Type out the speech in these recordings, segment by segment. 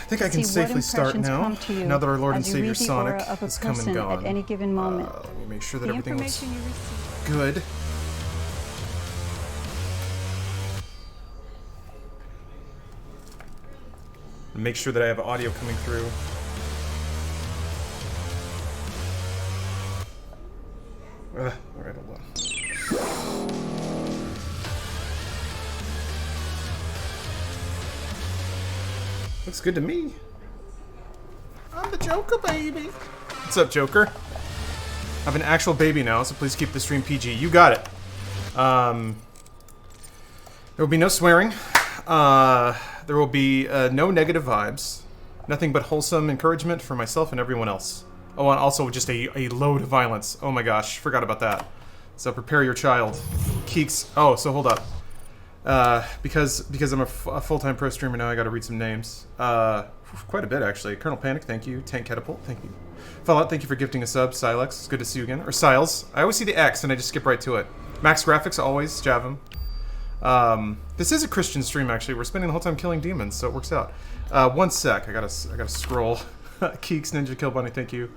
think I can safely start now. Now that our Lord and Savior Sonic has come and gone. At any given moment. Let me make sure that everything looks good. And make sure that I have audio coming through. Alright, hold on. Looks good to me. I'm the Joker, baby. What's up, Joker? I have an actual baby now, so please keep the stream PG. You got it. There will be no swearing. There will be no negative vibes. Nothing but wholesome encouragement for myself and everyone else. Oh, and also just a load of violence. Oh my gosh, forgot about that. So prepare your child. Keeks. Oh, so hold up. Because I'm a full-time pro streamer now, I gotta read some names. Quite a bit, actually. Colonel Panic, thank you. Tank Catapult, thank you. Fallout, thank you for gifting a sub. Silex, it's good to see you again. Or Siles. I always see the X and I just skip right to it. Max Graphics, always. Javim. This is a Christian stream, actually. We're spending the whole time killing demons, so it works out. One sec. I gotta scroll. Keeks, Ninja Kill Bunny, thank you.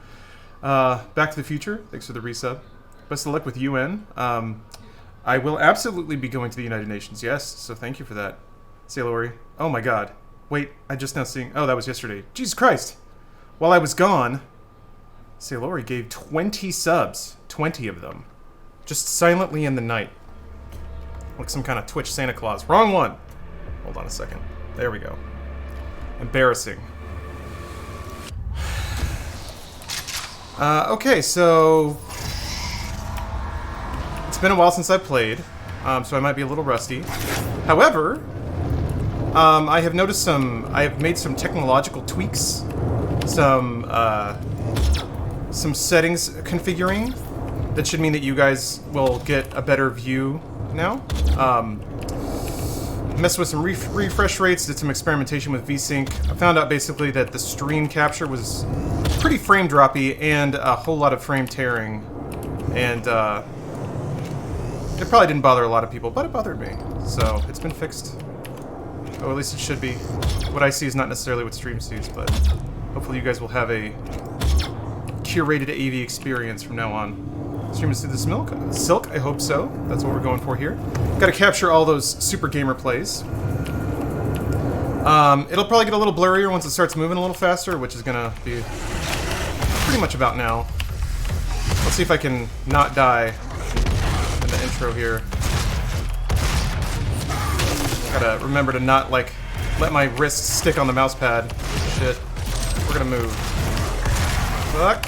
Back to the Future, thanks for the resub. Best of luck with UN. I will absolutely be going to the United Nations, yes, so thank you for that. Sailori. Oh my god. Wait, I just now seeing... Oh, that was yesterday. Jesus Christ! While I was gone, Sailori gave 20 subs. 20 of them. Just silently in the night. Like some kind of Twitch Santa Claus. Wrong one! Hold on a second. There we go. Embarrassing. Okay, so... It's been a while since I played, so I might be a little rusty. However, I have noticed I have made some technological tweaks, some settings configuring that should mean that you guys will get a better view now. Messed with some refresh rates, did some experimentation with VSync. I found out basically that the stream capture was pretty frame droppy and a whole lot of frame tearing, and it probably didn't bother a lot of people, but it bothered me. So it's been fixed. Or at least it should be. What I see is not necessarily what stream sees, but hopefully you guys will have a curated AV experience from now on. Stream is through this silk, I hope so. That's what we're going for here. Gotta capture all those super gamer plays. It'll probably get a little blurrier once it starts moving a little faster, which is gonna be pretty much about now. Let's see if I can not die in the intro here. Gotta remember to not, like, let my wrists stick on the mouse pad. Shit. We're gonna move. Fuck.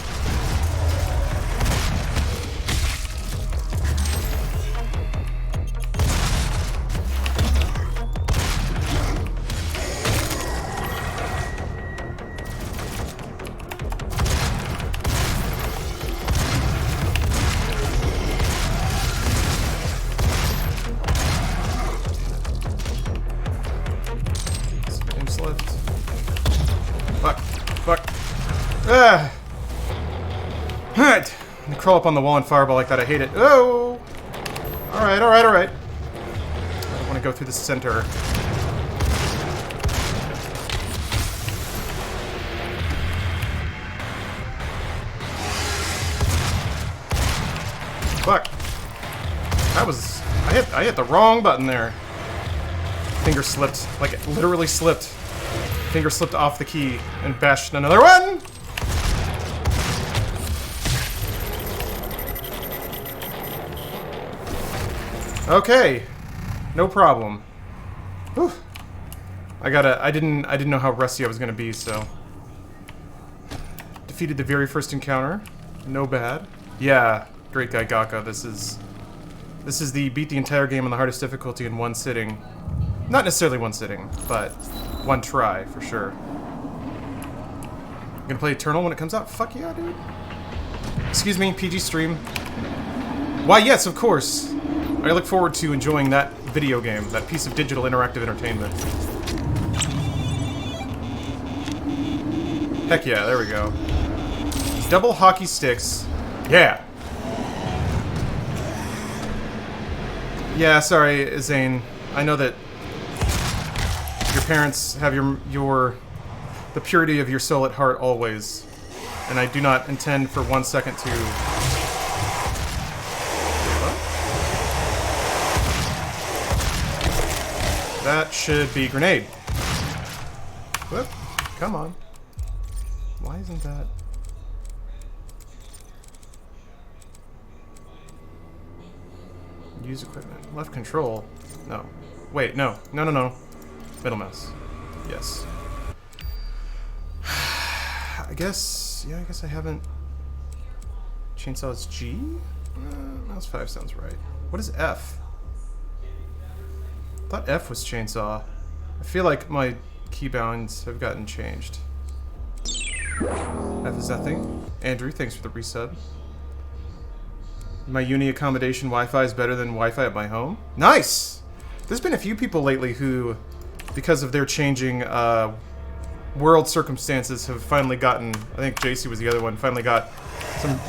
Alright. I'm gonna crawl up on the wall and fireball like that. I hate it. Oh! Alright, alright, alright. I don't want to go through the center. Fuck. That was... I hit the wrong button there. Finger slipped. Like, it literally slipped. Finger slipped off the key and bashed another one! Okay, no problem. Whew. I didn't know how rusty I was gonna be, so. Defeated the very first encounter. No bad. Yeah, great guy Gaka. This is the beat the entire game on the hardest difficulty in one sitting. Not necessarily one sitting, but one try for sure. I'm gonna play Eternal when it comes out. Fuck yeah, dude. Excuse me, PG stream. Why, yes, of course. I look forward to enjoying that video game, that piece of digital interactive entertainment. Heck yeah, there we go. Double hockey sticks. Yeah! Yeah, sorry, Zane. I know that your parents have your the purity of your soul at heart always. And I do not intend for 1 second to... What? That should be grenade. Whoop. Come on. Why isn't that... Use equipment. Left control. No. Wait, no. No, no, no. Middle mouse. Yes. I guess... Yeah, I guess I haven't... Chainsaw is G? Mouse 5 sounds right. What is F? I thought F was chainsaw. I feel like my keybounds have gotten changed. F is nothing. Andrew, thanks for the resub. My uni accommodation Wi-Fi is better than Wi-Fi at my home. Nice! There's been a few people lately who, because of their changing world circumstances, have finally gotten, I think JC was the other one, finally got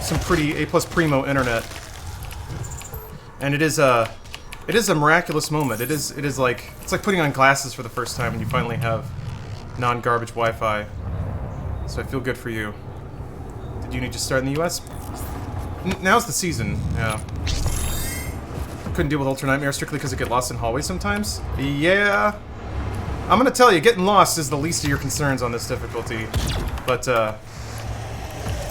some pretty A+ primo internet. And it is a miraculous moment. It is like, it's like putting on glasses for the first time and you finally have non-garbage Wi-Fi. So I feel good for you. Did uni just start in the US? Now's the season, yeah. Couldn't deal with Ultra Nightmare strictly because I get lost in hallways sometimes. Yeah. I'm gonna tell you, getting lost is the least of your concerns on this difficulty. But,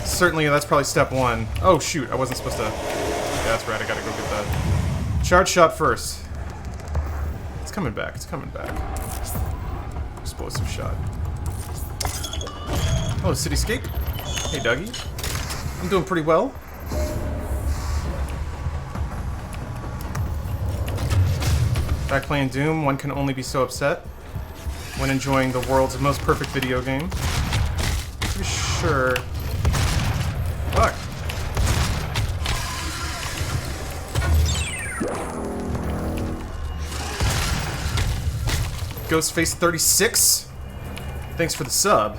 certainly that's probably step one. Oh, shoot, I wasn't supposed to... Yeah, that's right, I gotta go get that. Charge shot first. It's coming back, it's coming back. Explosive shot. Oh, Cityscape. Hey, Dougie. I'm doing pretty well. Back playing Doom, one can only be so upset when enjoying the world's most perfect video game. Pretty sure... Fuck. Ghostface 36, thanks for the sub.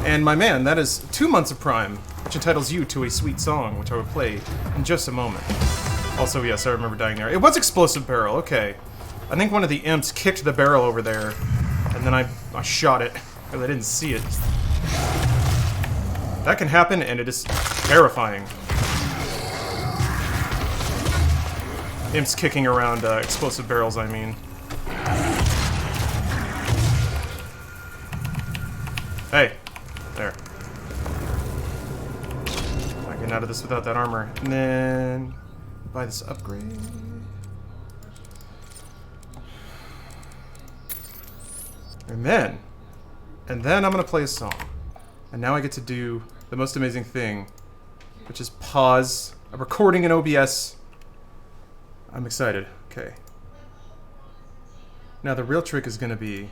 And my man, that is 2 months of Prime, which entitles you to a sweet song, which I will play in just a moment. Also, yes, I remember dying there. It was Explosive Barrel, okay. I think one of the imps kicked the barrel over there, and then I shot it, because I didn't see it. That can happen, and it is terrifying. Imps kicking around explosive barrels, I mean. Hey. There. I get out of this without that armor. And then... buy this upgrade. And then I'm gonna play a song. And now I get to do the most amazing thing, which is pause a recording in OBS. I'm excited. Okay. Now the real trick is gonna be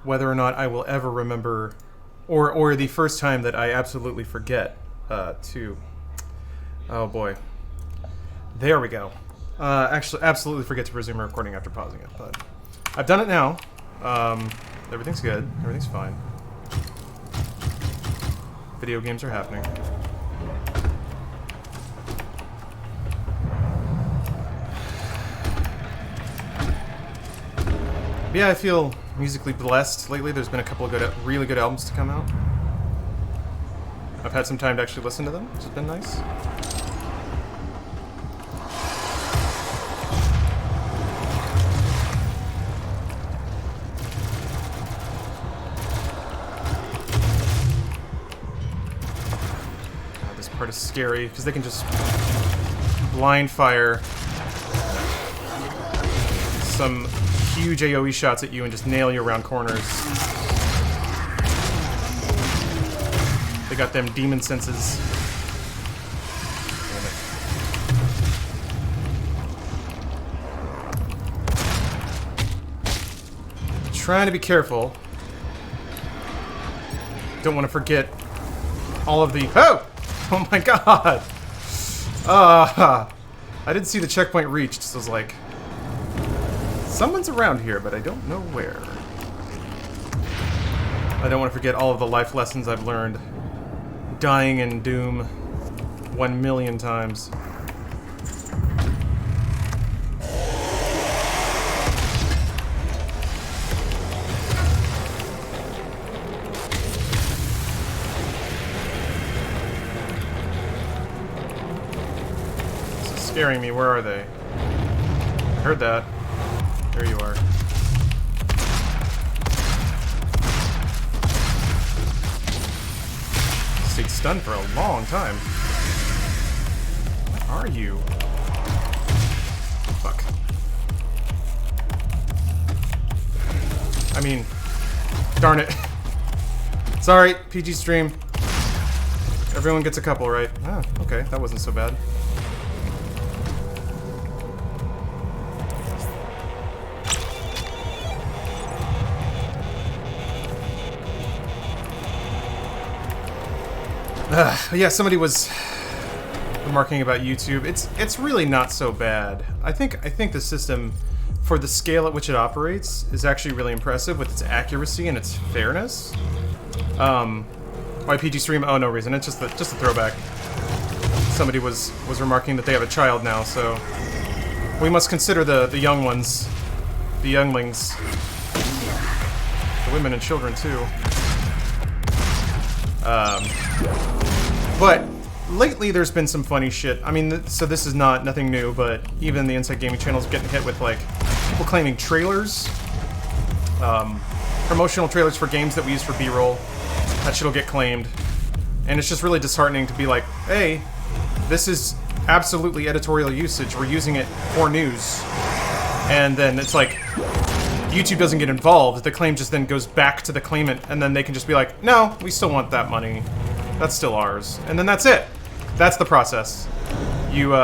whether or not I will ever remember, or the first time that I absolutely forget to... Oh boy. There we go. Actually, absolutely forget to resume recording after pausing it, but I've done it now. Everything's good. Everything's fine. Video games are happening. But yeah, I feel musically blessed lately. There's been a couple of really good albums to come out. I've had some time to actually listen to them, which has been nice. God, this part is scary, because they can just blind fire some huge AoE shots at you and just nail you around corners. They got them demon senses. Damn it. Trying to be careful. Don't want to forget all of the... Oh! Oh my god! I didn't see the checkpoint reached, so I was like... Someone's around here, but I don't know where. I don't want to forget all of the life lessons I've learned. Dying in Doom 1,000,000 times. scaring me. Where are they? I heard that. There you are. Stayed stunned for a long time. What are you? Fuck. I mean, darn it. Sorry, PG stream. Everyone gets a couple, right? Ah, okay, that wasn't so bad. Yeah, somebody was remarking about YouTube. It's really not so bad. I think the system, for the scale at which it operates, is actually really impressive with its accuracy and its fairness. Why PG stream? Oh, no reason. It's just a throwback. Somebody was remarking that they have a child now, so we must consider the young ones, the younglings, the women and children too. But lately there's been some funny shit. I mean, so this is nothing new, but even the Inside Gaming channel is getting hit with like people claiming trailers, promotional trailers for games that we use for B-roll. That shit'll get claimed, and it's just really disheartening to be like, hey, this is absolutely editorial usage. We're using it for news, and then it's like YouTube doesn't get involved. The claim just then goes back to the claimant, and then they can just be like, no, we still want that money. That's still ours. And then that's it. That's the process. You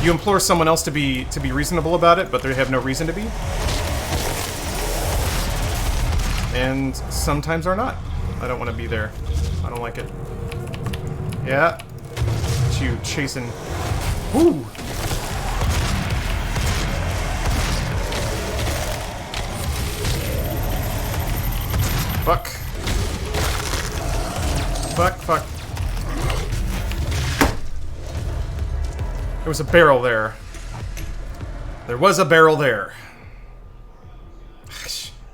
implore someone else to be reasonable about it, but they have no reason to be. And sometimes are not. I don't want to be there. I don't like it. Yeah. It's you chasing. Woo! Fuck. Fuck. There was a barrel there. There was a barrel there.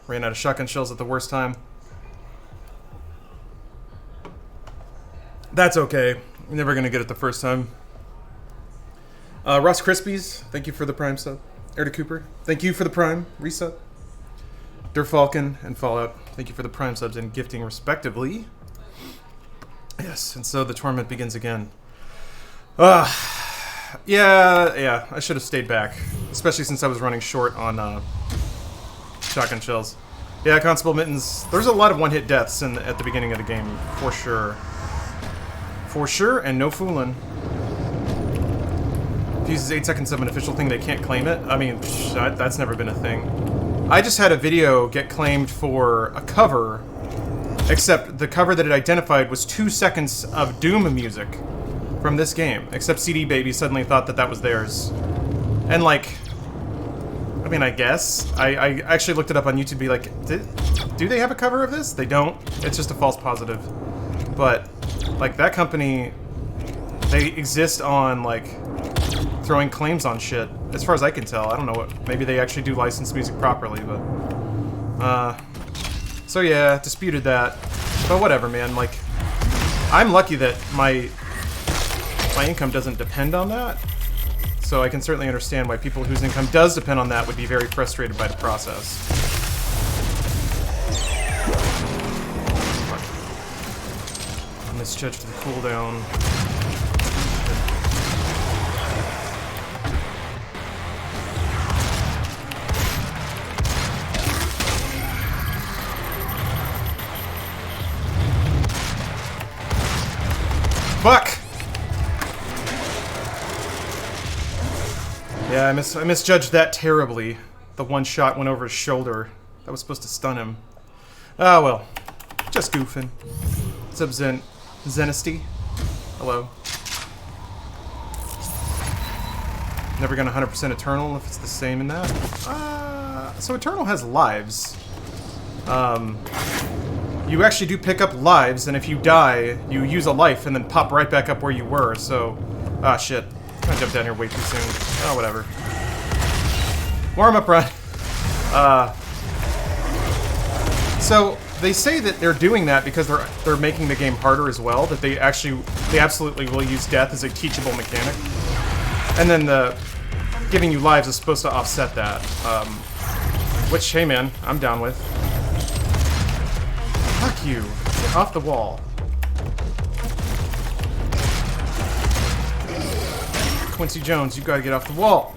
Ran out of shotgun shells at the worst time. That's okay. You're never gonna get it the first time. Ross Crispies, thank you for the Prime sub. Erda Cooper, thank you for the Prime resub. Durfalcon and Fallout, thank you for the Prime subs and gifting respectively. Yes, and so the tournament begins again. Yeah, I should have stayed back, especially since I was running short on shotgun shells. Yeah, Constable Mittens, there's a lot of one-hit deaths at the beginning of the game, for sure. For sure, and no fooling. If it uses 8 seconds of an official thing, they can't claim it. I mean, that's never been a thing. I just had a video get claimed for a cover, except the cover that it identified was 2 seconds of Doom music from this game. Except CD Baby suddenly thought that was theirs. And like, I mean, I guess. I actually looked it up on YouTube to be like, do they have a cover of this? They don't. It's just a false positive. But, like, that company, they exist on, like, throwing claims on shit. As far as I can tell. I don't know what, maybe they actually do license music properly, but... So yeah, disputed that. But whatever, man, like... I'm lucky that my income doesn't depend on that. So I can certainly understand why people whose income does depend on that would be very frustrated by the process. I misjudged the cooldown. Fuck! Yeah, I misjudged that terribly. The one shot went over his shoulder. That was supposed to stun him. Ah, well. Just goofing. What's up, Zenisty? Hello. Never gonna 100% Eternal if it's the same in that. So Eternal has lives. You actually do pick up lives, and if you die, you use a life and then pop right back up where you were, so... Ah, shit. I jumped down here way too soon. Oh, whatever. Warm up run. So, they say that they're doing that because they're making the game harder as well, that they absolutely will use death as a teachable mechanic. And then the giving you lives is supposed to offset that. Which, hey man, I'm down with. Fuck you. Get off the wall. Quincy Jones, you gotta get off the wall.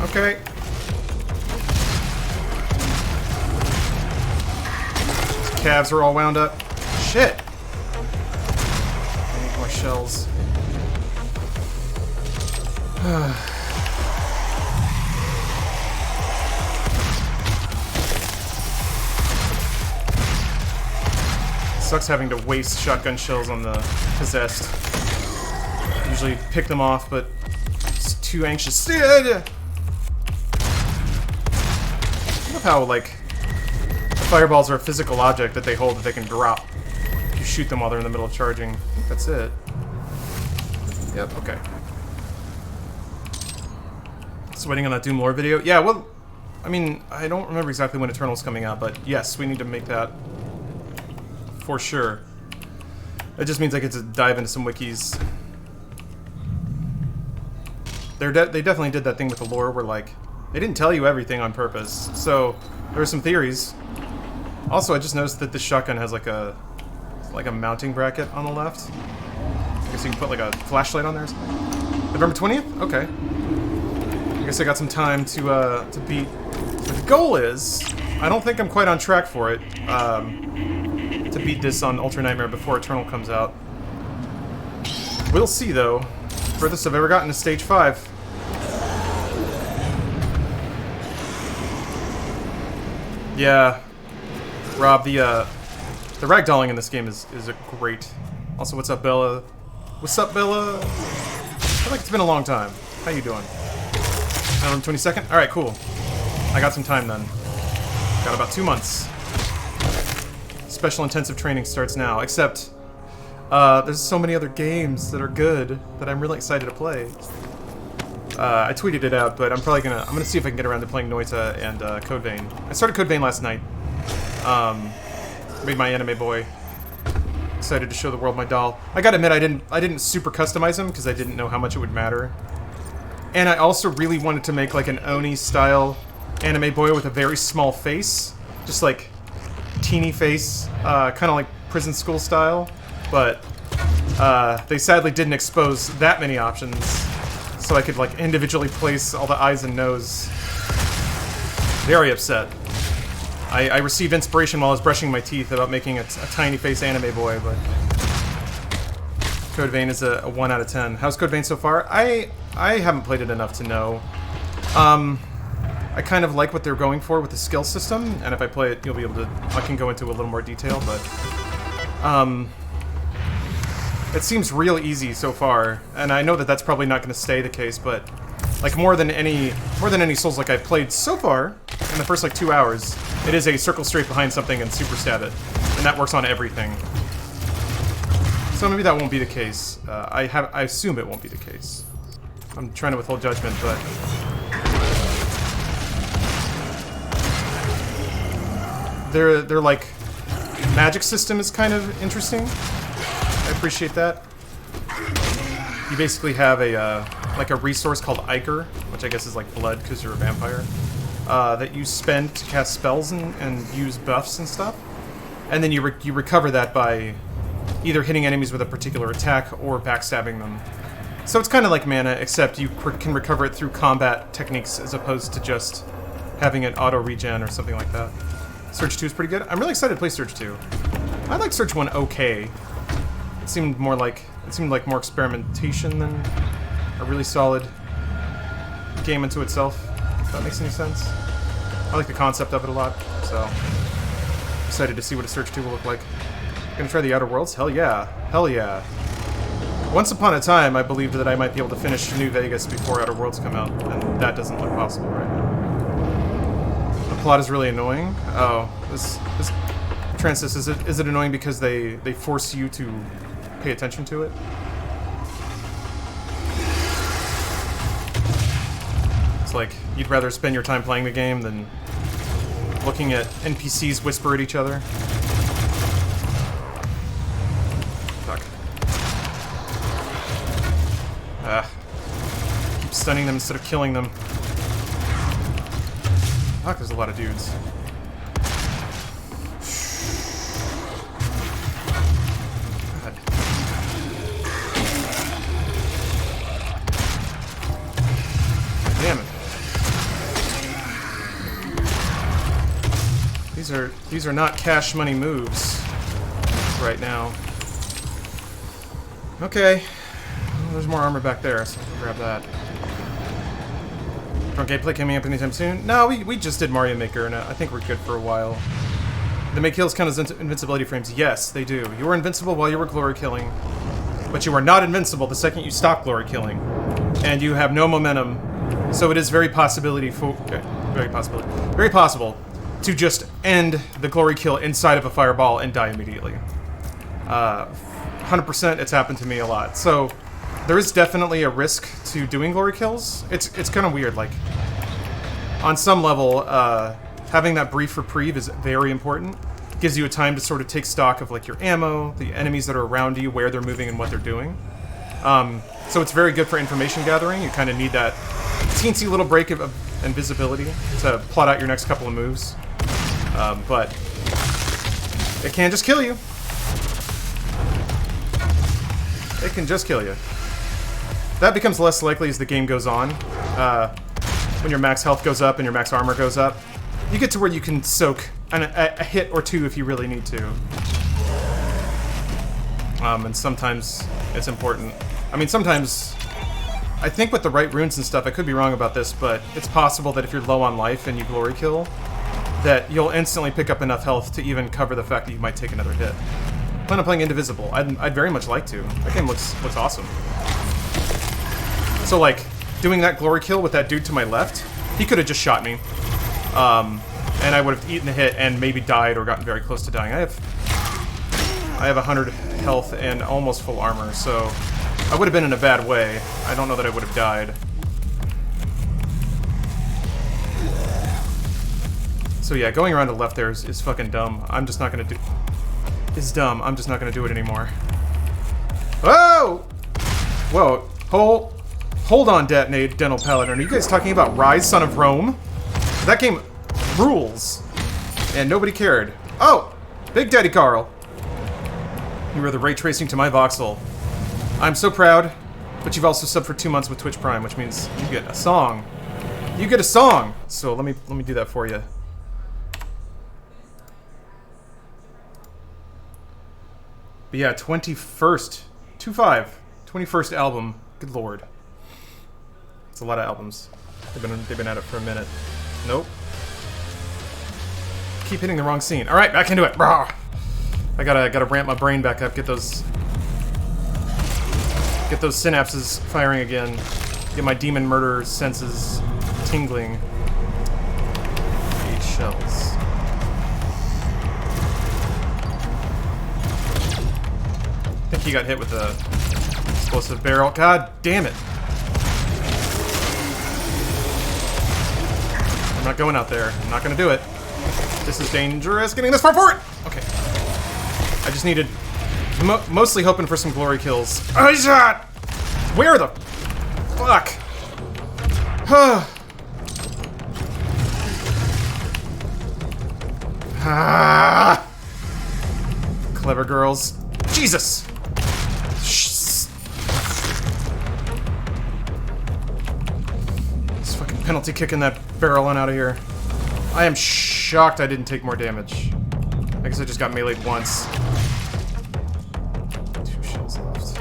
Okay. These calves are all wound up. Shit. I need more shells. Sucks having to waste shotgun shells on the possessed. Usually pick them off, but it's too anxious. I love how, like, the fireballs are a physical object that they hold that they can drop. You shoot them while they're in the middle of charging. I think that's it. Yep, okay. Just waiting on that Doom lore video. Yeah, well, I mean, I don't remember exactly when Eternal's coming out, but yes, we need to make that for sure. It just means I get to dive into some wikis. They definitely did that thing with the lore where, like, they didn't tell you everything on purpose. So there were some theories. Also, I just noticed that this shotgun has like a mounting bracket on the left. I guess you can put like a flashlight on there or something. November 20th? Okay. I guess I got some time to beat. But the goal is, I don't think I'm quite on track for it. To beat this on Ultra Nightmare before Eternal comes out. We'll see, though. Furthest I've ever gotten to Stage 5. Yeah. Rob, the ragdolling in this game is a great. Also, what's up, Bella? What's up, Bella? I feel like it's been a long time. How you doing? November 22nd? Alright, cool. I got some time then. Got about 2 months. Special intensive training starts now, except there's so many other games that are good that I'm really excited to play. I tweeted it out, but I'm gonna see if I can get around to playing Noita and Code Vein. I started Code Vein last night. Made my anime boy. Excited to show the world my doll. I gotta admit, I didn't super customize him because I didn't know how much it would matter. And I also really wanted to make like an Oni style anime boy with a very small face, just like teeny face, kind of like prison school style, but they sadly didn't expose that many options, so I could like individually place all the eyes and nose. Very upset. I received inspiration while I was brushing my teeth about making a tiny face anime boy, but Code Vein is a 1 out of 10. How's Code Vein so far? I haven't played it enough to know. I kind of like what they're going for with the skill system, and if I play it, you'll be able to. I can go into a little more detail, but it seems real easy so far, and I know that that's probably not going to stay the case. But like more than any Souls like I've played so far, in the first like 2 hours, it is a circle straight behind something and super stab it, and that works on everything. So maybe that won't be the case. I assume it won't be the case. I'm trying to withhold judgment, but. Their like magic system is kind of interesting. I appreciate that. You basically have a like a resource called Ichor, which I guess is like blood because you're a vampire, that you spend to cast spells and use buffs and stuff, and then you recover that by either hitting enemies with a particular attack or backstabbing them. So it's kind of like mana, except you can recover it through combat techniques as opposed to just having an auto regen or something like that. Surge 2 is pretty good. I'm really excited to play Surge 2. I like Surge 1 okay. It seemed like more experimentation than a really solid game unto itself, if that makes any sense. I like the concept of it a lot, so excited to see what a Surge 2 will look like. Gonna try the Outer Worlds? Hell yeah. Hell yeah. Once upon a time, I believed that I might be able to finish New Vegas before Outer Worlds come out, and that doesn't look possible right now. The plot is really annoying. Oh, this Francis, is it annoying because they force you to pay attention to it? It's like you'd rather spend your time playing the game than looking at NPCs whisper at each other. Fuck. stunning them instead of killing them. Fuck, there's a lot of dudes. God. Damn it. These are not cash money moves right now. Okay. Well, there's more armor back there, so I can grab that. Drunk gameplay coming up anytime soon? No, we just did Mario Maker, and I think we're good for a while. The make kills count as invincibility frames. Yes, they do. You were invincible while you were glory killing, but you are not invincible the second you stop glory killing, and you have no momentum. So it is very possible to just end the glory kill inside of a fireball and die immediately. 100%, it's happened to me a lot. So there is definitely a risk to doing glory kills. It's kind of weird. Like, on some level, having that brief reprieve is very important. Gives you a time to sort of take stock of like your ammo, the enemies that are around you, where they're moving and what they're doing. So it's very good for information gathering. You kind of need that teensy little break of invisibility to plot out your next couple of moves. But it can just kill you. It can just kill you. That becomes less likely as the game goes on. When your max health goes up and your max armor goes up, you get to where you can soak a hit or two if you really need to. And sometimes it's important. I mean, sometimes, I think with the right runes and stuff, I could be wrong about this, but it's possible that if you're low on life and you glory kill, that you'll instantly pick up enough health to even cover the fact that you might take another hit. I plan on playing Indivisible. I'd very much like to. That game looks awesome. So, like, doing that glory kill with that dude to my left, he could have just shot me. And I would have eaten a hit and maybe died or gotten very close to dying. I have 100 health and almost full armor, so I would have been in a bad way. I don't know that I would have died. So yeah, going around to the left there is fucking dumb. I'm just not gonna do... It's dumb. I'm just not gonna do it anymore. Whoa! Whoa. Hold on, Dental Paladin. Are you guys talking about Rise, Son of Rome? That game rules. And nobody cared. Oh! Big Daddy Carl. You were the ray tracing to my voxel. I'm so proud, but you've also subbed for 2 months with Twitch Prime, which means you get a song. You get a song! So let me do that for you. But yeah, 21st. 21st album. Good lord. It's a lot of albums. They've been at it for a minute. Nope. Keep hitting the wrong scene. Alright, back into it. Rawr. I gotta ramp my brain back up, get those synapses firing again. Get my demon murder senses tingling. 8 shells. I think he got hit with the explosive barrel. God damn it. I'm not going out there. I'm not gonna do it. This is dangerous. Getting this far forward! Okay. I just needed... mostly hoping for some glory kills. Oh, shot! Where the... fuck? Ah! Clever girls. Jesus! This fucking penalty kicking that barrel on out of here. I am shocked I didn't take more damage. I guess I just got meleeed once. 2 shells left.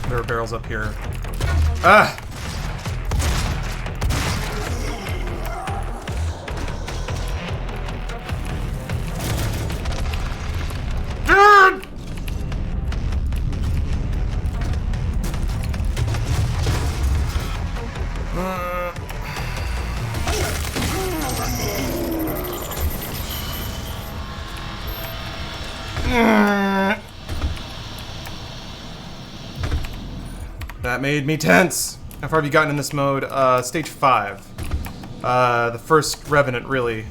There are barrels up here. Ah! That made me tense. How far have you gotten in this mode? Stage 5. The first Revenant, really.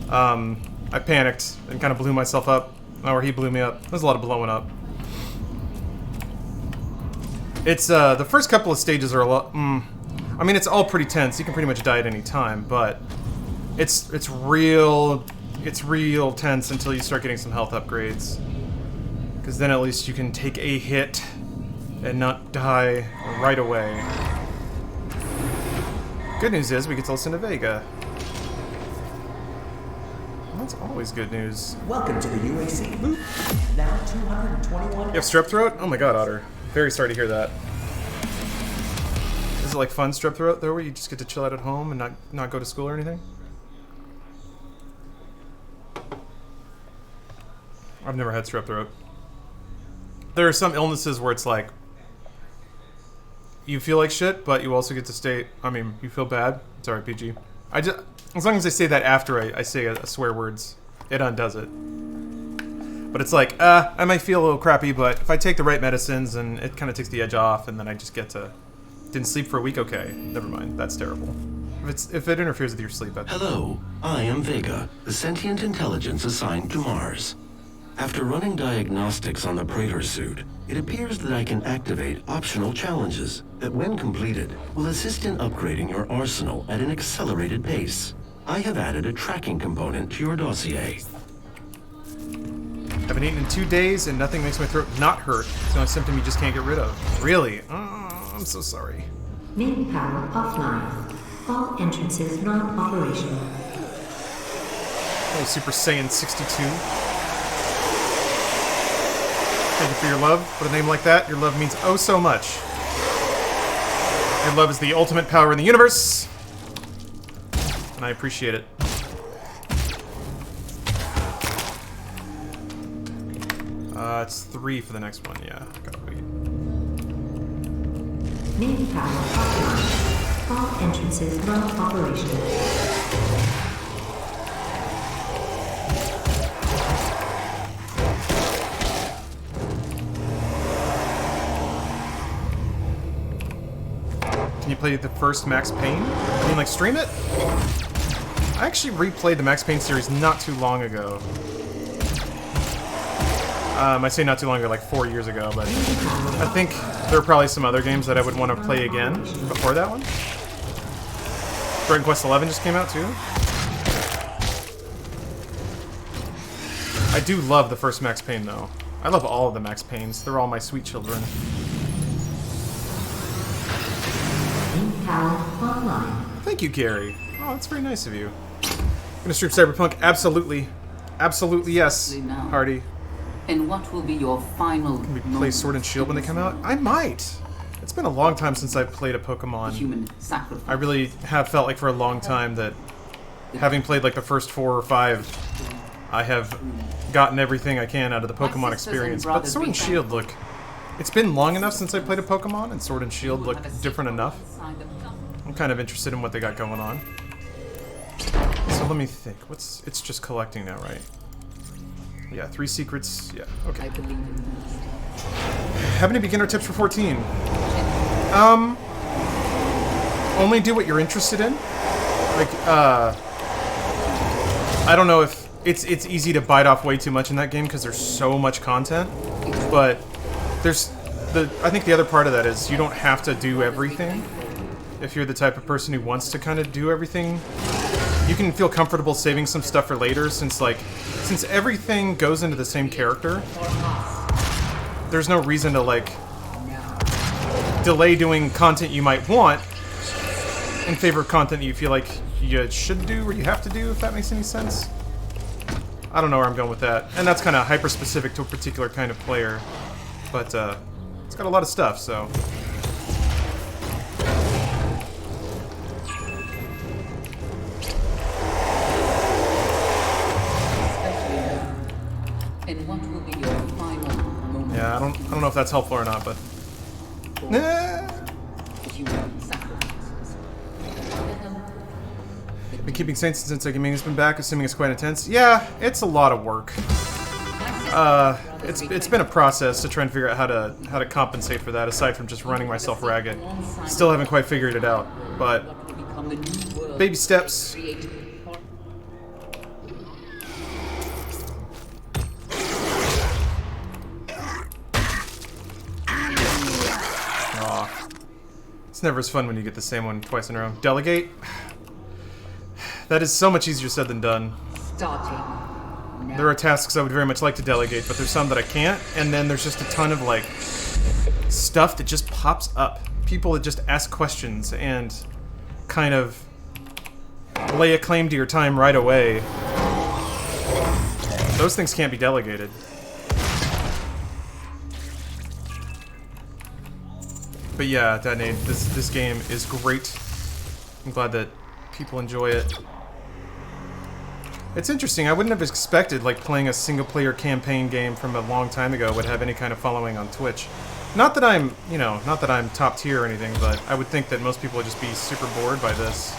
I panicked and kind of blew myself up. Or he blew me up. There's a lot of blowing up. It's, the first couple of stages are a lot, I mean, it's all pretty tense. You can pretty much die at any time, but it's real tense until you start getting some health upgrades. Because then at least you can take a hit and not die right away. Good news is we get to listen to Vega. That's always good news. Welcome to the UAC loop. Now 221. You have strep throat? Oh my god, Otter. Very sorry to hear that. Is it like fun strep throat though, where you just get to chill out at home and not go to school or anything? I've never had strep throat. There are some illnesses where it's like you feel like shit, but you also get to stay. I mean, you feel bad. It's alright, PG. As long as I say that after I say a swear words, it undoes it. But it's like, I might feel a little crappy, but if I take the right medicines, and it kind of takes the edge off, and then I just get to... Didn't sleep for a week? Okay, never mind. That's terrible. If it interferes with your sleep, that's... Hello, I am Vega, the sentient intelligence assigned to Mars. After running diagnostics on the Praetor suit, it appears that I can activate optional challenges that, when completed, will assist in upgrading your arsenal at an accelerated pace. I have added a tracking component to your dossier. Haven't eaten in 2 days, and nothing makes my throat not hurt. It's the only symptom you just can't get rid of. Really? Oh, I'm so sorry. Main power offline. All entrances not operational. Oh, Super Saiyan 62. Thank you for your love. With a name like that, your love means oh so much. Your love is the ultimate power in the universe. And I appreciate it. It's 3 for the next one, yeah. Gotta wait. Main power offline. All entrances not operational. Can you play the first Max Payne? I mean, like, stream it? I actually replayed the Max Payne series not too long ago. I say not too long ago, like 4 years ago, but I think there are probably some other games that I would want to play again before that one. Dragon Quest XI just came out too. I do love the first Max Payne though. I love all of the Max Paynes. They're all my sweet children. Thank you, Gary. Oh, that's very nice of you. Gonna stream Cyberpunk? Absolutely. Absolutely yes, Hardy. And what will be your final? Can we play Sword and Shield when they come out? I might. It's been a long time since I've played a Pokemon. Human sacrifice. I really have felt like for a long time that having played like the first 4 or 5, I have gotten everything I can out of the Pokemon experience. But Sword and Shield look... It's been long enough since I played a Pokemon, and Sword and Shield look different enough. I'm kind of interested in what they got going on. So let me think. It's just collecting now, right? Yeah, 3 secrets. Yeah, okay. Have any beginner tips for 14? Only do what you're interested in. Like, I don't know if it's easy to bite off way too much in that game because there's so much content, but I think the other part of that is you don't have to do everything. If you're the type of person who wants to kind of do everything, you can feel comfortable saving some stuff for later, since everything goes into the same character. There's no reason to like delay doing content you might want in favor of content that you feel like you should do or you have to do, if that makes any sense. I don't know where I'm going with that, and that's kind of hyper specific to a particular kind of player, but it's got a lot of stuff, so. Yeah, I don't know if that's helpful or not, but been keeping Saints since Gaming has been back, assuming it's quite intense. Yeah, it's a lot of work. It's been a process to try and figure out how to compensate for that, aside from just running myself ragged. Still haven't quite figured it out, but baby steps. never as fun when you get the same one twice in a row. Delegate? That is so much easier said than done. Starting. There are tasks I would very much like to delegate, but there's some that I can't, and then there's just a ton of, like, stuff that just pops up. People that just ask questions and kind of lay a claim to your time right away. Those things can't be delegated. But yeah, Detonate, this game is great. I'm glad that people enjoy it. It's interesting, I wouldn't have expected, like, playing a single-player campaign game from a long time ago would have any kind of following on Twitch. Not that I'm, you know, not that I'm top tier or anything, but I would think that most people would just be super bored by this.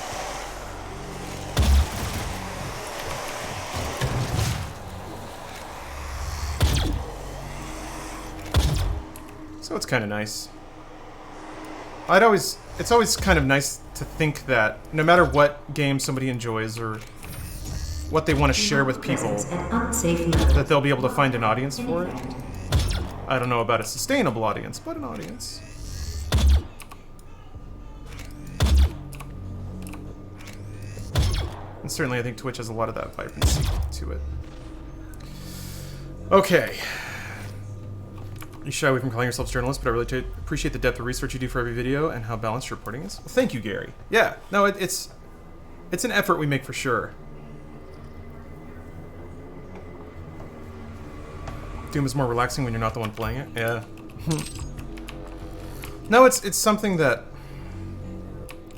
So it's kind of nice. It's always kind of nice to think that no matter what game somebody enjoys or what they want to share with people, that they'll be able to find an audience for it. I don't know about a sustainable audience, but an audience. And certainly I think Twitch has a lot of that vibrancy to it. Okay. You shy away from calling yourselves journalists, but I really appreciate the depth of research you do for every video and how balanced your reporting is. Well, thank you, Gary. Yeah, no, it's an effort we make for sure. Doom is more relaxing when you're not the one playing it. Yeah. No, it's something that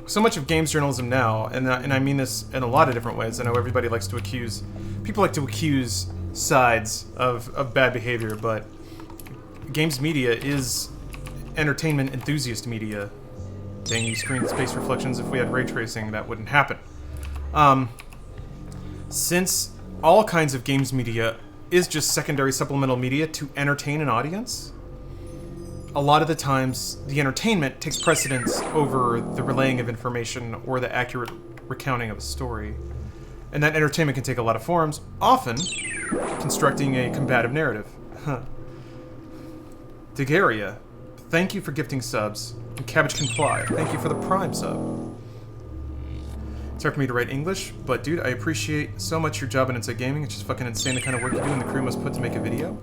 so much of games journalism now, and I mean this in a lot of different ways. I know everybody likes to accuse, people like to accuse sides of bad behavior, but games media is entertainment enthusiast media. Dang, you screen space reflections. If we had ray tracing, that wouldn't happen. Since all kinds of games media is just secondary supplemental media to entertain an audience, a lot of the times the entertainment takes precedence over the relaying of information or the accurate recounting of a story. And that entertainment can take a lot of forms, often constructing a combative narrative. Degaria, thank you for gifting subs. And Cabbage Can Fly, thank you for the Prime sub. It's hard for me to write English, but dude, I appreciate so much your job in Inside Gaming. It's just fucking insane the kind of work you do and the crew must put to make a video.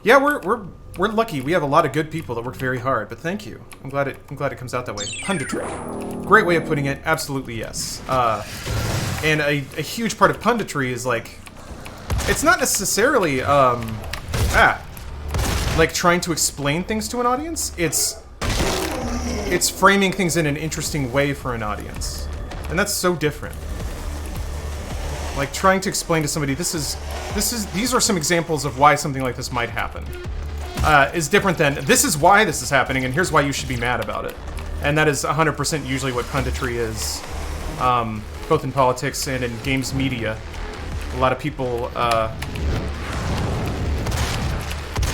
Yeah, we're lucky. We have a lot of good people that work very hard, but thank you. I'm glad it comes out that way. Punditry. Great way of putting it. Absolutely yes. And a huge part of punditry is like, it's not necessarily like trying to explain things to an audience. It's framing things in an interesting way for an audience. And that's so different. Like trying to explain to somebody these are some examples of why something like this might happen. Is different than this is why this is happening and here's why you should be mad about it. And that is 100% usually what punditry is, both in politics and in games media. A lot of people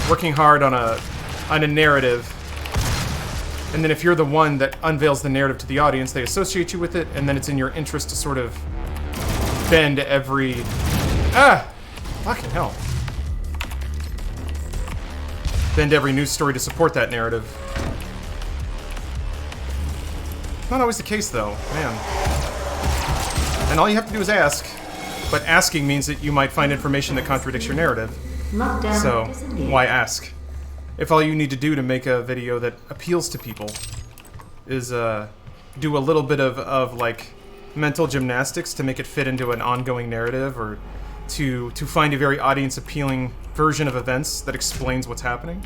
working hard on a narrative. And then if you're the one that unveils the narrative to the audience, they associate you with it, and then it's in your interest to sort of bend every... fucking hell. Bend every news story to support that narrative. Not always the case, though. Man. And all you have to do is ask. But asking means that you might find information that contradicts your narrative. So, why ask? If all you need to do to make a video that appeals to people is do a little bit of like mental gymnastics to make it fit into an ongoing narrative, or to find a very audience appealing version of events that explains what's happening,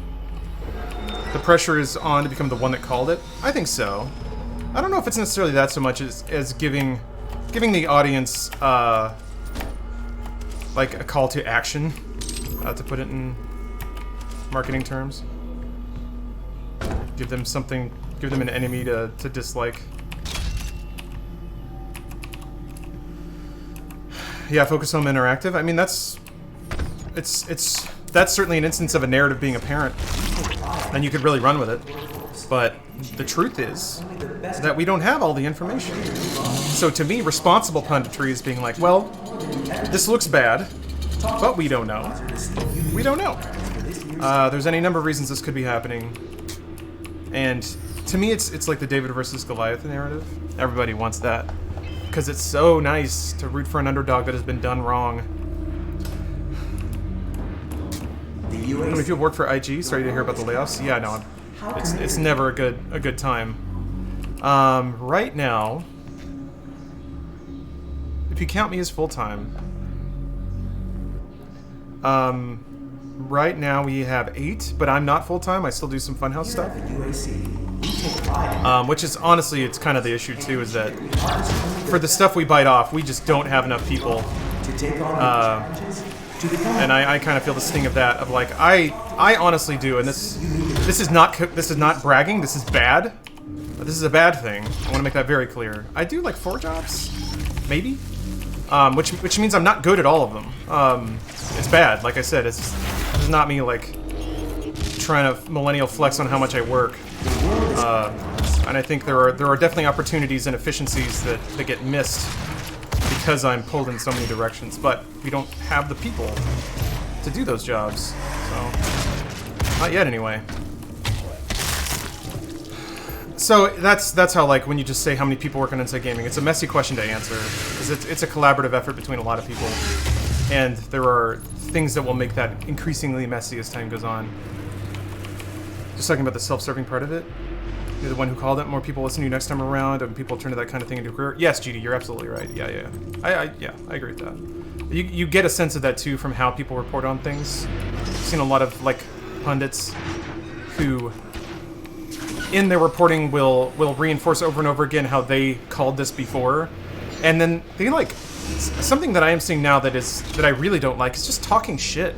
the pressure is on to become the one that called it. I think so. I don't know if it's necessarily that so much as giving the audience like a call to action, to put it in marketing terms. Give them something, give them an enemy to dislike. Yeah, Focus Home Interactive. I mean, that's certainly an instance of a narrative being apparent, and you could really run with it. But the truth is that we don't have all the information. So to me, responsible punditry is being like, well, this looks bad, but we don't know. We don't know. There's any number of reasons this could be happening. And to me, it's like the David versus Goliath narrative. Everybody wants that. Because it's so nice to root for an underdog that has been done wrong. The I mean, if you work for IG, sorry to hear about the layoffs. Yeah, no, it's never a good time. Right now, if you count me as full-time, right now we have 8, but I'm not full-time. I still do some Funhouse stuff. The UAC. We take pride Which is honestly, it's kind of the issue too, is that for the stuff we bite off, we just don't have enough people. to take on the challenges. To become And I kind of feel the sting of that, of like, I honestly do, and this is not bragging, this is bad. This is a bad thing. I want to make that very clear. I do like 4 jobs, maybe, which means I'm not good at all of them. It's bad, like I said. It's not me like trying to millennial flex on how much I work. And I think there are definitely opportunities and efficiencies that get missed because I'm pulled in so many directions. But we don't have the people to do those jobs, so not yet anyway. So that's how, like, when you just say how many people work on Inside Gaming, it's a messy question to answer, because it's a collaborative effort between a lot of people, and there are things that will make that increasingly messy as time goes on. Just talking about the self-serving part of it. You're the one who called it. More people listen to you next time around, and people turn to that kind of thing into a career. Yes, GD, you're absolutely right. Yeah. I agree with that. You get a sense of that too from how people report on things. I've seen a lot of like pundits who, in their reporting, will reinforce over and over again how they called this before, and then they like something that I am seeing now that I really don't like is just talking shit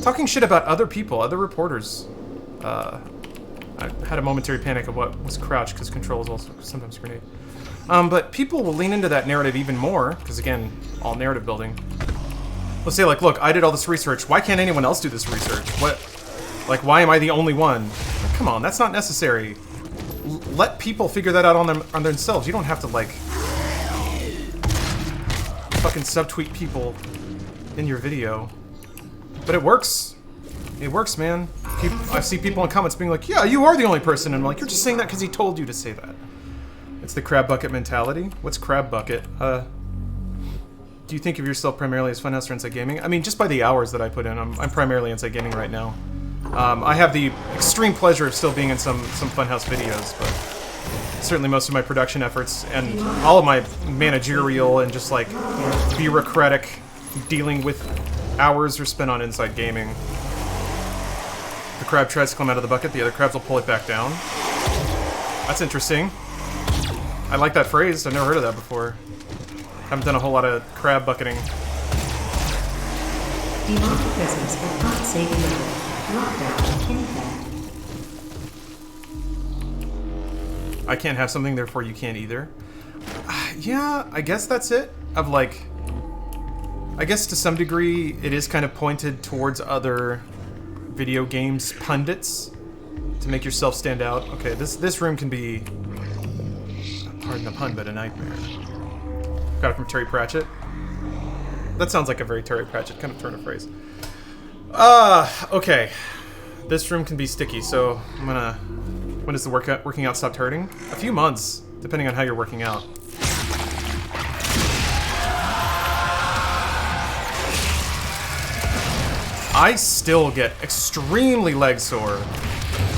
about other people, other reporters. I had a momentary panic of what was crouch because control is also sometimes grenade. But people will lean into that narrative even more because, again, all narrative building. They'll say like, look, I did all this research. Why can't anyone else do this research? Why am I the only one? Like, come on, that's not necessary. Let people figure that out on themselves. You don't have to like fucking subtweet people in your video. But it works. It works, man. I see people in comments being like, yeah, you are the only person. And I'm like, you're just saying that because he told you to say that. It's the crab bucket mentality. What's crab bucket? Do you think of yourself primarily as Funhouse or Inside Gaming? I mean, just by the hours that I put in, I'm primarily Inside Gaming right now. I have the extreme pleasure of still being in some Funhouse videos, but certainly most of my production efforts and all of my managerial and just like bureaucratic dealing with hours are spent on Inside Gaming. The crab tries to climb out of the bucket, the other crabs will pull it back down. That's interesting. I like that phrase. I've never heard of that before. Haven't done a whole lot of crab bucketing. Demonic presence at not safe level. Lockdown in effect. I can't have something, therefore you can't either. Yeah, I guess that's it. Of like, I guess to some degree it is kind of pointed towards other video games pundits to make yourself stand out. Okay, this room can be, pardon the pun, but a nightmare. Got it from Terry Pratchett. That sounds like a very Terry Pratchett kind of turn of phrase. Okay. This room can be sticky, so I'm gonna... When does the working out stop hurting? A few months, depending on how you're working out. I still get extremely leg sore.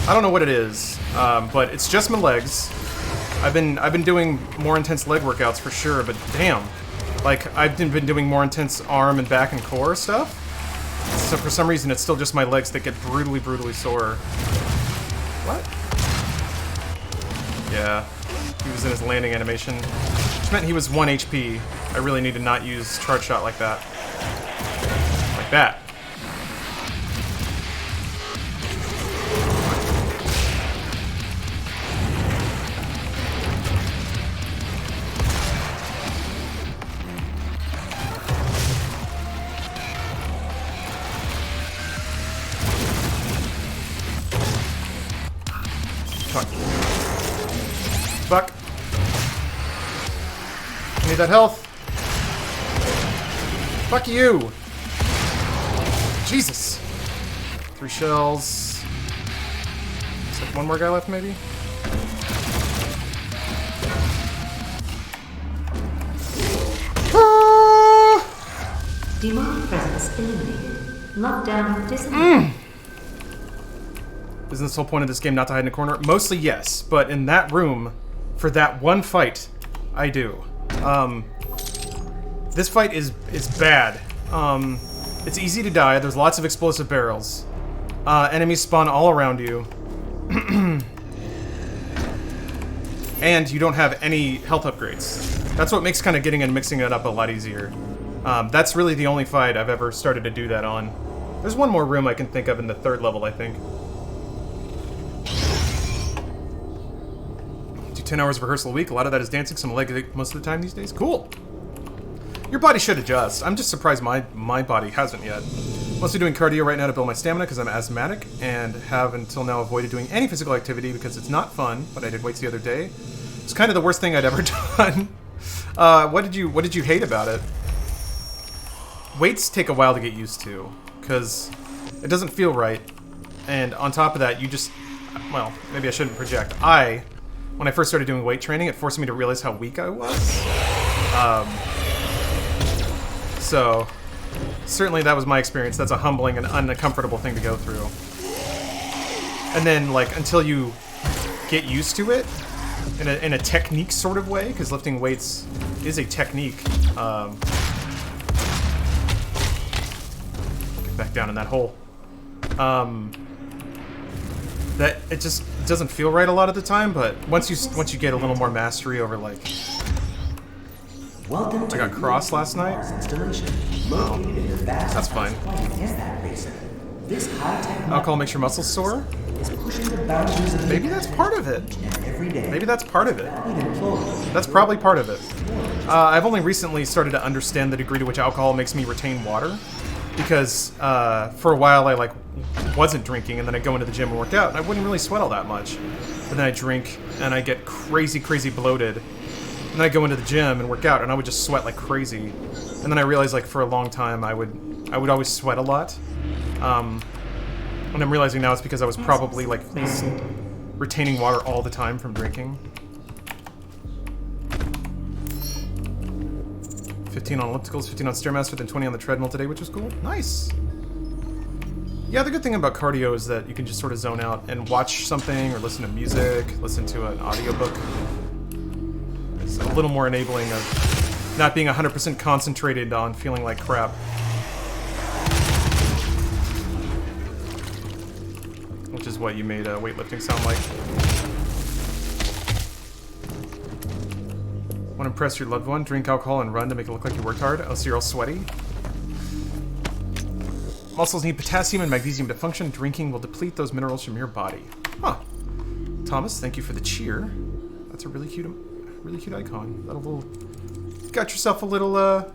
I don't know what it is, but it's just my legs. I've been doing more intense leg workouts for sure, but damn, like I've been doing more intense arm and back and core stuff. So for some reason, it's still just my legs that get brutally sore. What? Yeah, he was in his landing animation, which meant he was 1 HP. I really need to not use charge shot like that. Like that. Fuck. I need that health. Fuck you. Jesus. 3 shells. Is there one more guy left, maybe? Demonic presence eliminated. Lockdown disengaged. Isn't this the whole point of this game not to hide in a corner? Mostly yes, but in that room, for that one fight, I do. This fight is bad. It's easy to die. There's lots of explosive barrels. Enemies spawn all around you. And you don't have any health upgrades. That's what makes kind of getting and mixing it up a lot easier. That's really the only fight I've ever started to do that on. There's one more room I can think of in the 3rd level, I think. Do 10 hours of rehearsal a week. A lot of that is dancing, some leg most of the time these days. Cool. Your body should adjust. I'm just surprised my body hasn't yet. Mostly doing cardio right now to build my stamina because I'm asthmatic and have until now avoided doing any physical activity because it's not fun, but I did weights the other day. It's kind of the worst thing I'd ever done. What did you hate about it? Weights take a while to get used to because it doesn't feel right. And on top of that, you just, well, maybe I shouldn't project. When I first started doing weight training, it forced me to realize how weak I was. So, certainly that was my experience. That's a humbling and uncomfortable thing to go through. And then, like, until you get used to it, in a technique sort of way, because lifting weights is a technique. Get back down in that hole. That it just doesn't feel right a lot of the time, but once you get a little more mastery over, like, Welcome to I got crossed last night. Mars installation, located in the vast That's fine. in that basin. This high-tech Alcohol makes your muscles sore. is pushing the boundaries of the Maybe that's part of it. and every day. Maybe that's part of it. Valued employees That's probably part of it. I've only recently started to understand the degree to which alcohol makes me retain water, because for a while I wasn't drinking, and then I go into the gym and work out, and I wouldn't really sweat all that much. But then I drink, and I get crazy bloated. And then I go into the gym and work out, and I would just sweat like crazy. And then I realized, like, for a long time, I would always sweat a lot. And I'm realizing now it's because I was probably, like, retaining water all the time from drinking. 15 on ellipticals, 15 on Stairmaster, then 20 on the treadmill today, which was cool. Nice! Yeah, the good thing about cardio is that you can just sort of zone out and watch something, or listen to music, listen to an audiobook. It's a little more enabling of not being 100% concentrated on feeling like crap. Which is what you made weightlifting sound like. Want to impress your loved one? Drink alcohol and run to make it look like you worked hard? Oh, so you're all sweaty? Muscles need potassium and magnesium to function. Drinking will deplete those minerals from your body. Huh. Thomas, thank you for the cheer. That's a really cute icon. That a little... Got yourself a little, Oh,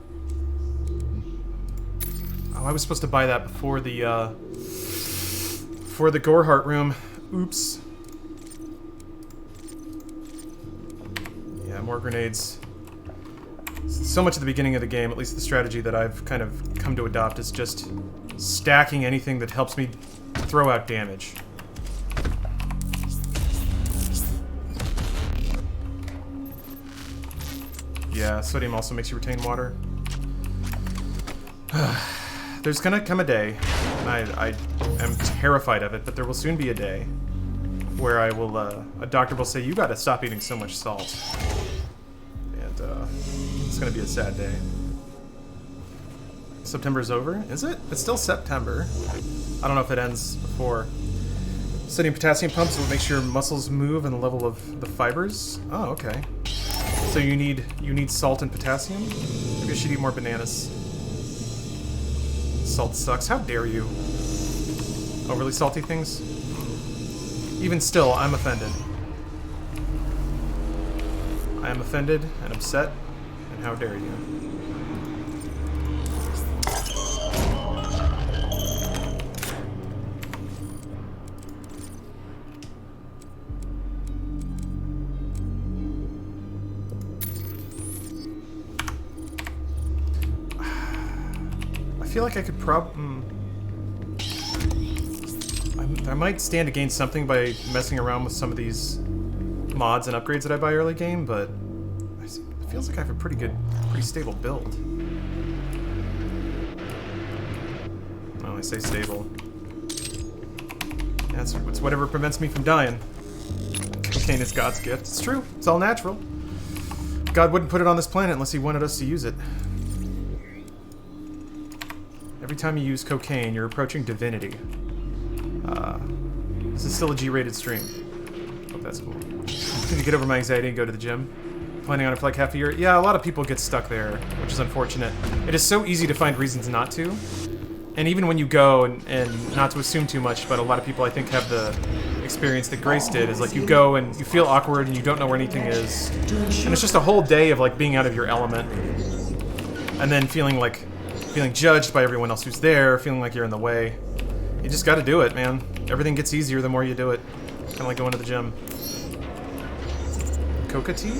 I was supposed to buy that before the, for the Goreheart room. Oops. Yeah, more grenades. So much at the beginning of the game, at least the strategy that I've kind of come to adopt, is just stacking anything that helps me throw out damage. Yeah, sodium also makes you retain water. There's gonna come a day, I am terrified of it, but there will soon be a day where I will, a doctor will say, you gotta stop eating so much salt. And, it's gonna be a sad day. September's over? Is it? It's still September. I don't know if it ends before. Sodium potassium pumps will make your muscles move and the level of the fibers. Oh, okay. So you need salt and potassium? Maybe I should eat more bananas. Salt sucks. How dare you? Overly salty things? Even still, I'm offended. I am offended and upset, and how dare you? I feel like I could I might stand to gain something by messing around with some of these mods and upgrades that I buy early game, but it feels like I have a pretty stable build. I say stable. That's it's whatever prevents me from dying. Cocaine is God's gift. It's true. It's all natural. God wouldn't put it on this planet unless he wanted us to use it. Every time you use cocaine, you're approaching divinity. This is still a G-rated stream. Hope that's cool. I'm gonna get over my anxiety and go to the gym. Planning on it for like half a year. Yeah, a lot of people get stuck there, which is unfortunate. It is so easy to find reasons not to. And even when you go, and not to assume too much, but a lot of people I think have the experience that Grace did, is like you go and you feel awkward and you don't know where anything is. And it's just a whole day of like being out of your element. And then feeling judged by everyone else who's there, feeling like you're in the way. You just gotta do it, man. Everything gets easier the more you do it. Kinda like going to the gym. Coca tea?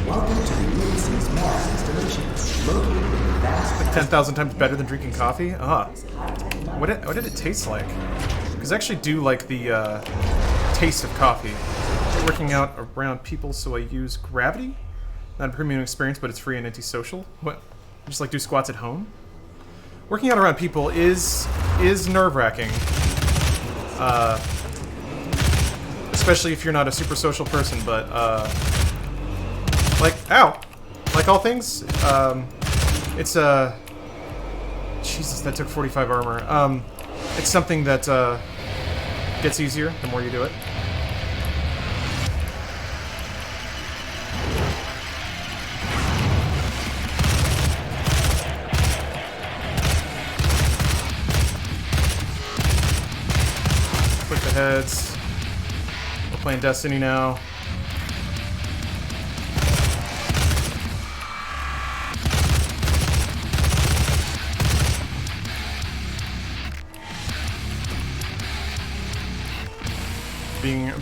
Welcome to the UAC's Mars installation, located in the vast... Like 10,000 times better than drinking coffee? What did it taste like? Because I actually do like the taste of coffee. Working out around people, so I use gravity. Not a premium experience, but it's free and antisocial. What? Just like do squats at home? Working out around people is nerve-wracking. Especially if you're not a super social person, but like, ow! Like all things, it's Jesus, that took 45 armor. It's something that gets easier the more you do it. Click the heads. We're playing Destiny now.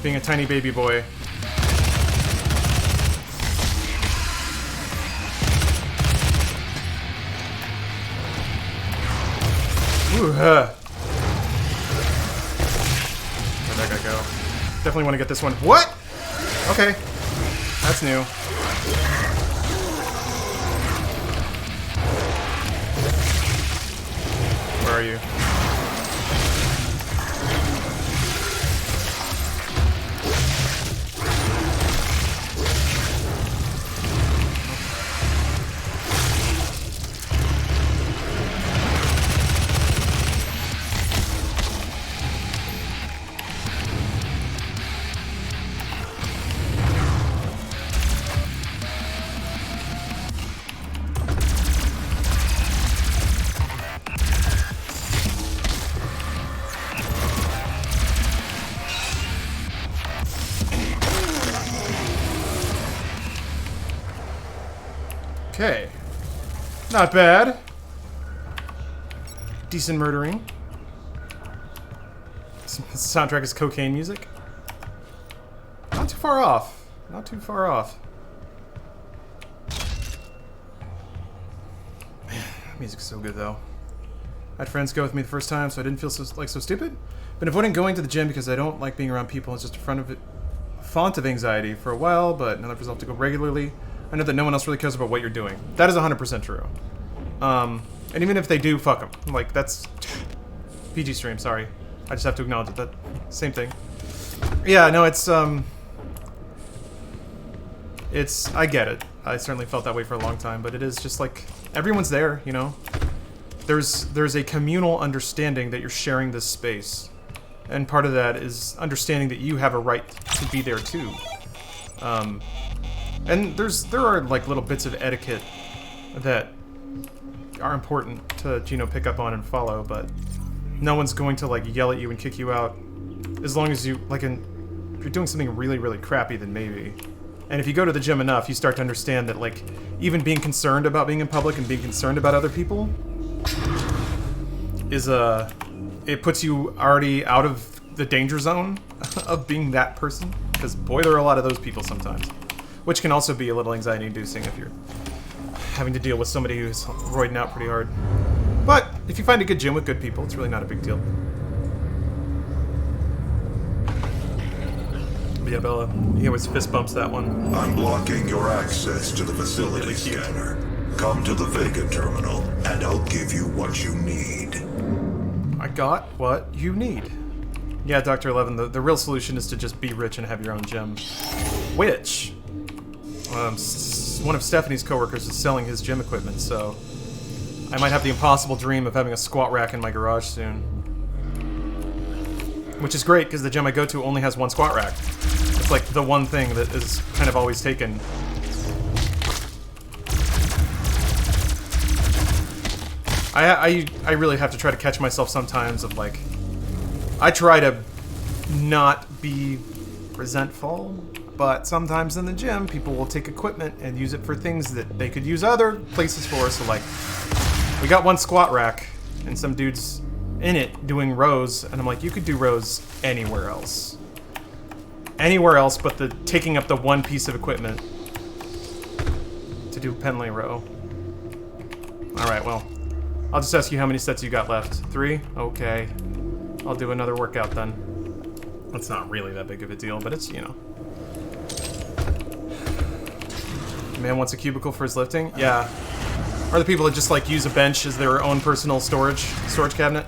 Being a tiny baby boy. Ooh, where'd that guy go? Definitely want to get this one. What? Okay. That's new. Where are you? Okay. Not bad. Decent murdering. This soundtrack is cocaine music. Not too far off. Not too far off. Man, music's so good though. I had friends go with me the first time, so I didn't feel so stupid. Been avoiding going to the gym because I don't like being around people. It's just a font of anxiety for a while, but now I've resolved to go regularly. I know that no one else really cares about what you're doing. That is 100% true. And even if they do, fuck them. Like, that's... PG stream, sorry. I just have to acknowledge it. That same thing. Yeah, no, it's... I get it. I certainly felt that way for a long time, but it is just like... Everyone's there, you know? There's a communal understanding that you're sharing this space. And part of that is understanding that you have a right to be there, too. And there are like little bits of etiquette that are important to, you know, pick up on and follow, but no one's going to like yell at you and kick you out as long as you if you're doing something really, really crappy, then maybe. And if you go to the gym enough, you start to understand that like even being concerned about being in public and being concerned about other people is it puts you already out of the danger zone of being that person, because boy, there are a lot of those people sometimes. Which can also be a little anxiety-inducing if you're having to deal with somebody who's roiding out pretty hard. But if you find a good gym with good people, it's really not a big deal. But yeah, Bella, he always fist bumps that one. I'm blocking your access to the facility scanner. Come to the Vega terminal, and I'll give you what you need. I got what you need. Yeah, Dr. 11, the real solution is to just be rich and have your own gym. Which, one of Stephanie's coworkers is selling his gym equipment, so I might have the impossible dream of having a squat rack in my garage soon. Which is great, because the gym I go to only has one squat rack. It's like the one thing that is kind of always taken. I really have to try to catch myself sometimes of like, I try to not be resentful, but sometimes in the gym, people will take equipment and use it for things that they could use other places for. So like, we got one squat rack and some dude's in it doing rows, and I'm like, you could do rows anywhere else. Anywhere else but the taking up the one piece of equipment to do Penley row. Alright, well, I'll just ask you how many sets you got left. 3? Okay. I'll do another workout then. That's not really that big of a deal, but it's, you know. Man wants a cubicle for his lifting? Yeah. Are the people that just like use a bench as their own personal storage cabinet?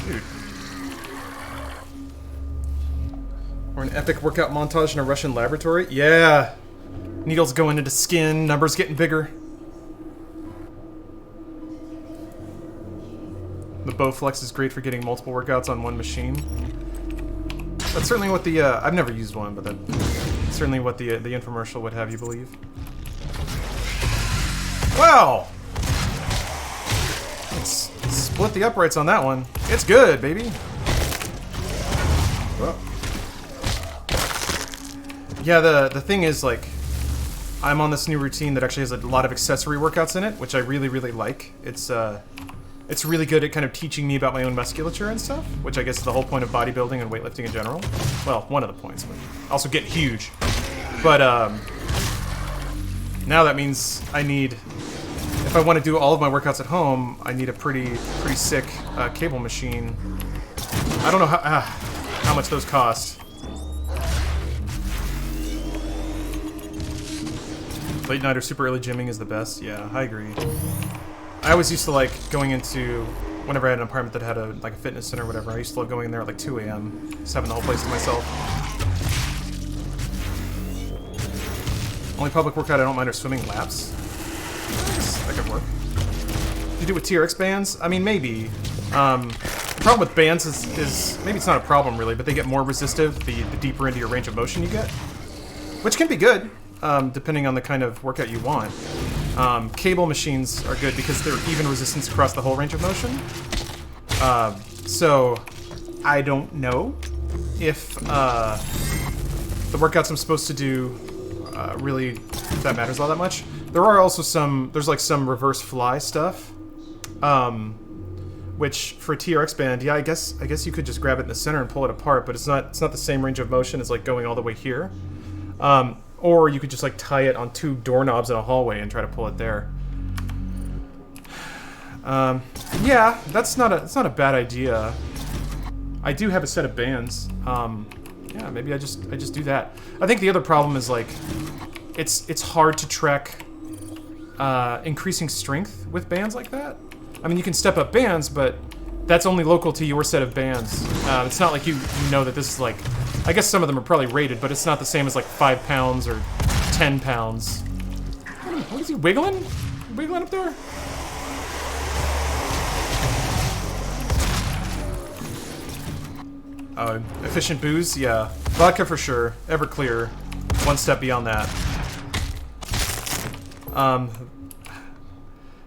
Dude. Or an epic workout montage in a Russian laboratory? Yeah. Needles going into skin, numbers getting bigger. The Bowflex is great for getting multiple workouts on one machine. That's certainly what the, I've never used one, but that's certainly what the infomercial would have you believe. Wow! Let's split the uprights on that one. It's good, baby! Well. Yeah, the thing is, like, I'm on this new routine that actually has a lot of accessory workouts in it, which I really, really like. It's really good at kind of teaching me about my own musculature and stuff, which I guess is the whole point of bodybuilding and weightlifting in general. Well, one of the points, but also getting huge. But now that means I need, if I want to do all of my workouts at home, I need a pretty sick cable machine. I don't know how much those cost. Late night or super early gymming is the best. Yeah, I agree. I always used to like going into, whenever I had an apartment that had a fitness center or whatever, I used to love going in there at like 2 a.m. just having the whole place to myself. Only public workout I don't mind are swimming laps. That could work. Do you do it with TRX bands? I mean, maybe. The problem with bands is maybe it's not a problem really, but they get more resistive the deeper into your range of motion you get, which can be good. Depending on the kind of workout you want. Cable machines are good because they're even resistance across the whole range of motion. So, I don't know if the workouts I'm supposed to do really, if that matters all that much. There are also there's like some reverse fly stuff, which for a TRX band, yeah, I guess you could just grab it in the center and pull it apart, but it's not the same range of motion as like going all the way here. Or you could just like tie it on 2 doorknobs in a hallway and try to pull it there. Yeah, it's not a bad idea. I do have a set of bands. Yeah, maybe I just do that. I think the other problem is like, it's hard to track increasing strength with bands like that. I mean, you can step up bands, but that's only local to your set of bands. It's not like you know that this is like, I guess some of them are probably rated, but it's not the same as like 5 pounds or 10 pounds. What is he wiggling? Wiggling up there? Efficient booze? Yeah. Vodka for sure. Everclear. One step beyond that.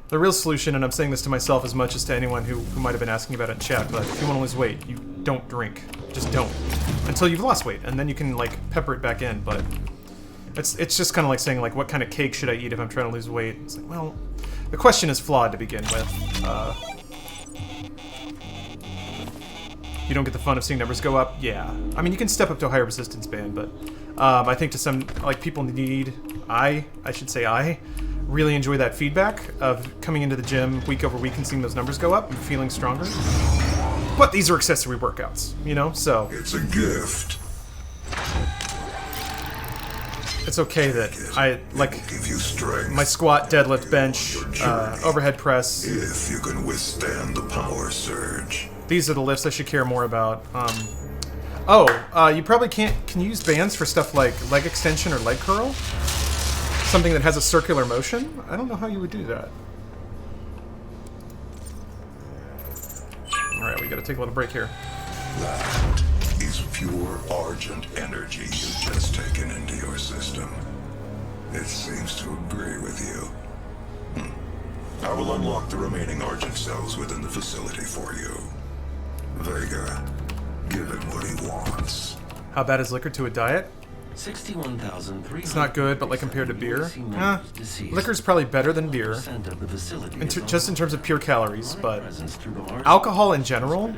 The real solution, and I'm saying this to myself as much as to anyone who might have been asking about it in chat, but if you want to lose weight, you don't drink. Just don't. Until you've lost weight, and then you can, like, pepper it back in, but it's just kind of like saying, like, what kind of cake should I eat if I'm trying to lose weight? It's like, well, the question is flawed to begin with. You don't get the fun of seeing numbers go up? Yeah. I mean, you can step up to a higher resistance band, but I think to some, like, people need, I really enjoy that feedback of coming into the gym week over week and seeing those numbers go up and feeling stronger. But these are accessory workouts, you know, so. It's a gift. it's okay that I like Give you strength my squat, deadlift, bench, overhead press. if you can withstand the power surge. These are the lifts I should care more about. You probably can you use bands for stuff like leg extension or leg curl? Something that has a circular motion? I don't know how you would do that. Alright, we gotta take a little break here. That is pure Argent energy you've just taken into your system. It seems to agree with you. I will unlock the remaining Argent cells within the facility for you. Vega, give him what he wants. How bad is liquor to a diet? 61,300. It's not good, but like compared to beer, liquor's probably better than beer, just in terms of pure calories. But alcohol in general,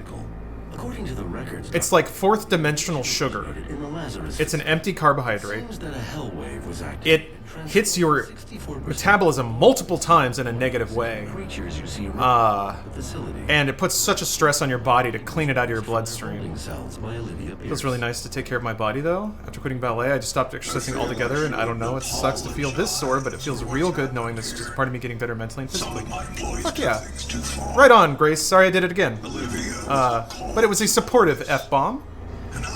According to the records, it's like fourth dimensional sugar. in the Lazarus, It's an empty carbohydrate. seems that a hell wave was active. It hits your 64% metabolism multiple times in a negative way. creatures you see around the facility. And it puts such a stress on your body to clean it out of your bloodstream. Holding cells by Olivia It feels really nice to take care of my body, though. After quitting ballet, I just stopped exercising altogether, and I don't know, it sucks to feel this sore, but it feels real good knowing this is just part of me getting better mentally and physically. My employees Fuck do yeah. things too far. Right on, Grace. Sorry I did it again. Olivia, But it was a supportive F-bomb.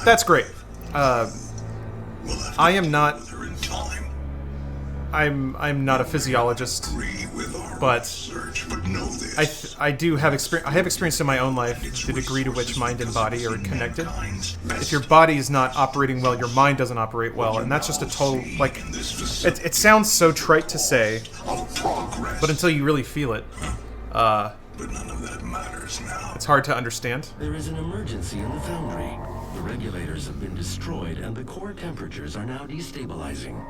That's great. I am not... her in time. I'm not a physiologist, Agree with our but search, but know this. I do have experience. I have experienced in my own life the degree to which mind and body are connected. If your body is not operating well, your mind doesn't operate well, and that's just a total like. It sounds so trite to say, Of progress. but until you really feel it, But none of that matters now. it's hard to understand. There is an emergency in the foundry. The regulators have been destroyed and the core temperatures are now destabilizing.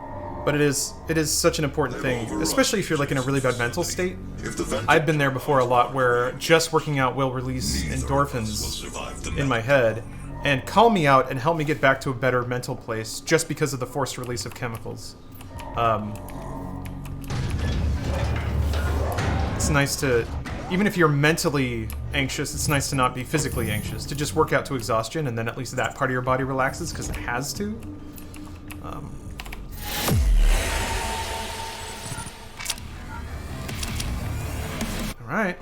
But it is such an important thing, especially if you're like in a really bad mental state. If the vent I've been there before a lot, where just working out will release endorphins survive the in my head and calm me out and help me get back to a better mental place just because of the forced release of chemicals. It's nice to, even if you're mentally anxious, it's nice to not be physically anxious, to just work out to exhaustion, and then at least that part of your body relaxes because it has to. Alright,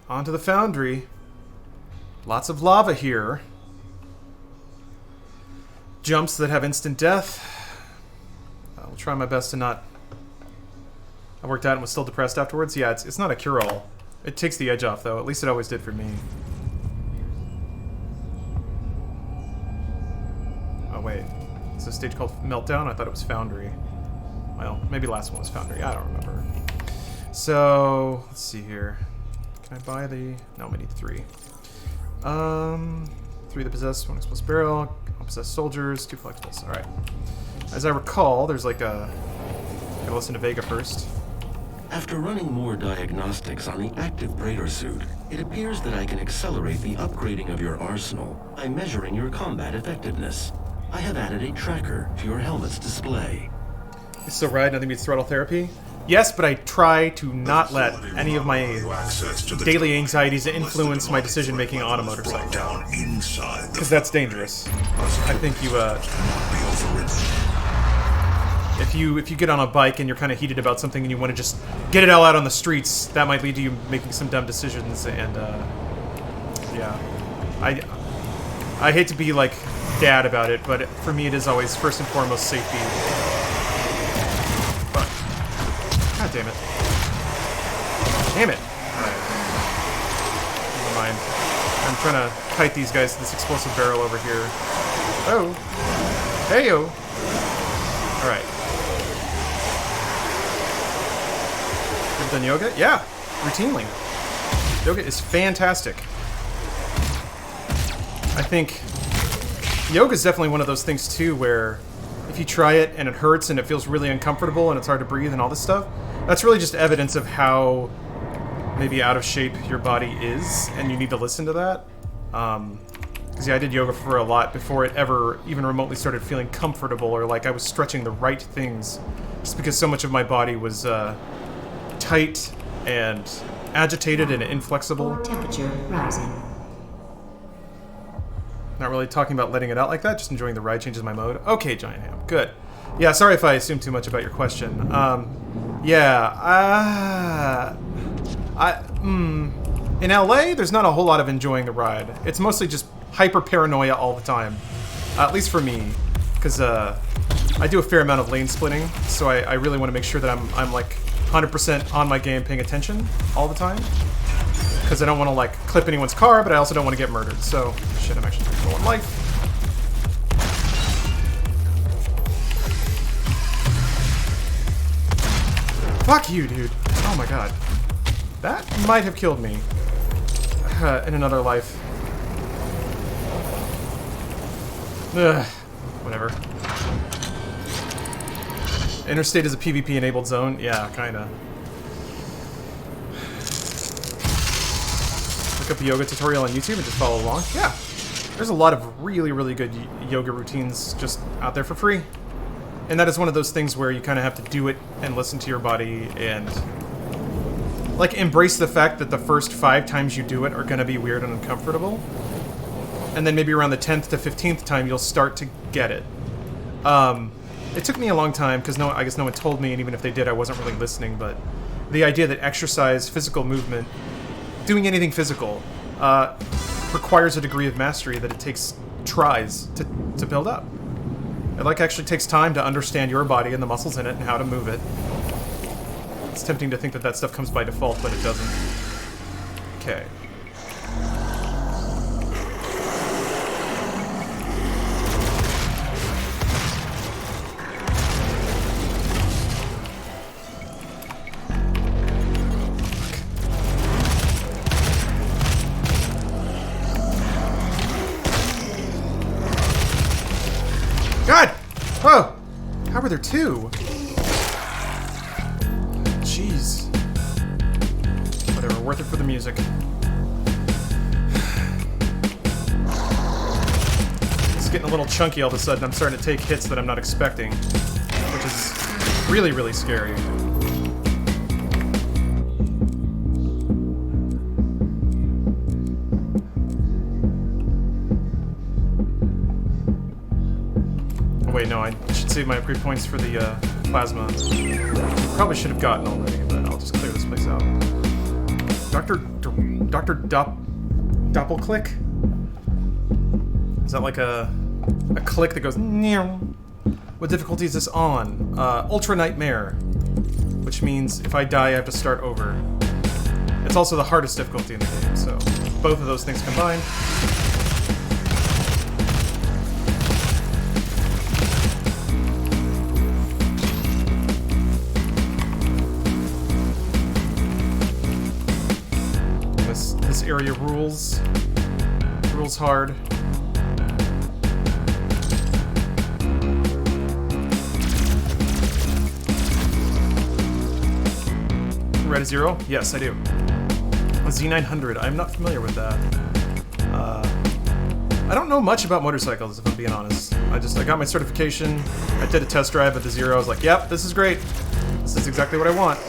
on to the foundry. Lots of lava here. Jumps that have instant death. I'll try my best to not... I worked out and was still depressed afterwards. Yeah, it's not a cure-all. It takes the edge off, though. At least it always did for me. Oh, wait. Is this stage called Meltdown? I thought it was Foundry. Well, maybe the last one was Foundry. I don't remember. So, let's see here. Can I buy the... No, we need 3. 3 that possess 1 explosive barrel, possess soldiers, 2 flexibles. Alright. As I recall, there's like a... Gotta listen to Vega first. After running more diagnostics on the active Praetor suit, it appears that I can accelerate the upgrading of your arsenal by measuring your combat effectiveness. I have added a tracker to your helmet's display. You still ride, nothing beats throttle therapy? Yes, but I try to not let any of my access to the daily anxieties influence my decision-making on a motorcycle. down inside the Because that's dangerous. I think you, if you get on a bike and you're kind of heated about something and you want to just get it all out on the streets, that might lead to you making some dumb decisions, and, yeah. I hate to be, like, dad about it, but for me it is always first and foremost safety. Fuck. God damn it. Damn it. Alright. Never mind. I'm trying to kite these guys to this explosive barrel over here. Oh. Heyo. Alright. You've done yoga? Yeah. Routinely. Yoga is fantastic. I think yoga is definitely one of those things too where if you try it and it hurts and it feels really uncomfortable and it's hard to breathe and all this stuff, that's really just evidence of how maybe out of shape your body is, and you need to listen to that. Because yeah, I did yoga for a lot before it ever even remotely started feeling comfortable or like I was stretching the right things, just because so much of my body was tight and agitated and inflexible. Core temperature rising. Not really talking about letting it out like that, just enjoying the ride changes my mode. Okay, Giant Ham, good. Yeah, sorry if I assumed too much about your question. In LA, there's not a whole lot of enjoying the ride. It's mostly just hyper paranoia all the time. At least for me, because I do a fair amount of lane splitting, so I really want to make sure that I'm like 100% on my game, paying attention all the time. Because I don't want to like clip anyone's car, but I also don't want to get murdered. So shit, I'm actually doing full on life. Fuck you, dude. Oh my god. That might have killed me in another life. Ugh. Whatever. Interstate is a PvP-enabled zone? Yeah, kinda. Look up a yoga tutorial on YouTube and just follow along. Yeah. There's a lot of really, really good yoga routines just out there for free. And that is one of those things where you kind of have to do it and listen to your body and like embrace the fact that the first 5 times you do it are going to be weird and uncomfortable. And then maybe around the 10th to 15th time you'll start to get it. It took me a long time because I guess no one told me, and even if they did I wasn't really listening, but the idea that exercise, physical movement, doing anything physical requires a degree of mastery that it takes tries to build up. It like actually takes time to understand your body and the muscles in it and how to move it. It's tempting to think that that stuff comes by default, but it doesn't. Okay. God! Oh! How were there 2? Jeez. Whatever, worth it for the music. It's getting a little chunky all of a sudden. I'm starting to take hits that I'm not expecting, which is really, really scary. Oh wait, no, I should save my upgrade points for the plasma. Probably should have gotten already, but I'll just clear this place out. Dr. Doppelclick? Is that like a click that goes meow? What difficulty is this on? Ultra Nightmare, which means if I die I have to start over. It's also the hardest difficulty in the game, so both of those things combined. This area rules. Rules hard. Red 0? Yes, I do. A Z900. I'm not familiar with that. I don't know much about motorcycles, if I'm being honest. I got my certification. I did a test drive at the Zero. I was like, yep, this is great. This is exactly what I want.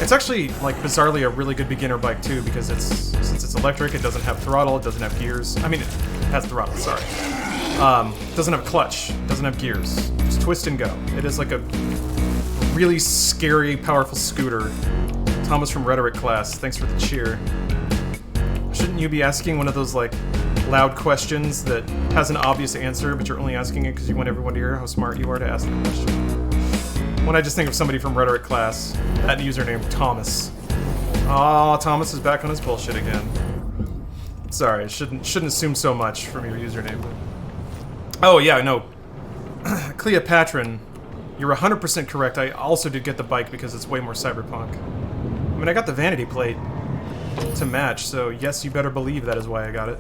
It's actually, like, bizarrely a really good beginner bike, too, because since it's electric, it doesn't have throttle, it doesn't have gears. I mean, it has throttle, sorry. It doesn't have clutch, it doesn't have gears. Just twist and go. It is like a really scary, powerful scooter. Thomas from Rhetoric class, thanks for the cheer. Shouldn't you be asking one of those, like, loud questions that has an obvious answer, but you're only asking it because you want everyone to hear how smart you are to ask the question? When I just think of somebody from Rhetoric class, that username, Thomas. Aw, Thomas is back on his bullshit again. Sorry, shouldn't assume so much from your username. Oh yeah, no. Cleopatran, you're 100% correct. I also did get the bike because it's way more cyberpunk. I mean, I got the vanity plate to match, so yes, you better believe that is why I got it.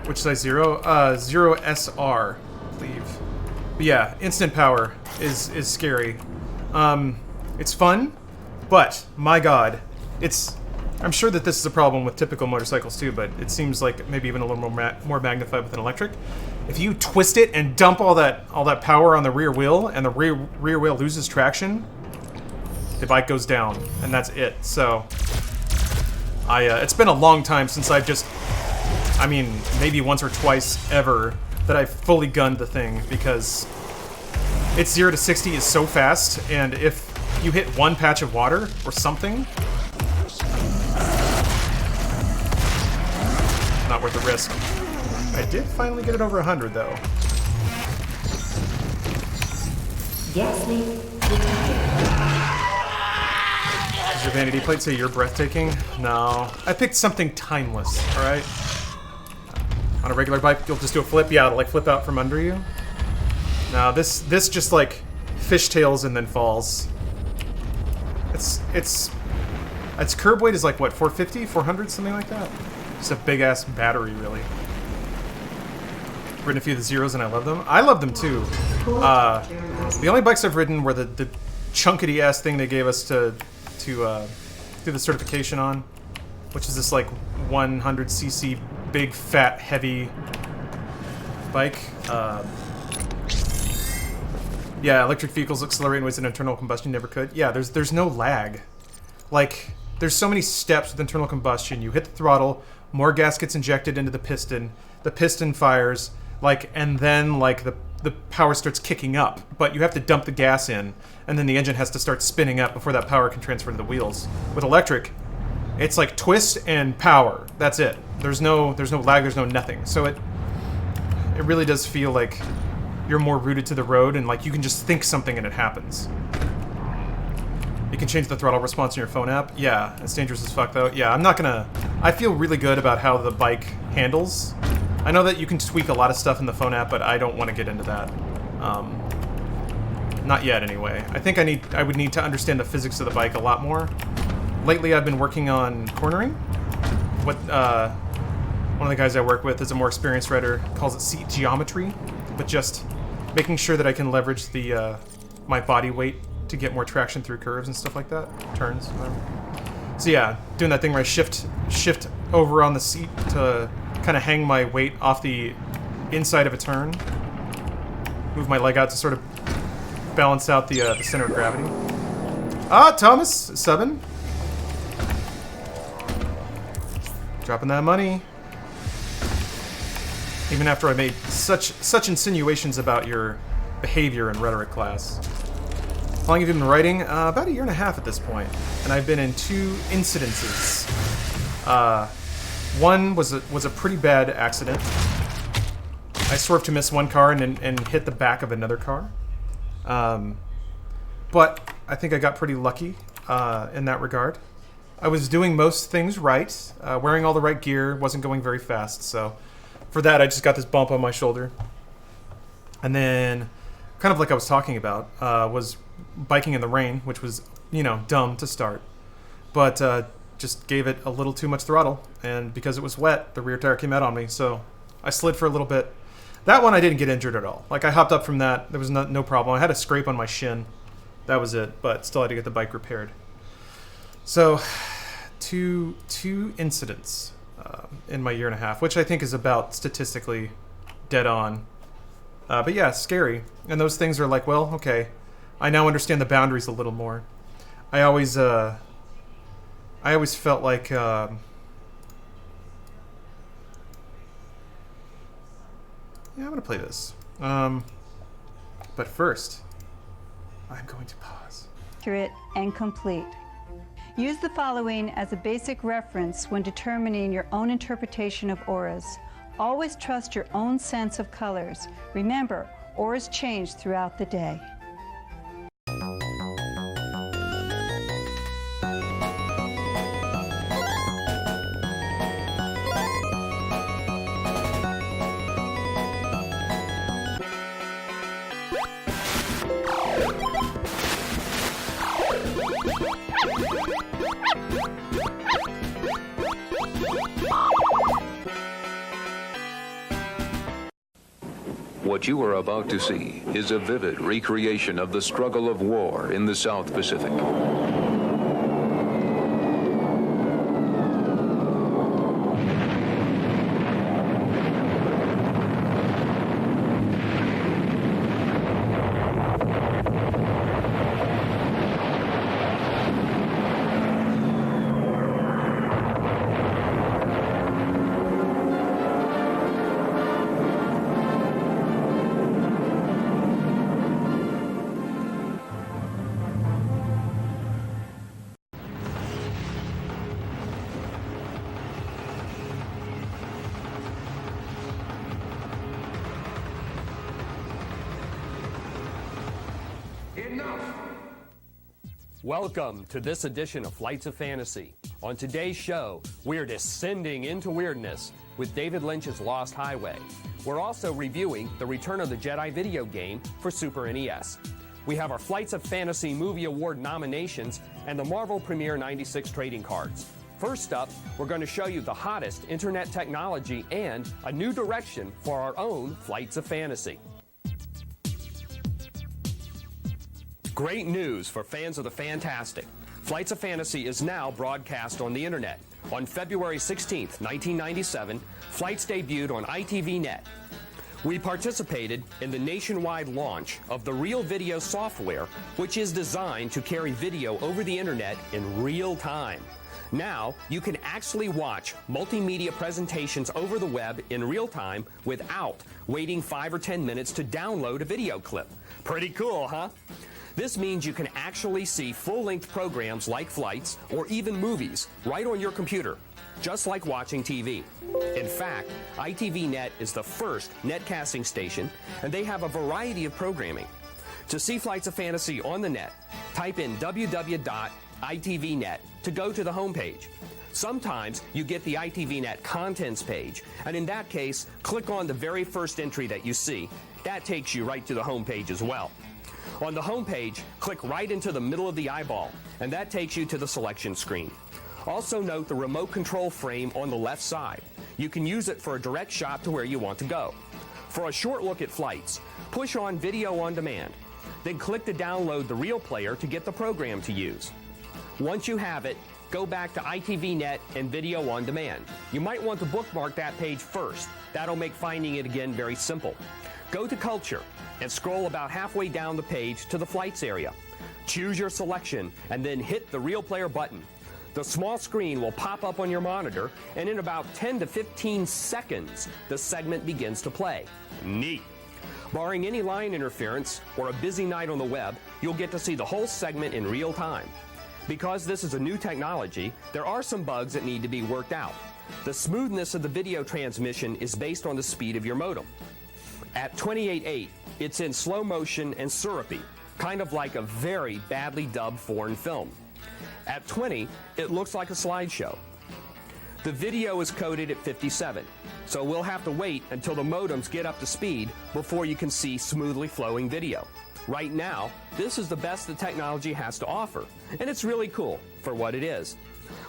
Which size 0? 0 SR, I believe. But yeah, instant power is scary. It's fun, but my god, I'm sure that this is a problem with typical motorcycles too, but it seems like maybe even a little more magnified with an electric. If you twist it and dump all that power on the rear wheel, and the rear wheel loses traction, the bike goes down, and that's it. So It's been a long time since I've just, I mean, maybe once or twice ever that I've fully gunned the thing, because its 0 to 60 is so fast, and if you hit one patch of water or something, not worth the risk. I did finally get it over 100 though. Gas leak Does your vanity plate say you're breathtaking? No. I picked something timeless, alright? On a regular bike, you'll just do a flip? Yeah, it'll like flip out from under you. No, this just like fishtails and then falls. Its curb weight is like what, 450, 400, something like that? It's a big ass battery, really. Ridden a few of the Zeros and I love them. I love them too. The only bikes I've ridden were the chunkety ass thing they gave us to do the certification on, which is this like 100cc big fat heavy bike. Yeah, electric vehicles accelerate in ways that internal combustion never could. Yeah, there's no lag. Like, there's so many steps with internal combustion. You hit the throttle, more gas gets injected into the piston fires, like, and then like the power starts kicking up. But you have to dump the gas in, and then the engine has to start spinning up before that power can transfer to the wheels. With electric, it's like twist and power. That's it. There's no lag, there's no nothing. So it really does feel like you're more rooted to the road, and like you can just think something and it happens. You can change the throttle response in your phone app. Yeah, it's dangerous as fuck though. Yeah, I feel really good about how the bike handles. I know that you can tweak a lot of stuff in the phone app, but I don't want to get into that. Not yet anyway. I think I would need to understand the physics of the bike a lot more. Lately I've been working on cornering. What one of the guys I work with is a more experienced rider, calls it seat geometry, but just making sure that I can leverage the my body weight to get more traction through curves and stuff like that, turns, whatever. So yeah, doing that thing where I shift over on the seat to kind of hang my weight off the inside of a turn, move my leg out to sort of balance out the center of gravity. Ah, Thomas, subbing. Dropping that money. Even after I made such insinuations about your behavior in rhetoric class. How long have you been writing? About a year and a half at this point, and I've been in 2 incidences. One was a pretty bad accident. I swerved to miss one car and hit the back of another car. But I think I got pretty lucky in that regard. I was doing most things right, wearing all the right gear, wasn't going very fast, so for that I just got this bump on my shoulder. And then, kind of like I was talking about, was biking in the rain, which was, you know, dumb to start. But just gave it a little too much throttle, and because it was wet, the rear tire came out on me, so I slid for a little bit. That one I didn't get injured at all. Like, I hopped up from that, there was no problem. I had a scrape on my shin, that was it, but still had to get the bike repaired. So, two incidents in my year and a half, which I think is about statistically dead on. But yeah, scary. And those things are like, well, okay, I now understand the boundaries a little more. I always felt like yeah, I'm gonna play this. But first, I'm going to pause. Accurate and complete. Use the following as a basic reference when determining your own interpretation of auras. Always trust your own sense of colors. Remember, auras change throughout the day. What you are about to see is a vivid recreation of the struggle of war in the South Pacific. Enough! Welcome to this edition of Flights of Fantasy. On today's show, we're descending into weirdness with David Lynch's Lost Highway. We're also reviewing the Return of the Jedi video game for Super NES. We have our Flights of Fantasy Movie Award nominations and the Marvel Premiere 96 trading cards. First up, we're going to show you the hottest internet technology and a new direction for our own Flights of Fantasy. Great news for fans of the fantastic. Flights of Fantasy is now broadcast on the internet. On February 16th, 1997, Flights debuted on ITVNet. We participated in the nationwide launch of the Real Video software, which is designed to carry video over the internet in real time. Now, you can actually watch multimedia presentations over the web in real time without waiting 5 or 10 minutes to download a video clip. Pretty cool, huh? This means you can actually see full-length programs like Flights or even movies right on your computer, just like watching TV. In fact, ITVNet is the first netcasting station, and they have a variety of programming. To see Flights of Fantasy on the net, type in www.itvnet to go to the homepage. Sometimes you get the ITVNet contents page, and in that case, click on the very first entry that you see. That takes you right to the homepage as well. On the home page, click right into the middle of the eyeball, and that takes you to the selection screen. Also note the remote control frame on the left side. You can use it for a direct shot to where you want to go. For a short look at Flights, push on Video on Demand. Then click to download the Real Player to get the program to use. Once you have it, go back to ITVNet and Video on Demand. You might want to bookmark that page first. That'll make finding it again very simple. Go to Culture and scroll about halfway down the page to the Flights area. Choose your selection and then hit the Real Player button. The small screen will pop up on your monitor, and in about 10 to 15 seconds, the segment begins to play. Neat. Barring any line interference or a busy night on the web, you'll get to see the whole segment in real time. Because this is a new technology, there are some bugs that need to be worked out. The smoothness of the video transmission is based on the speed of your modem. At 28.8, it's in slow motion and syrupy, kind of like a very badly dubbed foreign film. At 20, it looks like a slideshow. The video is coded at 57, so we'll have to wait until the modems get up to speed before you can see smoothly flowing video. Right now, this is the best the technology has to offer, and it's really cool for what it is.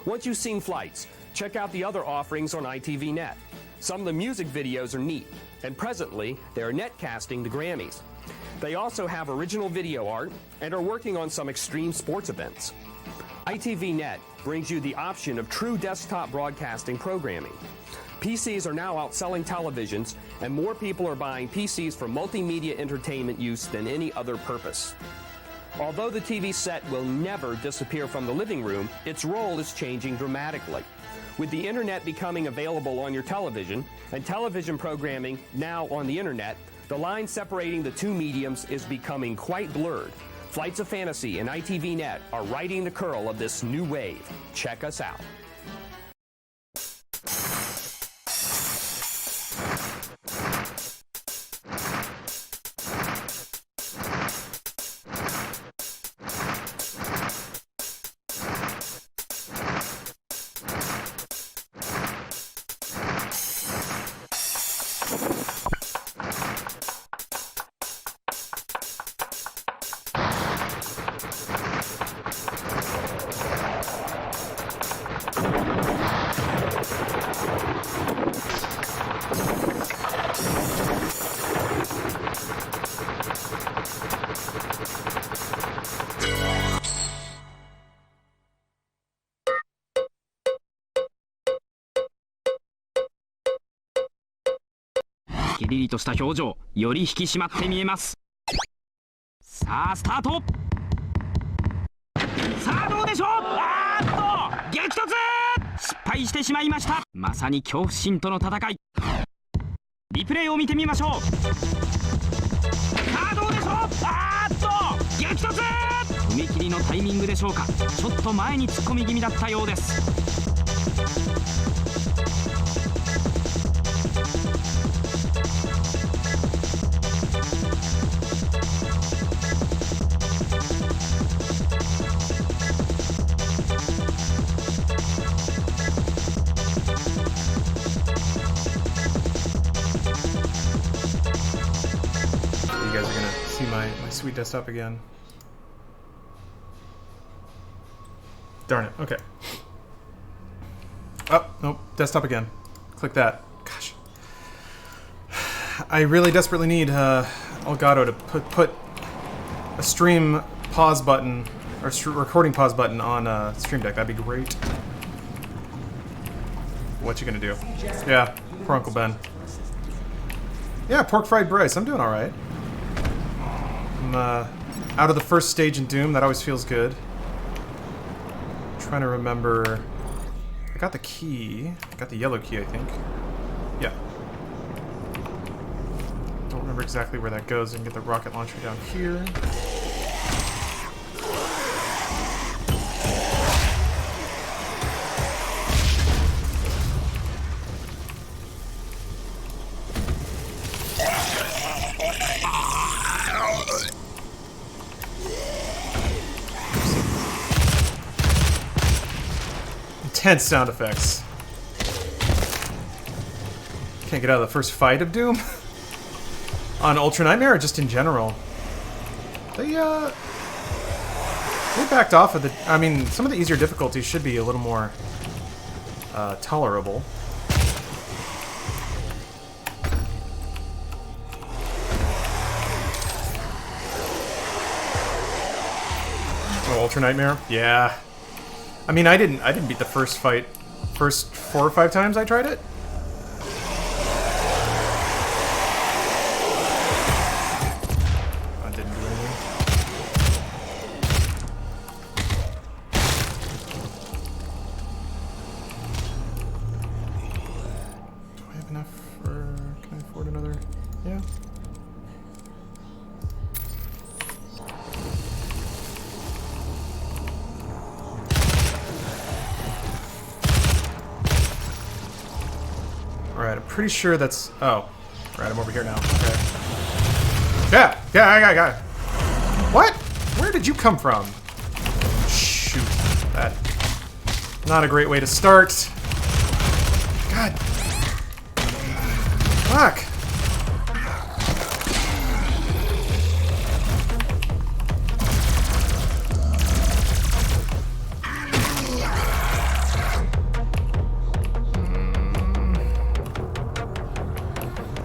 Once you've seen Flights, check out the other offerings on ITVNet. Some of the music videos are neat, and presently, they're netcasting the Grammys. They also have original video art and are working on some extreme sports events. ITVNet brings you the option of true desktop broadcasting programming. PCs are now outselling televisions, and more people are buying PCs for multimedia entertainment use than any other purpose. Although the TV set will never disappear from the living room, its role is changing dramatically. With the internet becoming available on your television and television programming now on the internet, the line separating the two mediums is becoming quite blurred. Flights of Fantasy and ITVNet are riding the curl of this new wave. Check us out.キリリとした表情、より引き締まって見えます。さあスタート。さあどうでしょう。激突。失敗してしまいました。まさに恐怖心との戦い。リプレイを見てみましょう。さあどうでしょう。激突。踏切のタイミングでしょうか。ちょっと前に突っ込み気味だったようです。be desktop again. Darn it. Okay. Oh, nope. Desktop again. Click that. Gosh. I really desperately need Elgato to put a stream pause button, or recording pause button on Stream Deck. That'd be great. What you gonna do? Yeah, poor Uncle Ben. Yeah, pork fried Bryce. I'm doing alright. I'm out of the first stage in Doom. That always feels good. Trying to remember. I got the key. I got the yellow key, I think. Yeah. Don't remember exactly where that goes. I can get the rocket launcher down here. Intense sound effects. Can't get out of the first fight of Doom. On Ultra Nightmare, or just in general? They backed off of the... I mean, some of the easier difficulties should be a little more tolerable. Oh, Ultra Nightmare? Yeah. I mean, I didn't beat the first fight. First 4 or 5 times I tried it. I didn't do anything. Do I have enough for... Can I afford another? Yeah. Alright, I'm pretty sure that's... Oh. Alright, I'm over here now. Okay. Yeah! Yeah, I got it. What? Where did you come from? Shoot. That... Not a great way to start. God. Fuck.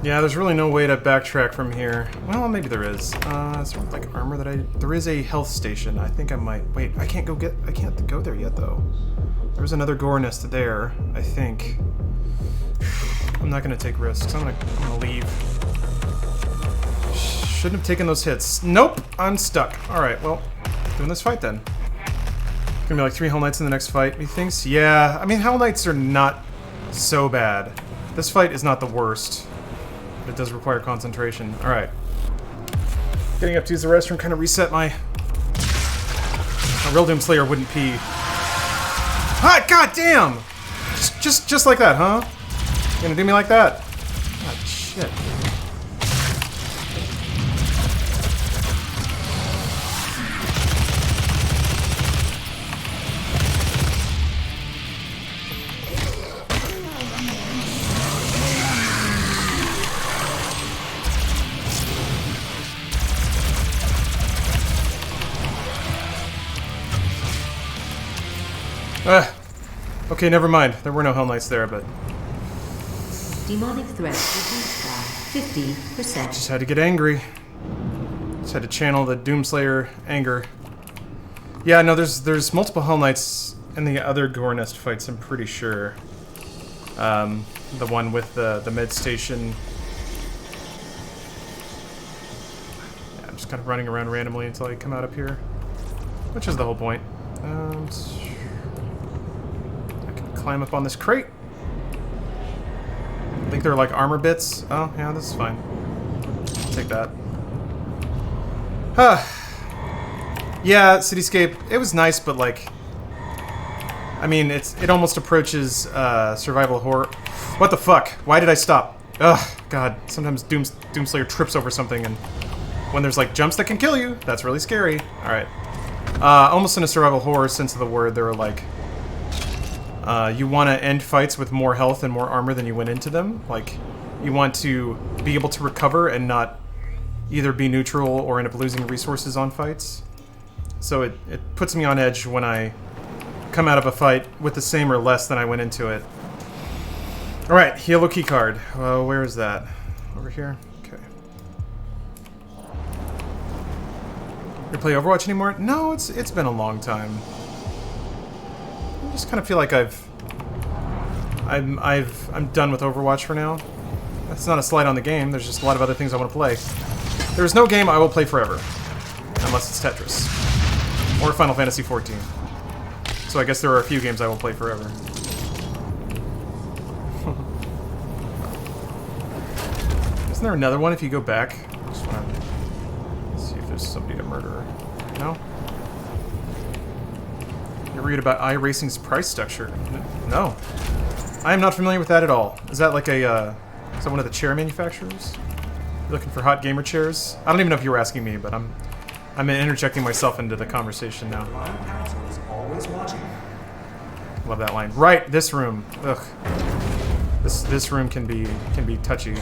Yeah, there's really no way to backtrack from here. Well, maybe there is. Is there like armor that I... There is a health station. I think I might... Wait, I can't go there yet, though. There's another gore nest there, I think. I'm not gonna take risks. I'm gonna leave. Shouldn't have taken those hits. Nope! I'm stuck. Alright, well, doing this fight then. Gonna be like 3 Hell Knights in the next fight, methinks? Yeah, I mean, Hell Knights are not so bad. This fight is not the worst. But it does require concentration. Alright. Getting up to use the restroom kind of reset my... A real Doom Slayer wouldn't pee. Ah, god damn! Just like that, huh? You gonna do me like that? God, shit. Okay, never mind. There were no Hell Knights there, but... Demonic threat reduced by 50%. Just had to get angry. Just had to channel the Doomslayer anger. Yeah, no, there's multiple Hell Knights in the other Gore Nest fights, I'm pretty sure. The one with the med station. Yeah, I'm just kind of running around randomly until I come out up here. Which is the whole point. Climb up on this crate. I think they're like armor bits. Oh, yeah, this is fine. I'll take that. Yeah, Cityscape, it was nice, but like... I mean, it almost approaches survival horror. What the fuck? Why did I stop? Ugh, God. Sometimes Doomslayer trips over something, and when there's like jumps that can kill you, that's really scary. Alright. Almost in a survival horror sense of the word, there are like... you want to end fights with more health and more armor than you went into them. Like, you want to be able to recover and not either be neutral or end up losing resources on fights. So it puts me on edge when I come out of a fight with the same or less than I went into it. Alright, yellow key card. Where is that? Over here? Okay. You play Overwatch anymore? No, it's been a long time. I just kind of feel like I'm done with Overwatch for now. That's not a slight on the game, there's just a lot of other things I want to play. There's no game I will play forever. Unless it's Tetris. Or Final Fantasy XIV. So I guess there are a few games I will play forever. Isn't there another one if you go back? I just want to see if there's somebody to murder. No? You read about iRacing's price structure? No. I am not familiar with that at all. Is that like a, is that one of the chair manufacturers? You're looking for hot gamer chairs? I don't even know if you were asking me, but I'm interjecting myself into the conversation now. Council is always watching. Love that line. Right, this room. Ugh. This room can be touchy.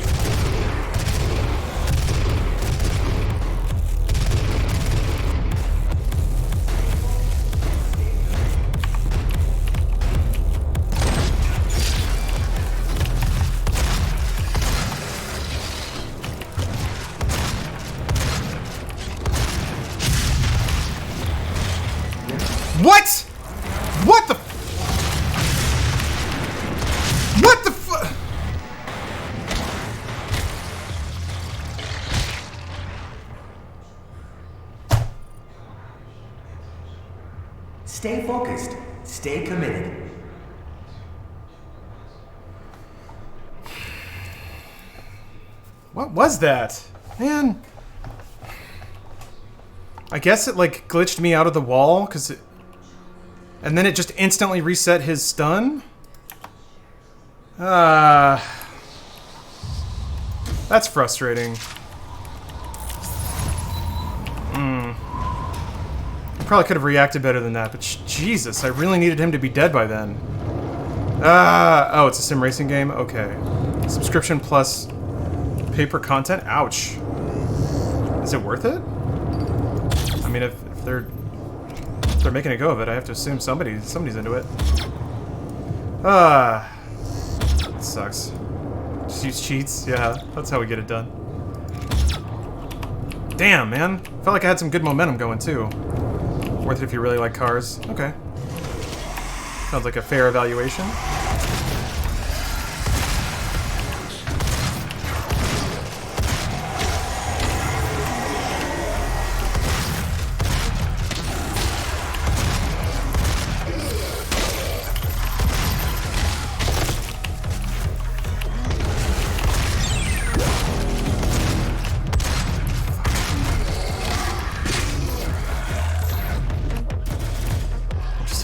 What? What the? What the fu- Stay focused. Stay committed. What was that? Man. I guess it like glitched me out of the wall because it. And then it just instantly reset his stun? That's frustrating. I probably could have reacted better than that, but Jesus, I really needed him to be dead by then. Oh, it's a sim racing game? Okay. Subscription plus paper content? Ouch. Is it worth it? I mean, if they're making a go of it, I have to assume somebody's into it. It sucks. Just use cheats, yeah, that's how we get it done. Damn, man. Felt like I had some good momentum going, too. Worth it if you really like cars. Okay. Sounds like a fair evaluation.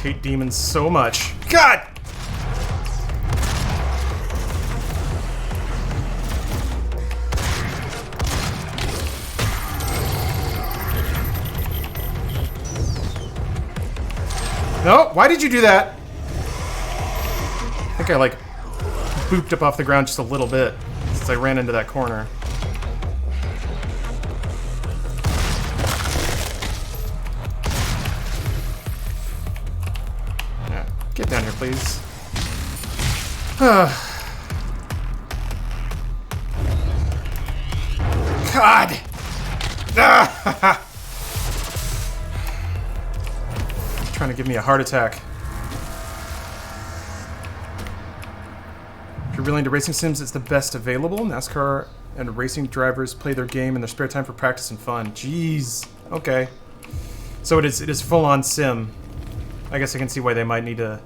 Hate demons so much. God! No, why did you do that? I think I like booped up off the ground just a little bit since I ran into that corner. Get down here, please. God! Trying to give me a heart attack. If you're really into racing sims, it's the best available. NASCAR and racing drivers play their game in their spare time for practice and fun. Jeez. Okay. So it is full-on sim. I guess I can see why they might need to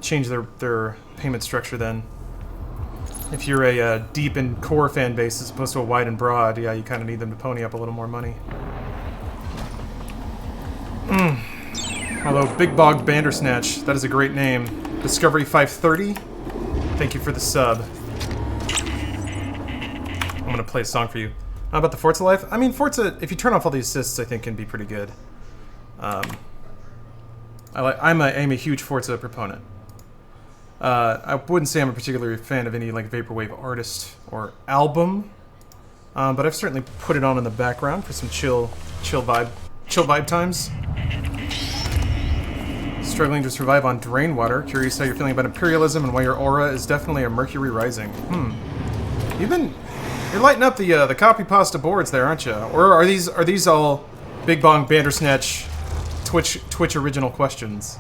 change their payment structure then. If you're a deep and core fan base as opposed to a wide and broad, yeah, you kind of need them to pony up a little more money. Although, Big Bog Bandersnatch, that is a great name. Discovery 530, thank you for the sub. I'm gonna play a song for you. How about the Forza life? I mean, Forza, if you turn off all the assists, I think can be pretty good. I'm a huge Forza proponent. I wouldn't say I'm a particular fan of any like vaporwave artist or album, But I've certainly put it on in the background for some chill vibe times. Struggling to survive on drain water. Curious how you're feeling about imperialism and why your aura is definitely a Mercury rising. You're lighting up the copy pasta boards there, aren't you? Or are these all Big Bong Bandersnatch Twitch original questions?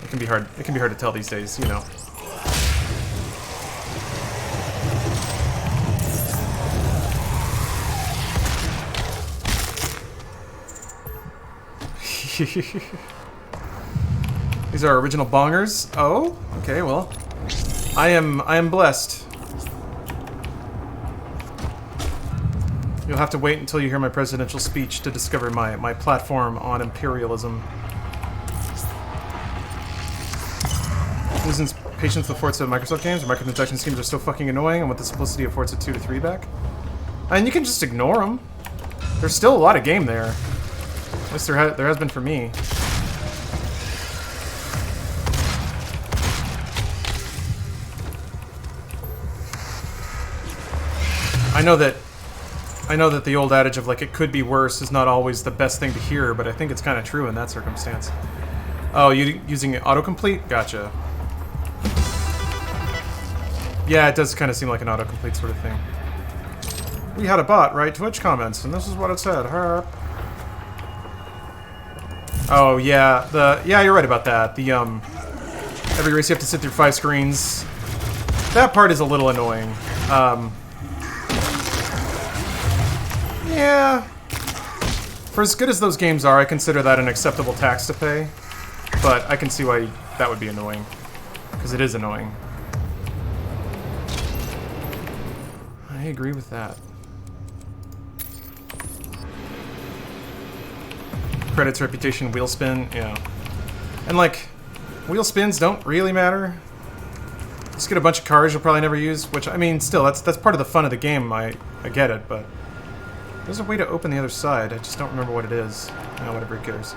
It can be hard to tell these days, you know. These are original bongers. Oh, okay, well, I am blessed. You'll have to wait until you hear my presidential speech to discover my platform on imperialism. Losing patience with Forza Microsoft games or microtransaction schemes are so fucking annoying. I want the simplicity of Forza 2 to 3 back. And you can just ignore them. There's still a lot of game there. At least there has been for me. I know that the old adage of like it could be worse is not always the best thing to hear, but I think it's kind of true in that circumstance. Oh, you using autocomplete? Gotcha. Yeah, it does kind of seem like an autocomplete sort of thing. We had a bot write Twitch comments, and this is what it said. Herp. Oh yeah, you're right about that. The every race you have to sit through 5 screens. That part is a little annoying. Yeah. For as good as those games are, I consider that an acceptable tax to pay. But I can see why that would be annoying. Because it is annoying. I agree with that. Credits, reputation, wheel spin, yeah. And like, wheel spins don't really matter. Just get a bunch of cars you'll probably never use, which, I mean, still, that's part of the fun of the game, I get it, but... There's a way to open the other side, I just don't remember what it is. No, whatever, who cares.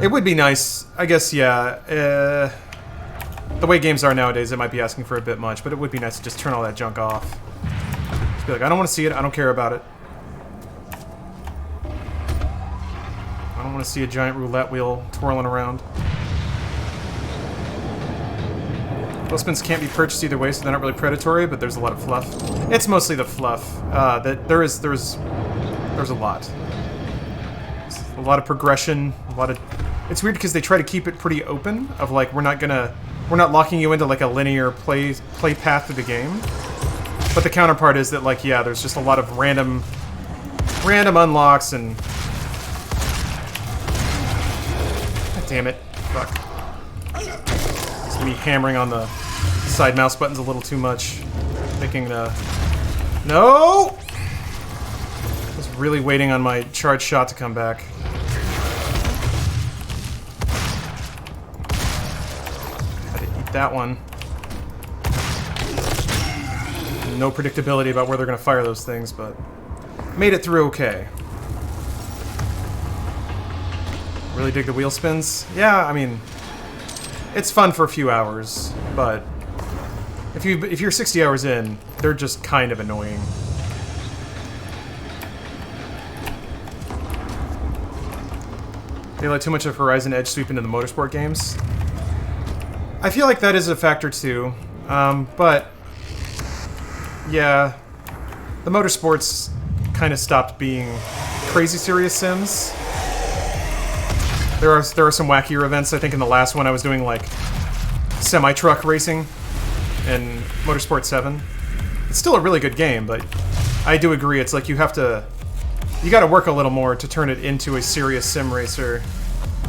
It would be nice, I guess, yeah. The way games are nowadays, it might be asking for a bit much, but it would be nice to just turn all that junk off. Just be like, I don't want to see it, I don't care about it. I don't want to see a giant roulette wheel twirling around. Wheel spins can't be purchased either way, so they're not really predatory, but there's a lot of fluff. It's mostly the fluff. There's a lot. There's a lot of progression, a lot of... It's weird because they try to keep it pretty open, of like, we're not locking you into like a linear play path of the game. But the counterpart is that like, yeah, there's just a lot of random unlocks and... God damn it. Fuck. It's me hammering on the side mouse buttons a little too much. Making the... No! I was really waiting on my charged shot to come back. Had to eat that one. No predictability about where they're going to fire those things, but made it through okay. Really dig the wheel spins? Yeah, I mean, it's fun for a few hours, but if you're 60 hours in, they're just kind of annoying. They let too much of Horizon Edge sweep into the motorsport games. I feel like that is a factor too, but yeah, the motorsports kind of stopped being crazy serious sims. There are some wackier events. I think in the last one I was doing like semi-truck racing in Motorsport 7. It's still a really good game, but I do agree it's like you gotta work a little more to turn it into a serious sim racer.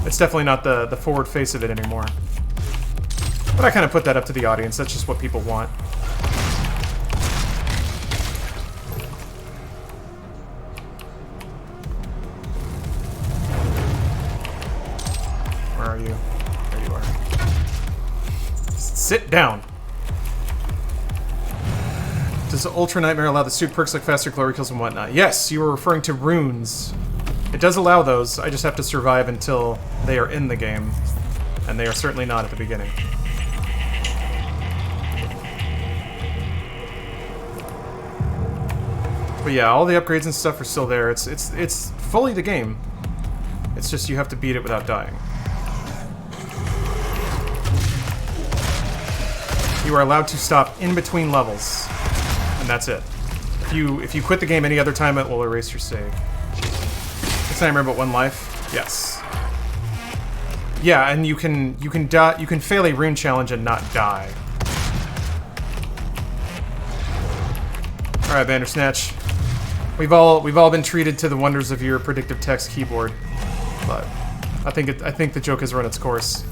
It's definitely not the forward face of it anymore. But I kind of put that up to the audience. That's just what people want. Where are you? There you are. Sit down. Does Ultra Nightmare allow the suit perks like faster glory kills and whatnot? Yes, you were referring to runes. It does allow those, I just have to survive until they are in the game. And they are certainly not at the beginning. But yeah, all the upgrades and stuff are still there. It's fully the game. It's just you have to beat it without dying. You are allowed to stop in between levels, and that's it. If you quit the game any other time, it will erase your save. This time, remember, 1 life. Yes. Yeah, and you can die. You can fail a rune challenge and not die. All right, Bandersnatch. We've all been treated to the wonders of your predictive text keyboard, but I think the joke has run its course.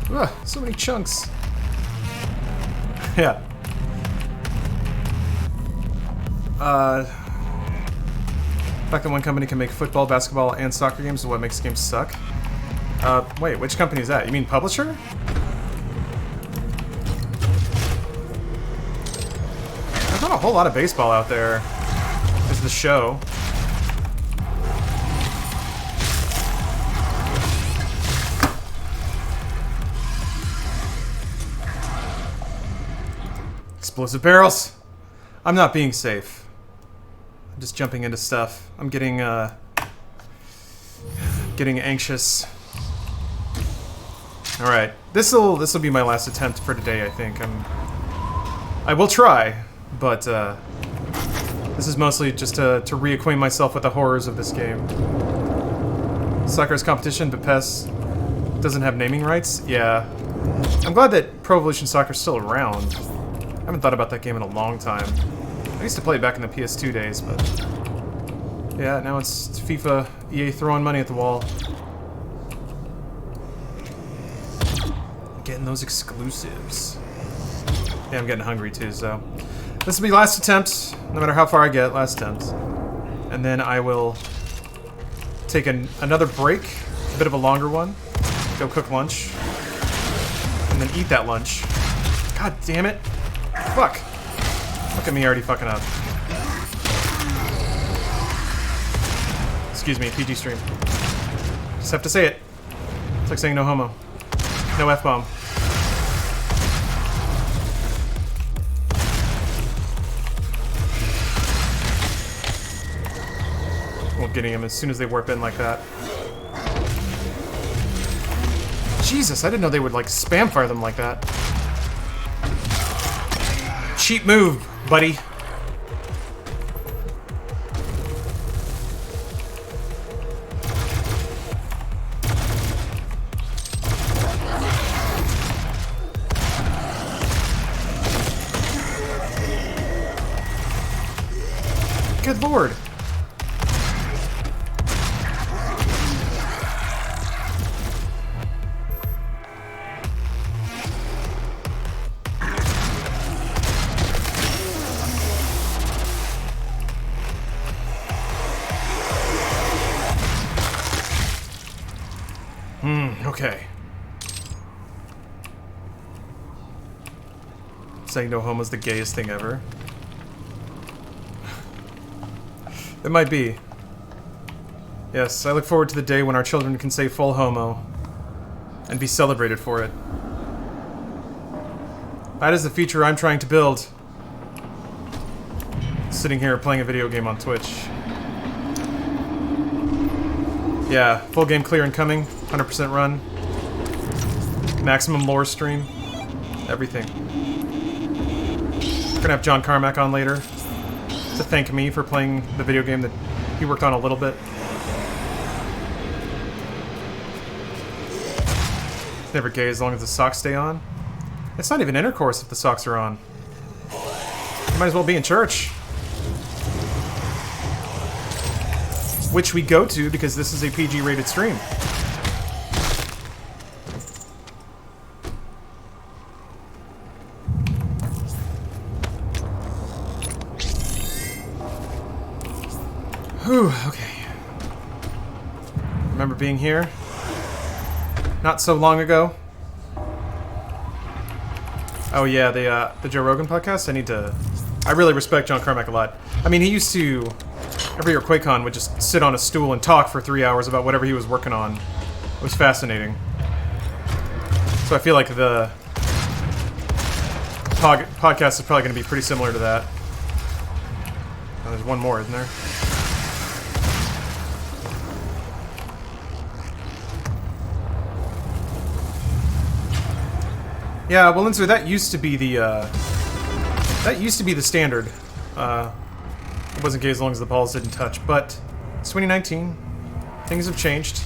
Ugh, so many chunks. Yeah. The fact that one company can make football, basketball, and soccer games is what makes games suck. Wait, which company is that? You mean publisher? There's not a whole lot of baseball out there. There's the show. Explosive barrels. I'm not being safe. I'm just jumping into stuff. I'm getting anxious. All right, this'll be my last attempt for today. I think I will try, but this is mostly just to reacquaint myself with the horrors of this game. Soccer's competition, but PES doesn't have naming rights. Yeah, I'm glad that Pro Evolution Soccer's still around. I haven't thought about that game in a long time. I used to play it back in the PS2 days, but yeah, now it's FIFA, EA throwing money at the wall. Getting those exclusives. Yeah, I'm getting hungry too, so this will be last attempt, no matter how far I get, last attempt. And then I will take another break, a bit of a longer one, go cook lunch, and then eat that lunch. God damn it. Fuck. Look at me already fucking up. Excuse me, PG stream. Just have to say it. It's like saying no homo. No F-bomb. Well, getting him as soon as they warp in like that. Jesus, I didn't know they would like spam fire them like that. Cheap move, buddy. Good lord. Okay. Saying no homo's the gayest thing ever. It might be. Yes, I look forward to the day when our children can say full homo and be celebrated for it. That is the future I'm trying to build. Sitting here playing a video game on Twitch. Yeah, full game clear and coming. 100% run. Maximum lore stream. Everything. We're gonna have John Carmack on later to thank me for playing the video game that he worked on a little bit. It's never gay as long as the socks stay on. It's not even intercourse if the socks are on. You might as well be in church. Which we go to because this is a PG-rated stream. Whew, okay. Remember being here? Not so long ago. Oh yeah, the Joe Rogan podcast. I really respect John Carmack a lot. I mean, he used to every year QuakeCon would just sit on a stool and talk for 3 hours about whatever he was working on. It was fascinating. So I feel like the podcast is probably going to be pretty similar to that. Oh, there's one more, isn't there? Yeah, well, Lindsay, that used to be the standard. It wasn't gay as long as the balls didn't touch, but it's 2019. Things have changed.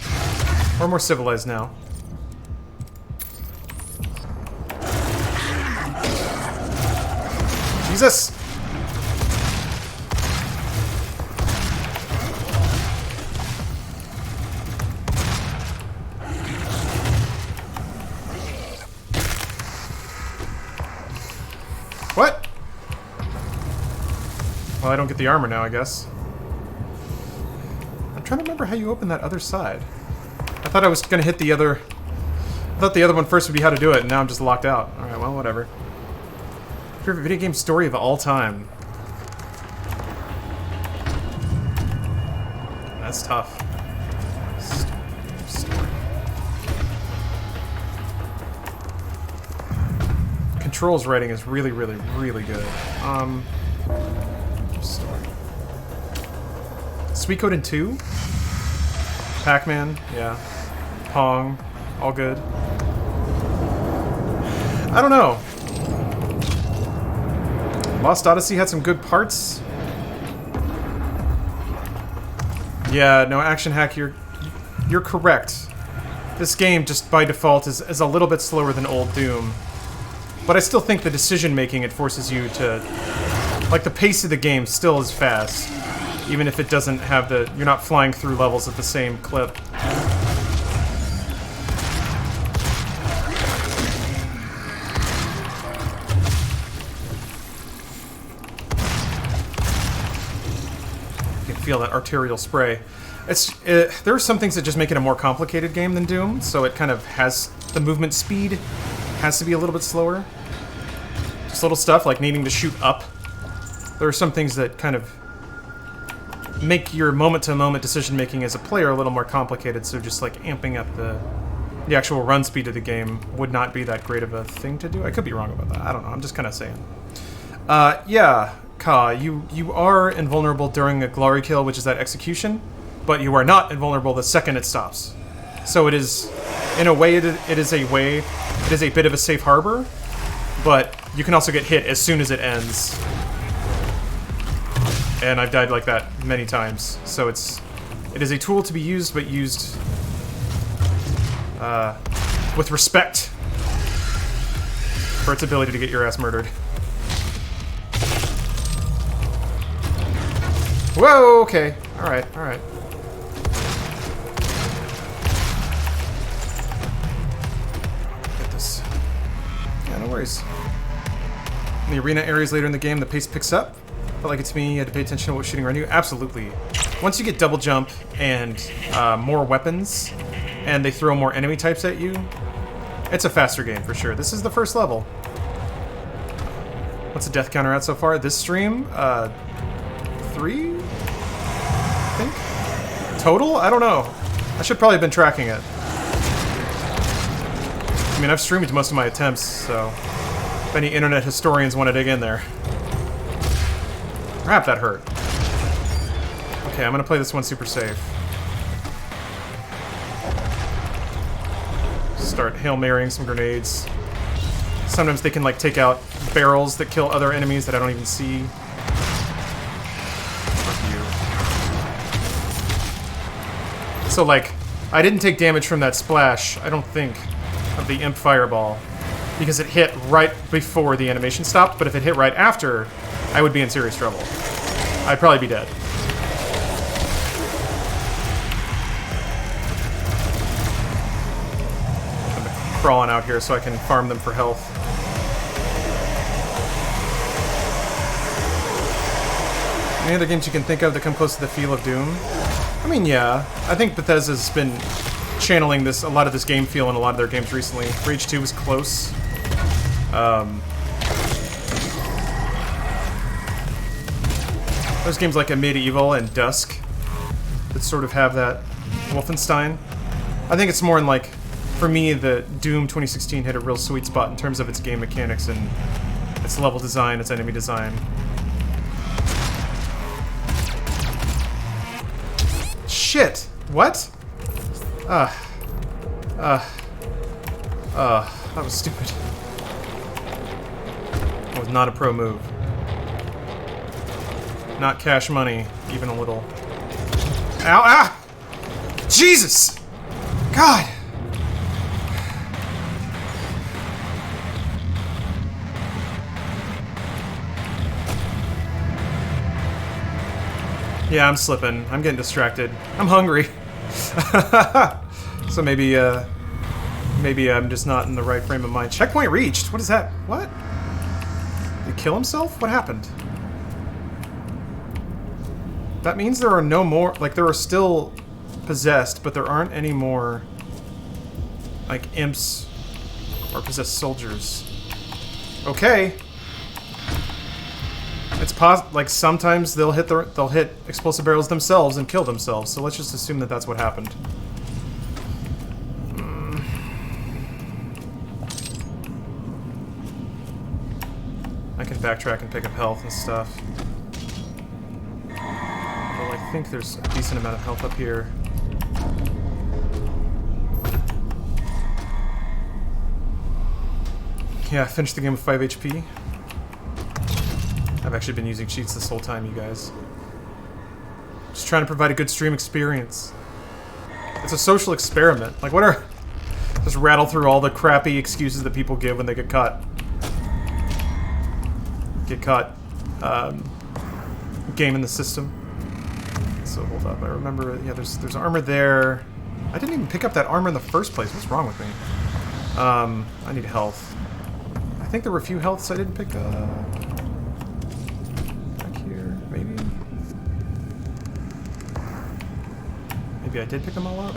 We're more civilized now. Jesus! What? Well, I don't get the armor now, I guess. I'm trying to remember how you open that other side. I thought I was gonna hit the other... I thought the other one first would be how to do it, and now I'm just locked out. Alright, well, whatever. Favorite video game story of all time. That's tough. Story. Controls writing is really, really, really good. Story. Suikoden 2? Pac-Man, yeah. Pong, all good. I don't know. Lost Odyssey had some good parts. Yeah, no, Action Hack, you're correct. This game, just by default, is a little bit slower than old Doom. But I still think the decision-making it forces you to... Like, the pace of the game still is fast. Even if it doesn't have the... You're not flying through levels at the same clip. Feel that arterial spray. There are some things that just make it a more complicated game than Doom, so it kind of has the movement speed has to be a little bit slower. Just little stuff like needing to shoot up. There are some things that kind of make your moment-to-moment decision-making as a player a little more complicated, so just like amping up the actual run speed of the game would not be that great of a thing to do. I could be wrong about that. I don't know. I'm just kind of saying. Yeah. Ka, you are invulnerable during a glory kill, which is that execution, but you are not invulnerable the second it stops. So it is, in a way, it is a bit of a safe harbor, but you can also get hit as soon as it ends. And I've died like that many times. So it is a tool to be used, but used with respect for its ability to get your ass murdered. Whoa, okay. Alright, alright. Get this. Yeah, no worries. In the arena areas later in the game, the pace picks up. Felt like it to me, you had to pay attention to what was shooting around you. Absolutely. Once you get double jump and more weapons, and they throw more enemy types at you, it's a faster game for sure. This is the first level. What's the death counter at so far? This stream? 3? I think? Total? I don't know. I should probably have been tracking it. I mean, I've streamed most of my attempts, so if any internet historians want to dig in there. Crap, that hurt. Okay, I'm gonna play this one super safe. Start Hail Marrying some grenades. Sometimes they can, like, take out barrels that kill other enemies that I don't even see. So, like, I didn't take damage from that splash, I don't think, of the Imp Fireball, because it hit right before the animation stopped, but if it hit right after, I would be in serious trouble. I'd probably be dead. I'm crawling out here so I can farm them for health. Any other games you can think of that come close to the feel of Doom? I mean, yeah. I think Bethesda's been channeling a lot of this game feel in a lot of their games recently. Rage 2 was close. There's games like Amid Evil and Dusk that sort of have that Wolfenstein. I think it's more in like for me, the Doom 2016 hit a real sweet spot in terms of its game mechanics and its level design, its enemy design. Shit! What? That was stupid. That was not a pro move. Not cash money, even a little. Ow! Ah! Jesus! God! Yeah, I'm slipping. I'm getting distracted. I'm hungry. So maybe I'm just not in the right frame of mind. Checkpoint reached. What is that? What? Did he kill himself? What happened? That means there are no more... Like, there are still possessed, but there aren't any more... like, imps or possessed soldiers. Okay. It's like sometimes they'll hit explosive barrels themselves and kill themselves. So let's just assume that that's what happened. I can backtrack and pick up health and stuff. Well, I think there's a decent amount of health up here. Yeah, I finished the game with 5 HP. I've actually been using cheats this whole time, you guys. Just trying to provide a good stream experience. It's a social experiment. Like, what are... Just rattle through all the crappy excuses that people give when they get caught. Gaming the system. So, hold up. I remember... Yeah, there's armor there. I didn't even pick up that armor in the first place. What's wrong with me? I need health. I think there were a few healths I didn't pick up. Maybe I did pick them all up.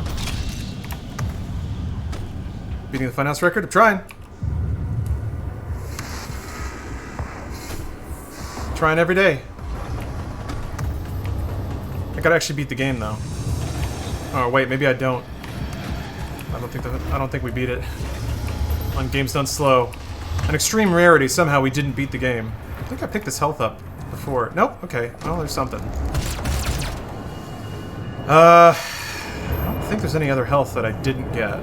Beating the Funhouse record? I'm trying. Trying every day. I gotta actually beat the game though. Oh wait, maybe I don't. I don't think we beat it. On Games Done Slow. An extreme rarity, somehow we didn't beat the game. I think I picked this health up before. Nope, okay. Oh, there's something. I don't think there's any other health that I didn't get.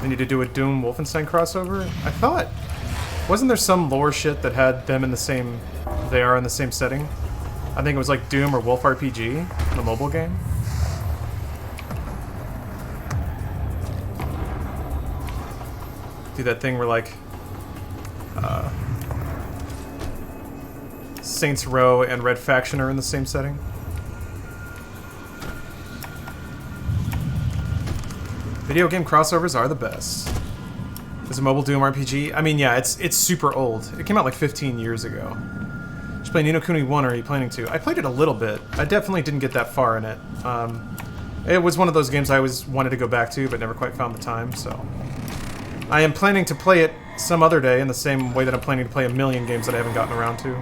I need to do a Doom Wolfenstein crossover? I thought... Wasn't there some lore shit that had them in the same... They are in the same setting? I think it was like Doom or Wolf RPG, the mobile game. Do that thing where like... Saints Row and Red Faction are in the same setting. Video game crossovers are the best. Is a mobile Doom RPG? I mean, yeah, it's super old. It came out like 15 years ago. Did you play Ni no Kuni 1 or are you planning to? I played it a little bit. I definitely didn't get that far in it. It was one of those games I always wanted to go back to, but never quite found the time, so... I am planning to play it some other day in the same way that I'm planning to play a million games that I haven't gotten around to.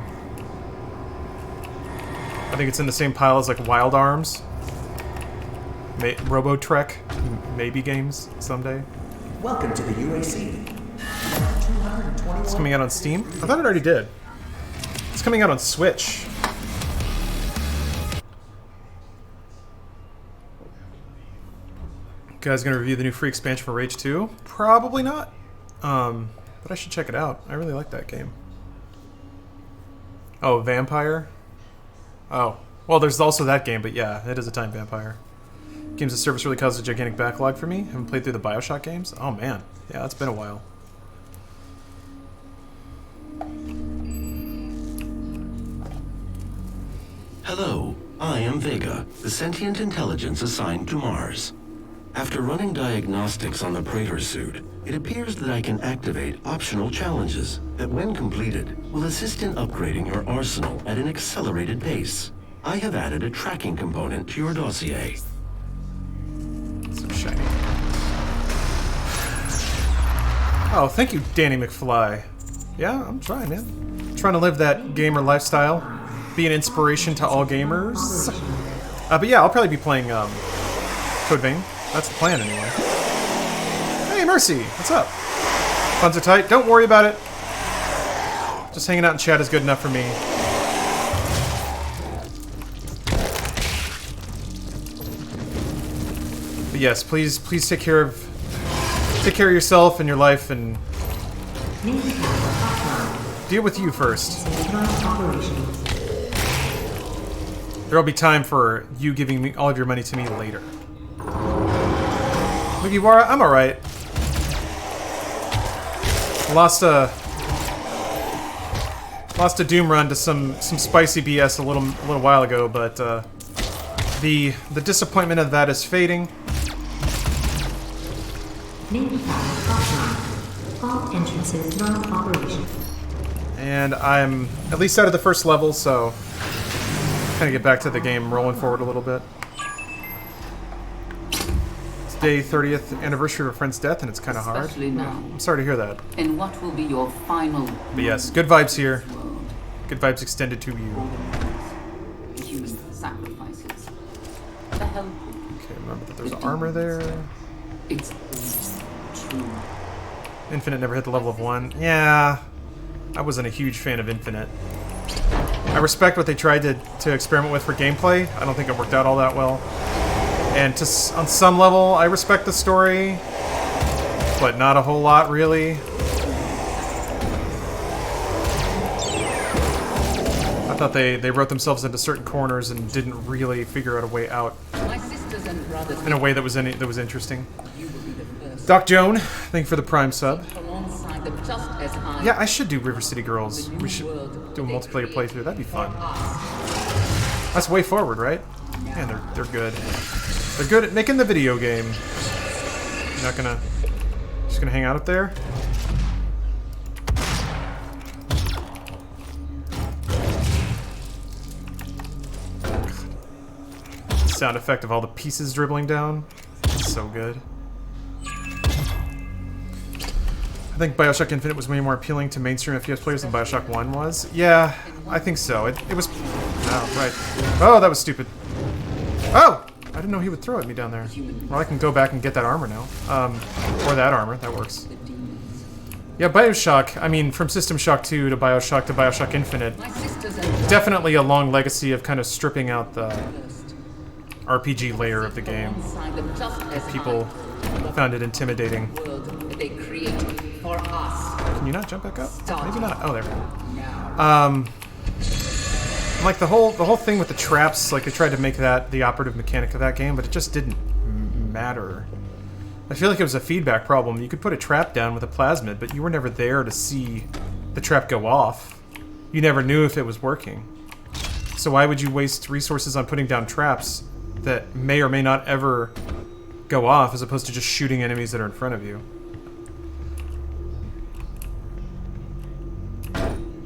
I think it's in the same pile as like Wild Arms, Robo Trek, maybe games someday. Welcome to the UAC. It's coming out on Steam? I thought it already did. It's coming out on Switch. You guys gonna review the new free expansion for Rage 2? Probably not. But I should check it out. I really like that game. Oh, Vampire? Oh. Well, there's also that game, but yeah, it is a time vampire. Games of Service really caused a gigantic backlog for me. Haven't played through the Bioshock games? Oh man. Yeah, it's been a while. Hello, I am Vega, the sentient intelligence assigned to Mars. After running diagnostics on the Praetor suit, it appears that I can activate optional challenges that, when completed, will assist in upgrading your arsenal at an accelerated pace. I have added a tracking component to your dossier. So shiny. Oh, thank you, Danny McFly. Yeah, I'm trying, man. I'm trying to live that gamer lifestyle. Be an inspiration to all gamers. But yeah, I'll probably be playing Code Vein. That's the plan, anyway. Hey, Mercy! What's up? Funds are tight. Don't worry about it. Just hanging out in chat is good enough for me. But yes, please take care of yourself and your life and deal with you first. There'll be time for you giving me all of your money to me later. Mugiwara, I'm alright. Lost a Doom run to some spicy BS a little while ago, but the disappointment of that is fading. All entrances non-operation. And I'm at least out of the first level, so kind of get back to the game, rolling forward a little bit. It's day 30th anniversary of a friend's death, and it's kind of hard. Especially now. I'm sorry to hear that. And what will be your final? But yes, good vibes here. Good vibes extended to you. Human sacrifices. The hell. Okay, remember that there's armor there. It's true. Infinite never hit the level of 1. Yeah, I wasn't a huge fan of Infinite. I respect what they tried to experiment with for gameplay. I don't think it worked out all that well. And on some level, I respect the story, but not a whole lot, really. I thought they wrote themselves into certain corners and didn't really figure out a way out My sisters and brothers in a way that was interesting. Doc Joan, thank you for the Prime sub. alongside them just as I. Yeah, I should do River City Girls. We should do a multiplayer playthrough. That'd be fun. That's way forward, right? Man, they're good. They're good at making the video game. You're not gonna... Just gonna hang out up there? Sound effect of all the pieces dribbling down. It's so good. I think Bioshock Infinite was way more appealing to mainstream FPS players than Bioshock 1 was. Yeah, I think so. It was... Oh, right. Oh, that was stupid. Oh! I didn't know he would throw at me down there. Well, I can go back and get that armor now. Or that armor. That works. Yeah, Bioshock, I mean, from System Shock 2 to Bioshock Infinite, definitely a long legacy of kind of stripping out the RPG layer of the game. People found it intimidating. Can you not jump back up? Maybe not. Oh, there we go. Like the whole thing with the traps, like they tried to make that the operative mechanic of that game, but it just didn't matter. I feel like it was a feedback problem. You could put a trap down with a plasmid, but you were never there to see the trap go off. You never knew if it was working. So why would you waste resources on putting down traps that may or may not ever go off, as opposed to just shooting enemies that are in front of you?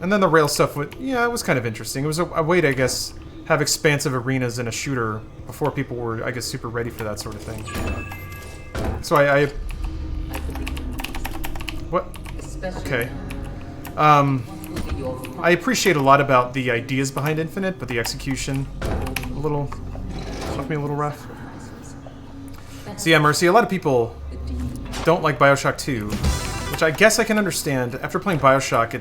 And then the rail stuff, yeah, it was kind of interesting. It was a way to, I guess, have expansive arenas in a shooter before people were, I guess, super ready for that sort of thing. So what? Okay. I appreciate a lot about the ideas behind Infinite, but the execution, left me a little rough. So yeah, Mercy, a lot of people don't like Bioshock 2. Which I guess I can understand. After playing Bioshock,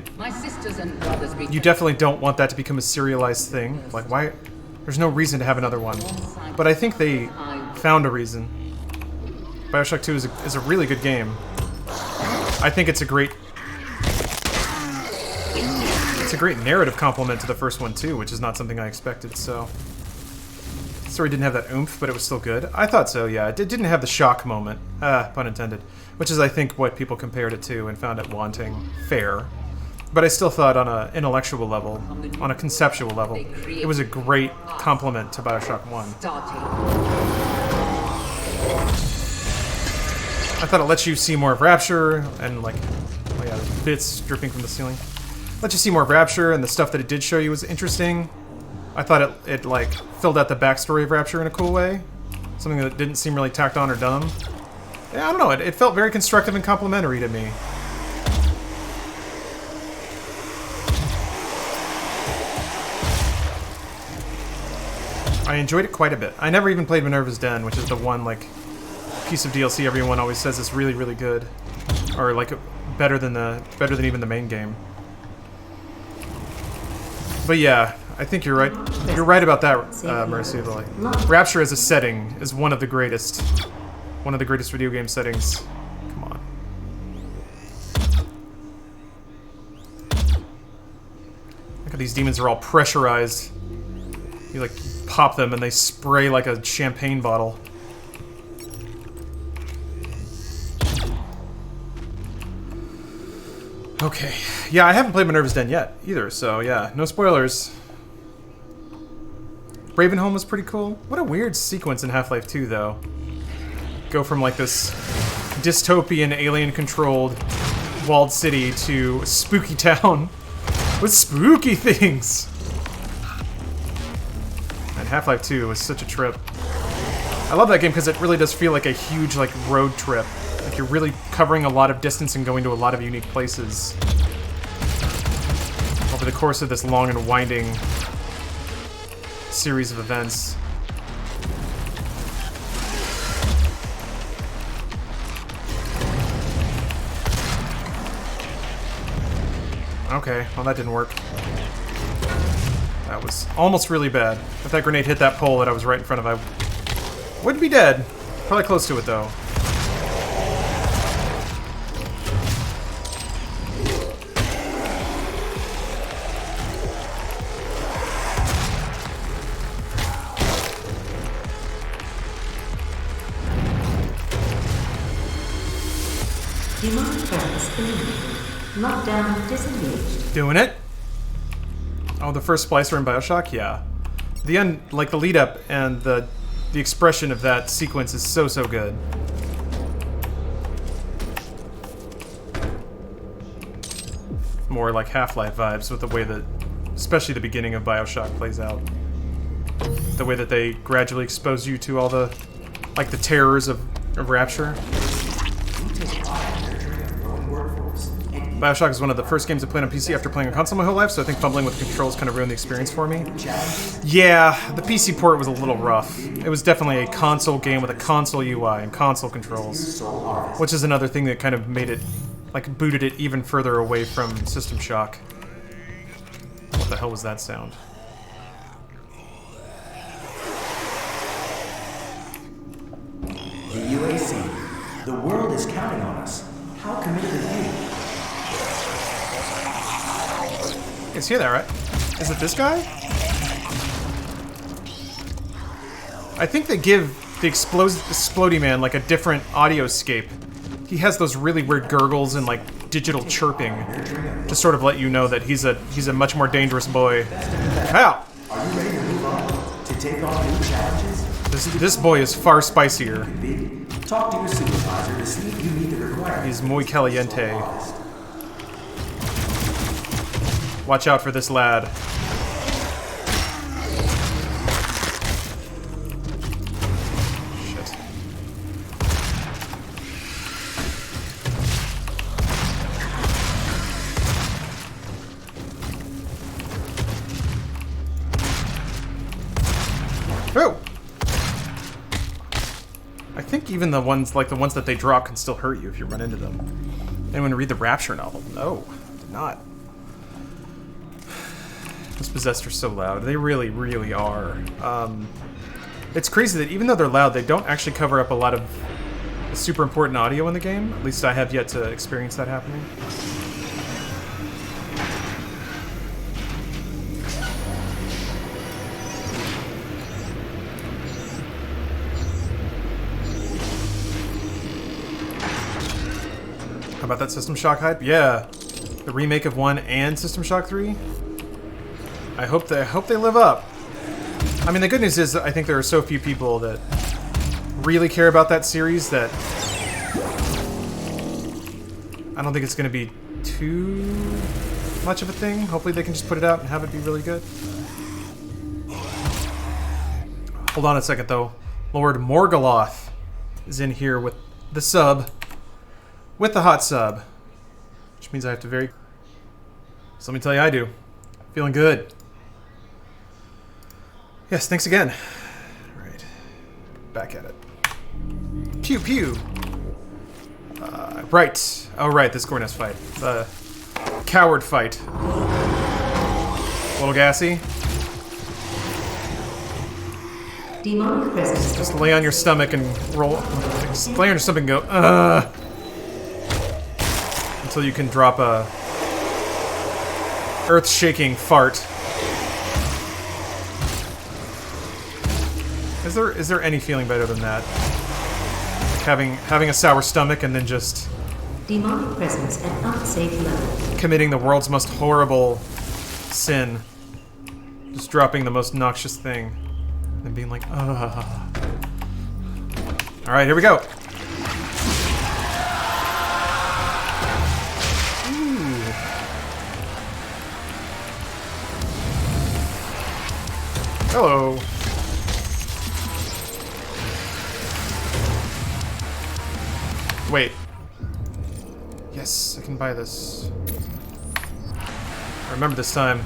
you definitely don't want that to become a serialized thing. Like, why? There's no reason to have another one. But I think they found a reason. Bioshock 2 is a really good game. I think it's a great narrative complement to the first one too, which is not something I expected. So, the story didn't have that oomph, but it was still good. I thought so. Yeah, it didn't have the shock moment. Pun intended. Which is, I think, what people compared it to and found it wanting. Fair. But I still thought on an intellectual level, on a conceptual level, it was a great complement to Bioshock 1. I thought it lets you see more of Rapture, and like, oh yeah, there's bits dripping from the ceiling. Let you see more of Rapture, and the stuff that it did show you was interesting. I thought it like, filled out the backstory of Rapture in a cool way. Something that didn't seem really tacked on or dumb. Yeah, I don't know, it felt very constructive and complimentary to me. I enjoyed it quite a bit. I never even played Minerva's Den, which is the one, like, piece of DLC everyone always says is really, really good. Or, like, better than even the main game. But yeah, I think you're right. You're right about that, Mercy. Like, Rapture as a setting is one of the greatest video game settings. Come on. Look at these demons are all pressurized. You like pop them and they spray like a champagne bottle. Okay. Yeah, I haven't played Minerva's Den yet, either, so yeah, no spoilers. Ravenholm was pretty cool. What a weird sequence in Half-Life 2, though. Go from, like, this dystopian, alien-controlled walled city to a spooky town with spooky things! And Half-Life 2 was such a trip. I love that game because it really does feel like a huge, like, road trip. Like, you're really covering a lot of distance and going to a lot of unique places over the course of this long and winding series of events. Okay, well that didn't work. That was almost really bad. If that grenade hit that pole that I was right in front of, I wouldn't be dead. Probably close to it, though. Demonic threats eliminated. Lockdown disengaged. Doing it. Oh, the first splicer in BioShock? Yeah. The end, like the lead up and the expression of that sequence is so good. More like Half-Life vibes with the way that, especially the beginning of BioShock plays out. The way that they gradually expose you to all the, like the terrors of Rapture. BioShock is one of the first games I played on PC after playing on console my whole life, so I think fumbling with controls kind of ruined the experience for me. Yeah, the PC port was a little rough. It was definitely a console game with a console UI and console controls, which is another thing that kind of made it, like, booted it even further away from System Shock. What the hell was that sound? The UAC. The world is counting on us. How committed are you? You guys hear that, right? Is it this guy? I think they give the Explodey Man like a different audio scape. He has those really weird gurgles and like digital chirping to sort of let you know that he's a much more dangerous boy. How? Are you ready to move on? To take on new challenges? This boy is far spicier. Talk to your supervisor to see if you meet the requirements. He's muy caliente. Watch out for this lad. Shit. Oh! I think even the ones that they drop can still hurt you if you run into them. Anyone read the Rapture novel? No, did not. Those Possessed are so loud. They really, really are. It's crazy that even though they're loud, they don't actually cover up a lot of super important audio in the game. At least I have yet to experience that happening. How about that System Shock hype? Yeah. The remake of 1 and System Shock 3? I hope they live up. I mean, the good news is that I think there are so few people that really care about that series that I don't think it's going to be too much of a thing. Hopefully they can just put it out and have it be really good. Hold on a second, though. Lord Morgoloth is in here with the sub. With the hot sub. Which means I have to very... So let me tell you I do. Feeling good. Yes, thanks again. back at it. Pew pew. Right. Oh right, this Gornest fight. The coward fight. A little gassy. Demonic presence. Just lay on your stomach and roll. Just lay on your stomach and go, ugh. Until you can drop a earth-shaking fart. Is there any feeling better than that? Like having a sour stomach and then just Demonic presence at unsafe level. committing the world's most horrible sin. Just dropping the most noxious thing. And being like, ugh. Alright, here we go. Ooh. Hello. Wait. Yes, I can buy this. I remember this time.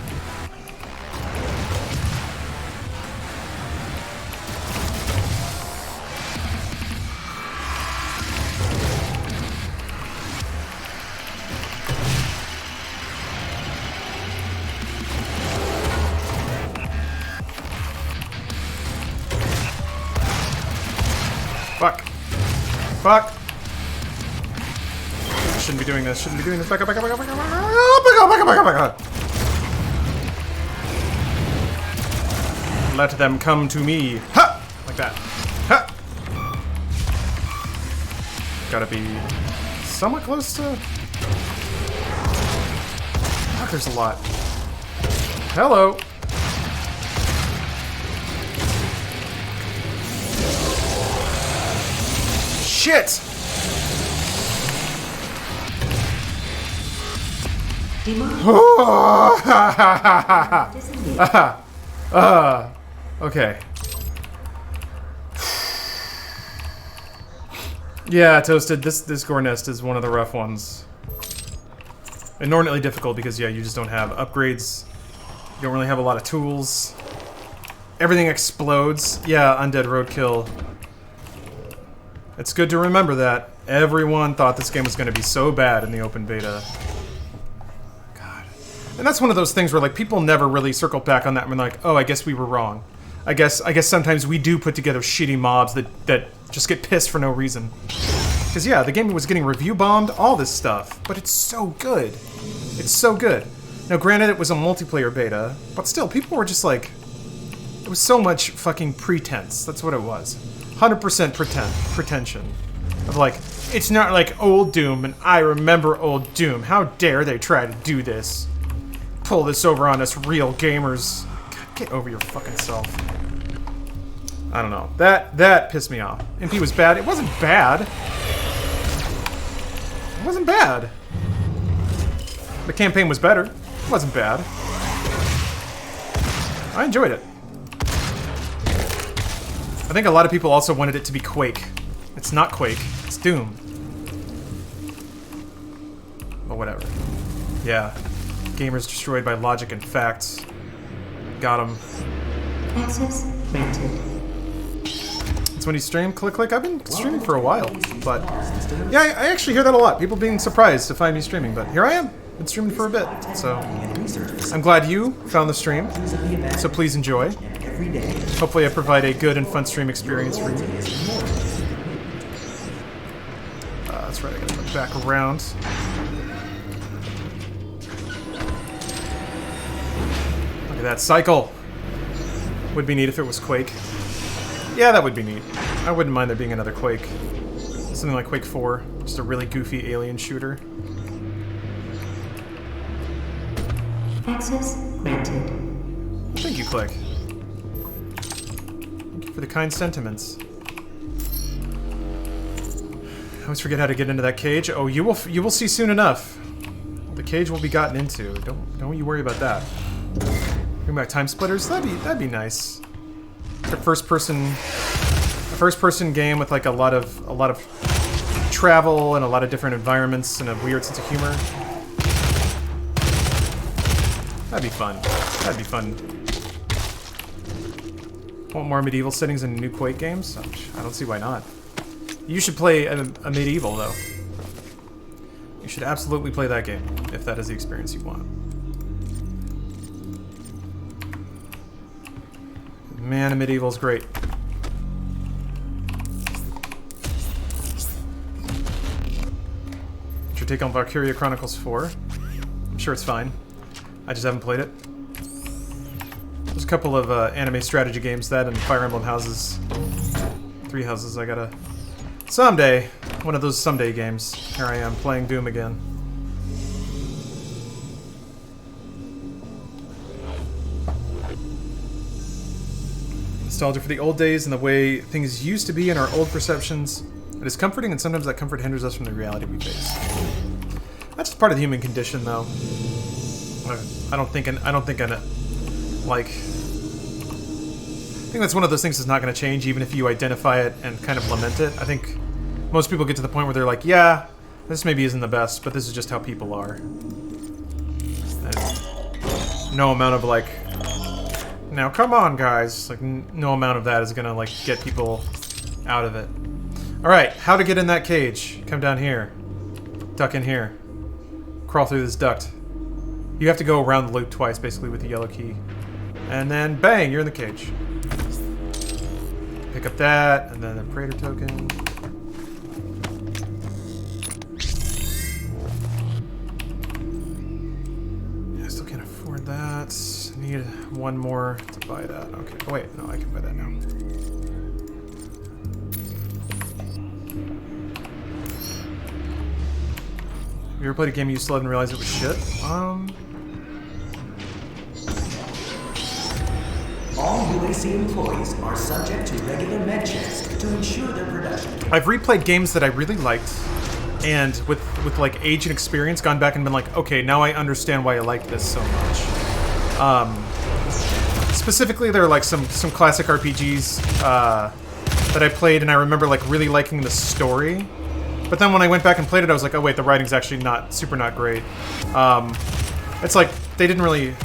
Fuck. Fuck. Shouldn't be doing this. Shouldn't be doing this. Back up, back up, back up, back up, back up, back up, back up, back up, back up. Let them come to me. Ha! Like that. Ha! Gotta be somewhat close to... Fuck, there's a lot. Hello. Shit! Okay. Yeah, Toasted, this Gornest is one of the rough ones. Inordinately difficult because, yeah, you just don't have upgrades. You don't really have a lot of tools. Everything explodes. Yeah, Undead Roadkill. It's good to remember that. Everyone thought this game was going to be so bad in the open beta. And that's one of those things where, like, people never really circle back on that and we're like, oh, I guess we were wrong. I guess sometimes we do put together shitty mobs that just get pissed for no reason. Because, yeah, the game was getting review bombed, all this stuff, but it's so good. It's so good. Now, granted, it was a multiplayer beta, but still, people were just like... It was so much fucking pretense. That's what it was. 100% pretension. Of like, it's not like old Doom, and I remember old Doom. How dare they try to do this? Pull this over on us real gamers. God, get over your fucking self. I don't know. That pissed me off. MP was bad. It wasn't bad. It wasn't bad. The campaign was better. It wasn't bad. I enjoyed it. I think a lot of people also wanted it to be Quake. It's not Quake. It's Doom. But whatever. Yeah. Gamers destroyed by logic and facts. Got him. Access granted. It's when you stream, click. I've been streaming for a while, but yeah, I actually hear that a lot. People being surprised to find me streaming, but here I am. Been streaming for a bit, so I'm glad you found the stream. So please enjoy. Hopefully, I provide a good and fun stream experience for you. That's right. I gotta go back around. Look at that cycle. Would be neat if it was Quake. Yeah, that would be neat. I wouldn't mind there being another Quake. Something like Quake 4. Just a really goofy alien shooter. Access granted. Thank you, Click. Thank you for the kind sentiments. I always forget how to get into that cage. Oh, you will see soon enough. The cage will be gotten into. Don't you worry about that. Bring back time splitters. That'd be nice. A first person game with like a lot of travel and a lot of different environments and a weird sense of humor. That'd be fun. That'd be fun. Want more medieval settings in new Quake games? I don't see why not. You should play a medieval, though. You should absolutely play that game, if that is the experience you want. Man, a medieval's great. What's your take on Valkyria Chronicles 4? I'm sure it's fine. I just haven't played it. There's a couple of anime strategy games, that and Fire Emblem Houses. 3 Houses, I gotta... Someday! One of those someday games. Here I am, playing Doom again. Nostalgia for the old days and the way things used to be in our old perceptions. It is comforting, and sometimes that comfort hinders us from the reality we face. That's just part of the human condition, though. I don't think like, I think that's one of those things that's not going to change, even if you identify it and kind of lament it. I think most people get to the point where they're like, yeah, this maybe isn't the best, but this is just how people are. And no amount of like, now come on guys, like no amount of that is going to like get people out of it. Alright, how to get in that cage. Come down here. Duck in here. Crawl through this duct. You have to go around the loop twice, basically, with the yellow key. And then, bang, you're in the cage. Pick up that, and then the Praetor token. Yeah, I still can't afford that. I need one more to buy that. Okay. Oh, wait. No, I can buy that now. Have you ever played a game you used to love and realized it was shit? All UAC employees are subject to regular med checks to ensure their production. I've replayed games that I really liked, and with like age and experience, gone back and been like, okay, now I understand why I liked this so much. Specifically, there are like some classic RPGs that I played, and I remember like really liking the story. But then when I went back and played it, I was like, oh wait, the writing's actually not great. It's like, they didn't really...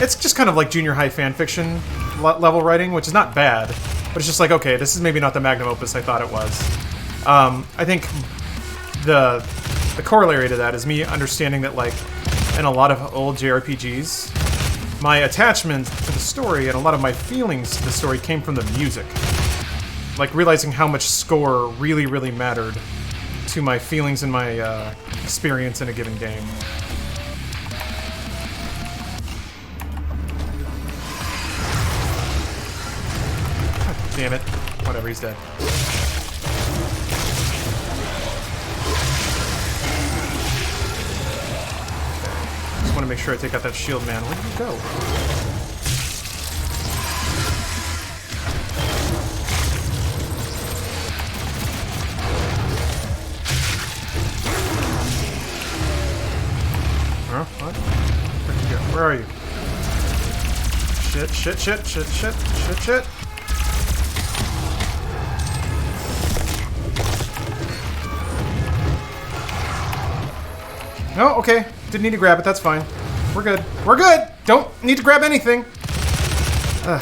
It's just kind of like junior high fanfiction level writing, which is not bad. But it's just like, okay, this is maybe not the magnum opus I thought it was. I think the corollary to that is me understanding that, like, in a lot of old JRPGs, my attachment to the story and a lot of my feelings to the story came from the music. Like, realizing how much score really, really mattered to my feelings and my experience in a given game. God damn it. Whatever, he's dead. Just want to make sure I take out that shield man. Where did he go? Huh? What? Where'd you go? Where are you? Shit, shit, shit, shit, shit, shit, shit. Oh, okay. Didn't need to grab it, that's fine. We're good. We're good! Don't need to grab anything! Okay.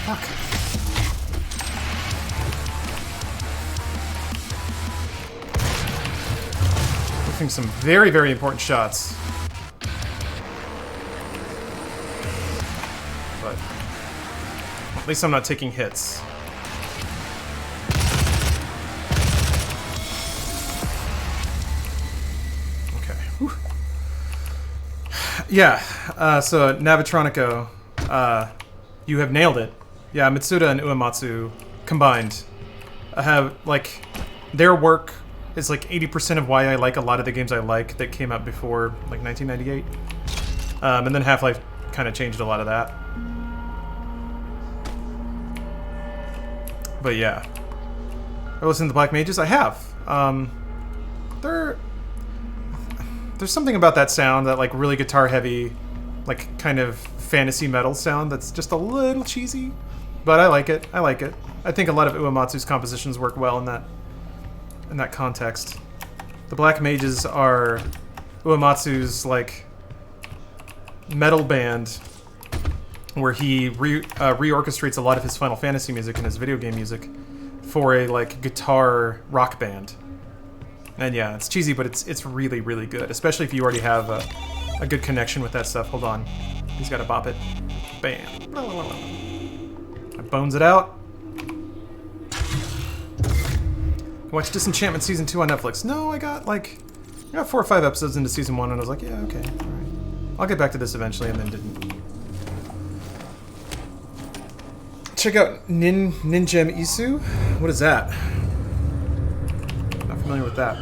Fuck. Looking some very, very important shots. But at least I'm not taking hits. Okay. Whew. Yeah, so Navitronico, you have nailed it. Yeah, Mitsuda and Uematsu combined have, like, their work is like 80% of why I like a lot of the games I like that came out before, like, 1998. And then Half-Life kind of changed a lot of that. But yeah. I listened to the Black Mages? I have. There's something about that sound, that, like, really guitar-heavy, like, kind of fantasy metal sound that's just a little cheesy. But I like it. I like it. I think a lot of Uematsu's compositions work well in that in that context. The Black Mages are Uematsu's like metal band, where he reorchestrates a lot of his Final Fantasy music and his video game music for a like guitar rock band. And yeah, it's cheesy, but it's really, really good, especially if you already have a good connection with that stuff. Hold on, he's got to bop it. Bam. I bones it out. Watch Disenchantment Season 2 on Netflix. No, I got 4 or 5 episodes into Season 1 and I was like, yeah, okay, alright. I'll get back to this eventually, and then didn't. Check out Ninjem Isu? What is that? Not familiar with that.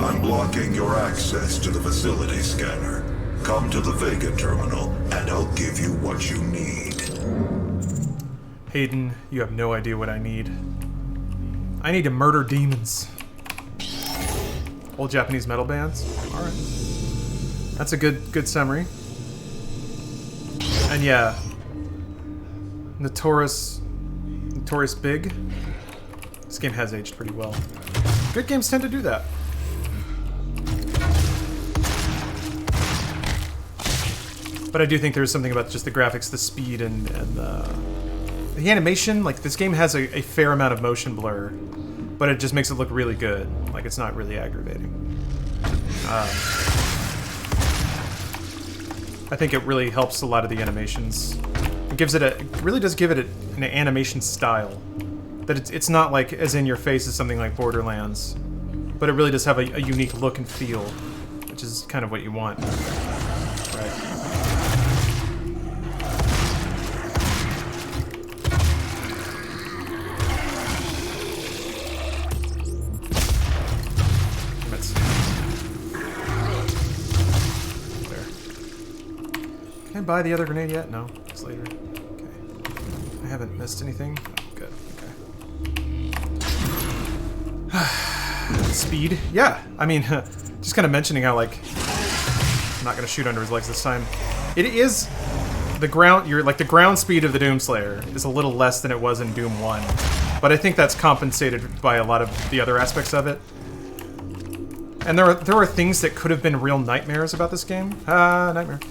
I'm blocking your access to the facility scanner. Come to the Vega terminal, and I'll give you what you need. Hayden, you have no idea what I need. I need to murder demons. Old Japanese metal bands? Alright. That's a good summary. And yeah. Notorious Big. This game has aged pretty well. Good games tend to do that. But I do think there's something about just the graphics, the speed, and the animation. Like, this game has a fair amount of motion blur, but it just makes it look really good. Like, it's not really aggravating. I think it really helps a lot of the animations. It really does give it an animation style. That it's not like as in your face as something like Borderlands, but it really does have a unique look and feel, which is kind of what you want. Right. Can I buy the other grenade yet? No, it's later. Okay. I haven't missed anything. Oh, good. Okay. Speed. Yeah. I mean, just kind of mentioning how, like, I'm not gonna shoot under his legs this time. It is the ground. The ground speed of the Doomslayer is a little less than it was in Doom 1, but I think that's compensated by a lot of the other aspects of it. And there were things that could have been real nightmares about this game. Nightmare.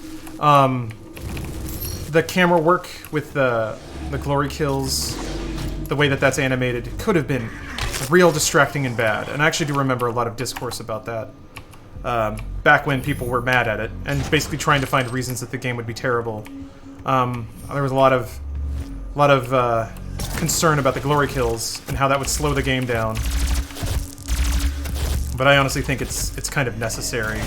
The camera work with the glory kills, the way that that's animated, could have been real distracting and bad. And I actually do remember a lot of discourse about that back when people were mad at it and basically trying to find reasons that the game would be terrible. There was a lot of concern about the glory kills and how that would slow the game down. But I honestly think it's kind of necessary.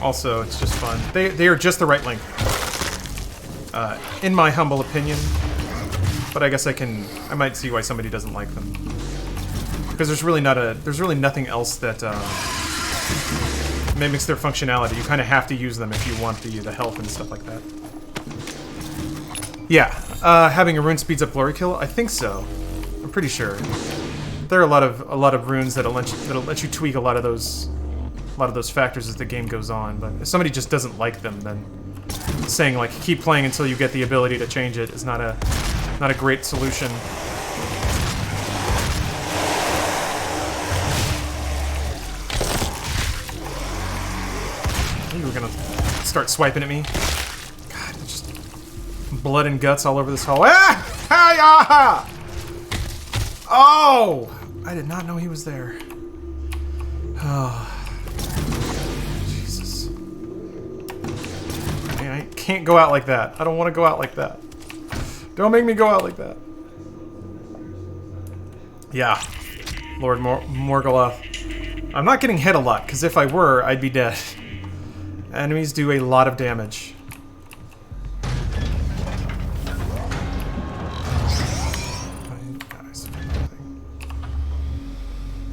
Also, it's just fun. They are just the right length, in my humble opinion. But I guess I might see why somebody doesn't like them, because there's really nothing else that mimics their functionality. You kind of have to use them if you want the health and stuff like that. Yeah, having a rune speeds up glory kill. I think so. I'm pretty sure. There are a lot of runes that'll let you tweak a lot of those factors as the game goes on. But if somebody just doesn't like them, then saying like keep playing until you get the ability to change it is not a great solution. You were gonna start swiping at me. God, just blood and guts all over this hall. Ah! Hi-ya! Oh! I did not know he was there. Oh. Jesus. Man, I can't go out like that. I don't want to go out like that. Don't make me go out like that. Yeah. Lord Morgoloth. I'm not getting hit a lot, because if I were, I'd be dead. Enemies do a lot of damage.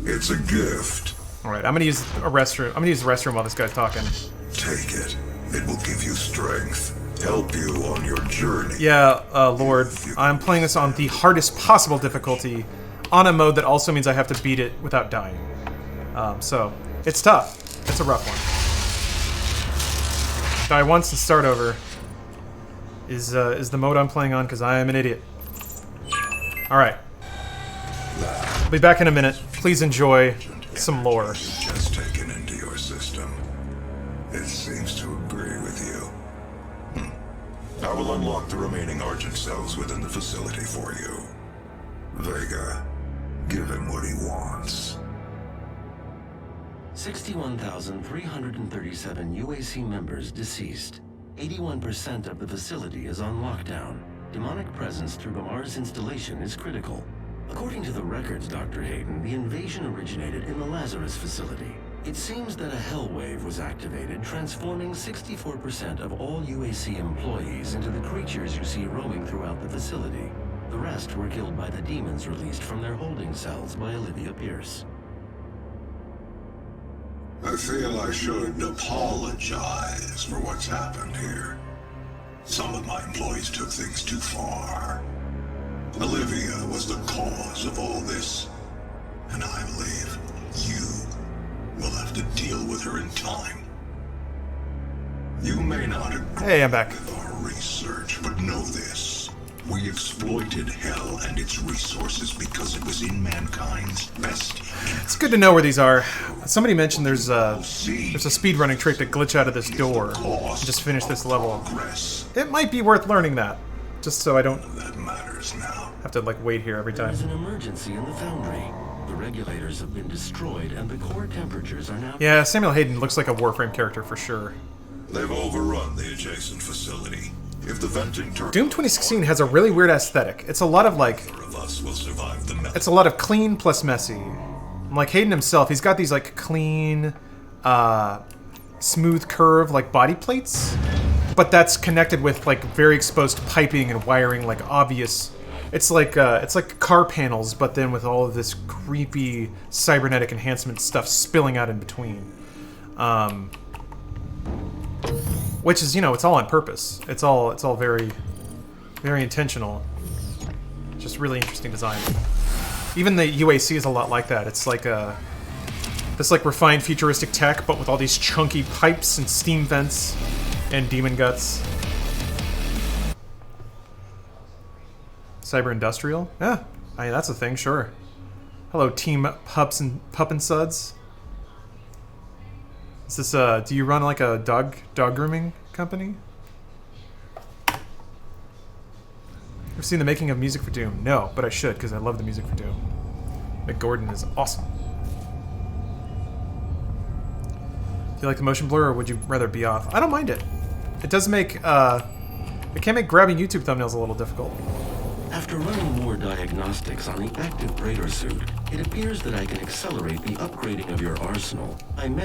It's a gift. Alright, I'm gonna use a restroom. I'm gonna use the restroom while this guy's talking. Take it. It will give you strength. Help you on your journey. Yeah, Lord. I'm playing this on the hardest possible difficulty. on a mode that also means I have to beat it without dying. So it's tough. It's a rough one. Die once and start over is the mode I'm playing on because I am an idiot. All right. I'll be back in a minute. Please enjoy some lore. Just taken into your system. It seems to agree with you. I will unlock the remaining Argent cells within the facility for you. Vega, give him what he wants. 61,337 UAC members deceased. 81% of the facility is on lockdown. Demonic presence through the Mars installation is critical. According to the records, Dr. Hayden, the invasion originated in the Lazarus facility. It seems that a hell wave was activated, transforming 64% of all UAC employees into the creatures you see roaming throughout the facility. The rest were killed by the demons released from their holding cells by Olivia Pierce. I feel I should apologize for what's happened here. Some of my employees took things too far. Olivia was the cause of all this, and I believe you will have to deal with her in time. You may not agree Hey, I'm back. with our research, but know this. We exploited hell and its resources because it was in mankind's best interest. It's good to know where these are. Somebody mentioned there's a speedrunning trick to glitch out of this door and just finish this level. It might be worth learning that, just so I don't have to like wait here every time. There's an emergency in the foundry. The regulators have been destroyed and the core temperatures are now... Yeah, Samuel Hayden looks like a Warframe character for sure. They've overrun the adjacent facility. If the venting turret Doom 2016 has a really weird aesthetic. It's a lot of like... of us will survive the It's a lot of clean plus messy. Like Hayden himself, he's got these like clean, smooth curve like body plates, but that's connected with like very exposed piping and wiring, like obvious. It's like car panels, but then with all of this creepy cybernetic enhancement stuff spilling out in between. Which is, you know, it's all on purpose. It's all very, very intentional. Just really interesting design. Even the UAC is a lot like that. It's like this like refined futuristic tech, but with all these chunky pipes and steam vents and demon guts. Cyber industrial? Yeah, I mean that's a thing, sure. Hello, Team Pup and Suds. Is this do you run like a dog grooming company? Ever seen the making of music for Doom? No, but I should because I love the music for Doom. Mick Gordon is awesome. Do you like the motion blur, or would you rather be off? I don't mind it. It does make it can make grabbing YouTube thumbnails a little difficult. After running more diagnostics on the active Praetor suit, it appears that I can accelerate the upgrading of your arsenal.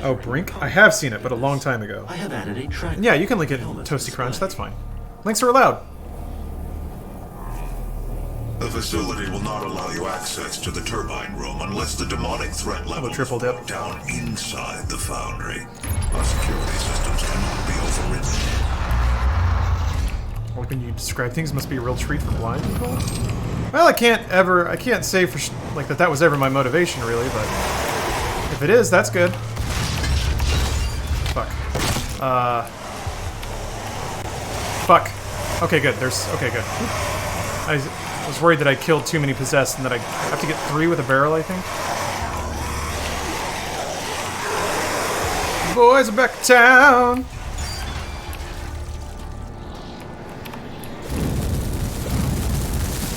Oh, Brink? I have seen it, but a long time ago. I have added a track. Yeah, you can link it in Toasty Crunch, that's fine. Links are allowed. The facility will not allow you access to the turbine room unless the demonic threat level is brought down inside the foundry. Our security systems cannot be overridden. Well, when you describe things, must be a real treat for blind people. Well, I can't say for like that was ever my motivation, really, but if it is, that's good. Fuck. Fuck. Okay, good. Okay, good. I was worried that I killed too many possessed and that I have to get 3 with a barrel, I think. Boys are back in town.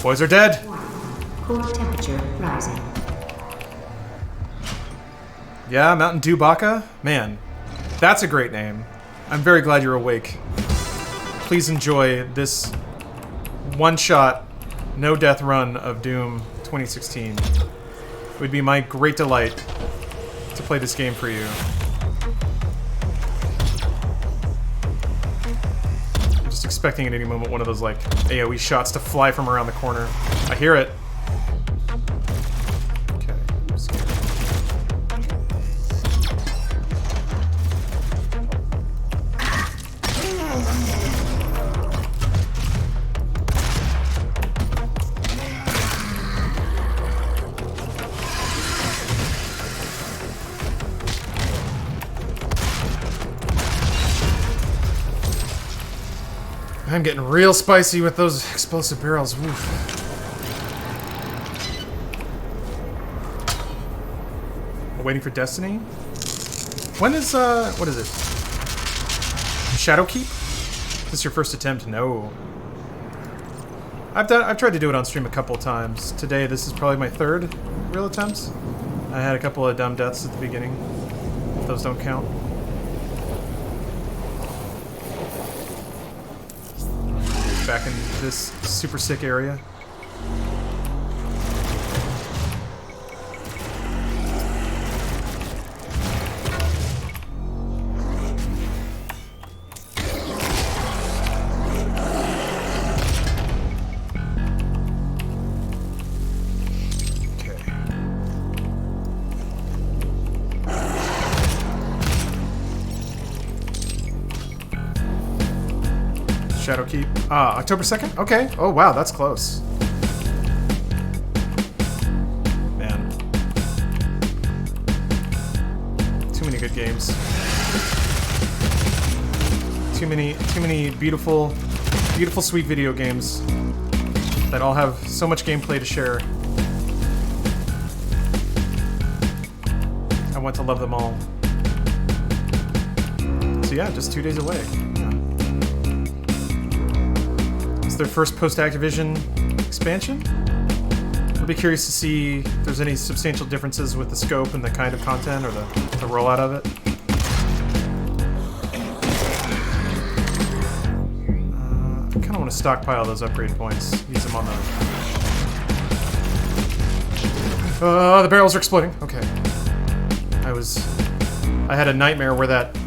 Boys are dead. Core temperature rising. Yeah, Mountain Dew Baka? Man, that's a great name. I'm very glad you're awake. Please enjoy this one-shot, no-death run of Doom 2016. It would be my great delight to play this game for you. I'm just expecting at any moment one of those, like, AoE shots to fly from around the corner. I hear it. Okay, I'm scared. I'm getting real spicy with those explosive barrels. Oof. Waiting for Destiny? When is, what is it? Shadowkeep? Is this your first attempt? No. I've tried to do it on stream a couple times. Today, this is probably my third real attempt. I had a couple of dumb deaths at the beginning. If those don't count. Back in this super sick area. Shadowkeep. Ah, October 2nd? Okay. Oh, wow, that's close. Man. Too many good games. Too many beautiful, sweet video games that all have so much gameplay to share. I want to love them all. So yeah, just 2 days away. Their first post-Activision expansion. I'll be curious to see if there's any substantial differences with the scope and the kind of content or the rollout of it. I kind of want to stockpile those upgrade points. Use them on the barrels are exploding. Okay. I had a nightmare where that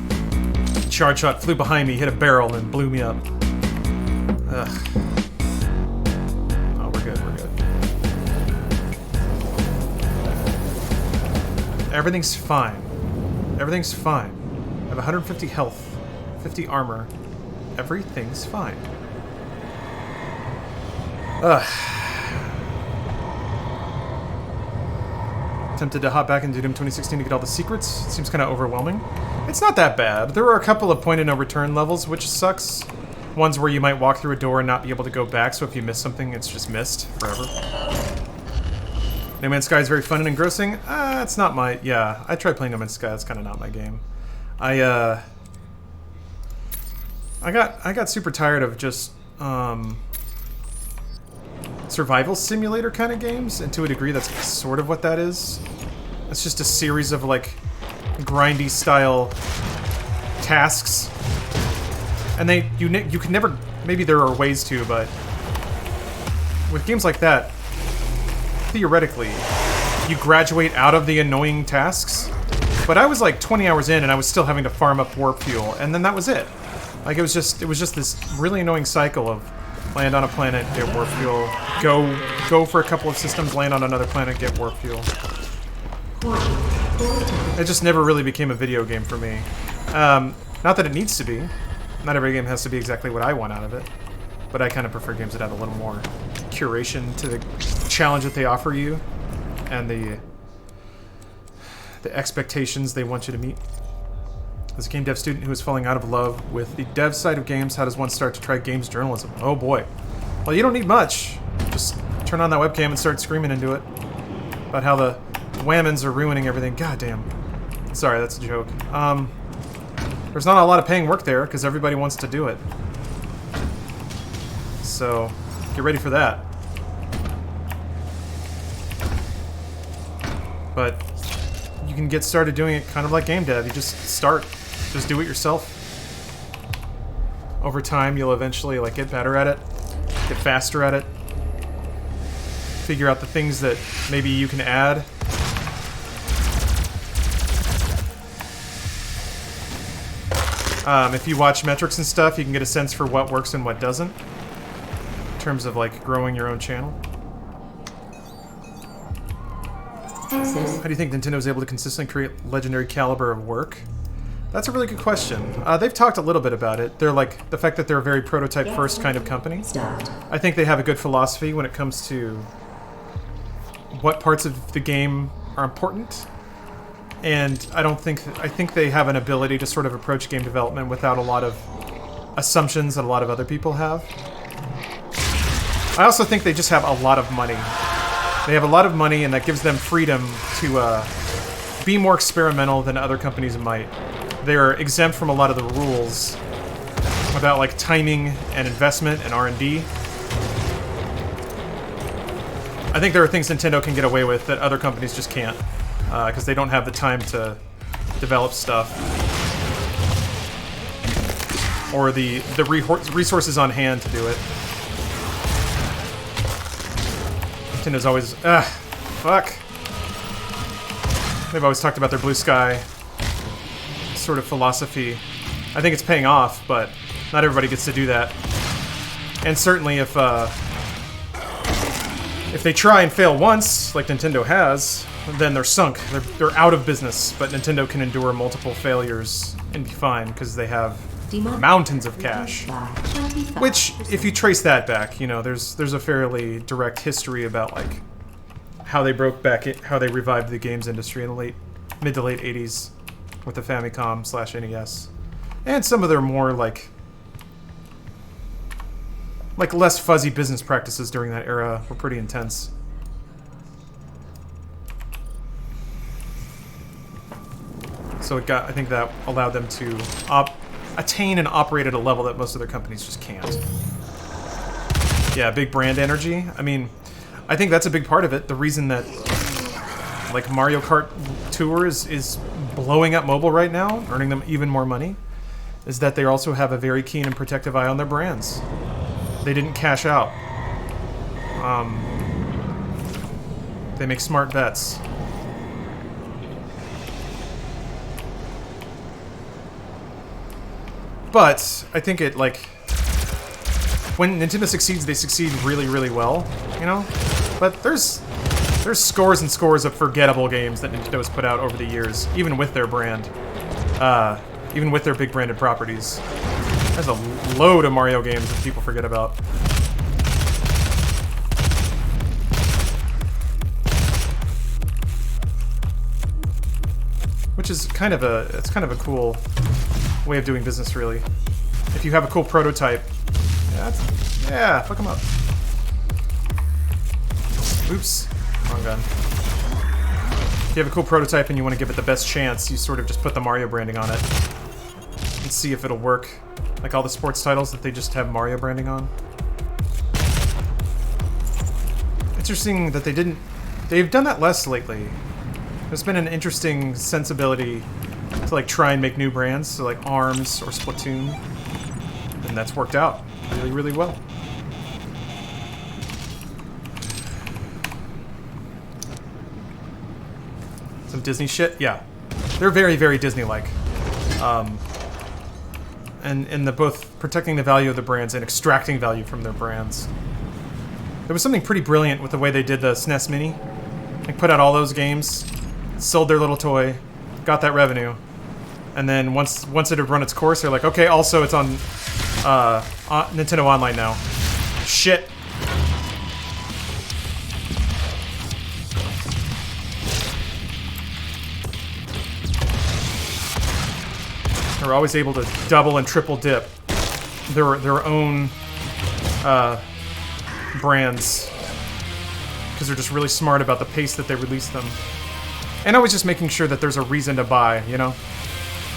charge shot flew behind me, hit a barrel, and blew me up. Ugh. Oh, we're good, we're good. Everything's fine. Everything's fine. I have 150 health, 50 armor. Everything's fine. Ugh. Tempted to hop back into Doom 2016 to get all the secrets. It seems kind of overwhelming. It's not that bad. There were a couple of point of no return levels, which sucks. Ones where you might walk through a door and not be able to go back, so if you miss something, it's just missed forever. No Man's Sky is very fun and engrossing. It's not my... Yeah, I tried playing No Man's Sky. That's kind of not my game. I got super tired of just survival simulator kind of games, and to a degree, that's sort of what that is. It's just a series of like grindy style tasks. And you can never, maybe there are ways to, but with games like that, theoretically, you graduate out of the annoying tasks. But I was like 20 hours in and I was still having to farm up warp fuel, and then that was it. Like it was just this really annoying cycle of land on a planet, get warp fuel, go for a couple of systems, land on another planet, get warp fuel. It just never really became a video game for me. Not that it needs to be. Not every game has to be exactly what I want out of it, but I kind of prefer games that have a little more curation to the challenge that they offer you and the expectations they want you to meet. As a game dev student who is falling out of love with the dev side of games, how does one start to try games journalism? Oh boy. Well, you don't need much. Just turn on that webcam and start screaming into it about how the whammons are ruining everything. God damn. Sorry, that's a joke. There's not a lot of paying work there, because everybody wants to do it. So, get ready for that. But, you can get started doing it kind of like game dev. You just start. Just do it yourself. Over time, you'll eventually like get better at it, get faster at it, figure out the things that maybe you can add. If you watch metrics and stuff, you can get a sense for what works and what doesn't, in terms of like growing your own channel. How do you think Nintendo is able to consistently create legendary caliber of work? That's a really good question. They've talked a little bit about it. They're like, the fact that they're a very prototype-first kind of company. I think they have a good philosophy when it comes to what parts of the game are important. And I think they have an ability to sort of approach game development without a lot of assumptions that a lot of other people have. I also think they just have a lot of money. They have a lot of money, and that gives them freedom to be more experimental than other companies might. They're exempt from a lot of the rules about like timing and investment and R&D. I think there are things Nintendo can get away with that other companies just can't, because they don't have the time to develop stuff or the resources on hand to do it. Nintendo's always fuck. They've always talked about their blue sky sort of philosophy. I think it's paying off, but not everybody gets to do that. And certainly if they try and fail once, like Nintendo has, then they're sunk. They're out of business. But Nintendo can endure multiple failures and be fine because they have mountains of cash. Which, if you trace that back, you know, there's a fairly direct history about like how they how they revived the games industry in the mid to late 80s with the Famicom/NES, and some of their more like less fuzzy business practices during that era were pretty intense. So I think that allowed them to attain and operate at a level that most other companies just can't. Yeah, big brand energy. I mean, I think that's a big part of it. The reason that like Mario Kart Tour is blowing up mobile right now, earning them even more money, is that they also have a very keen and protective eye on their brands. They didn't cash out. They make smart bets. But I think it like when Nintendo succeeds, they succeed really, really well, you know? But there's scores and scores of forgettable games that Nintendo has put out over the years, even with their brand. Even with their big branded properties. There's a load of Mario games that people forget about. Which is kind of a cool way of doing business, really. If you have a cool prototype, yeah, fuck them up. Oops, wrong gun. If you have a cool prototype and you want to give it the best chance, you sort of just put the Mario branding on it and see if it'll work. Like all the sports titles that they just have Mario branding on. Interesting that they've done that less lately. There's been an interesting sensibility to like try and make new brands, so like ARMS or Splatoon, and that's worked out really, really well. Some Disney shit, yeah. They're very, very Disney-like. And in the both protecting the value of the brands and extracting value from their brands. There was something pretty brilliant with the way they did the SNES Mini. They put out all those games, sold their little toy, got that revenue, and then once it had run its course, they're like, okay, also it's on Nintendo Online now. Shit. They're always able to double and triple dip their own brands because they're just really smart about the pace that they release them. And always just making sure that there's a reason to buy, you know?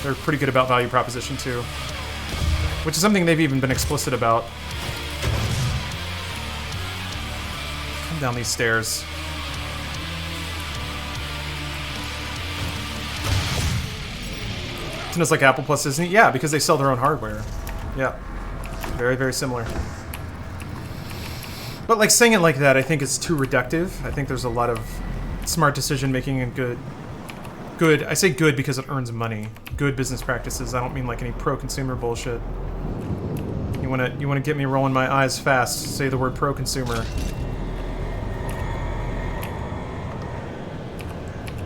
They're pretty good about value proposition too. Which is something they've even been explicit about. Come down these stairs. Nintendo's like Apple Plus, isn't it? Yeah, because they sell their own hardware. Yeah. Very, very similar. But like saying it like that, I think is too reductive. I think there's a lot of smart decision making and good. I say good because it earns money. Good business practices. I don't mean like any pro-consumer bullshit. You wanna get me rolling my eyes fast? Say the word pro-consumer.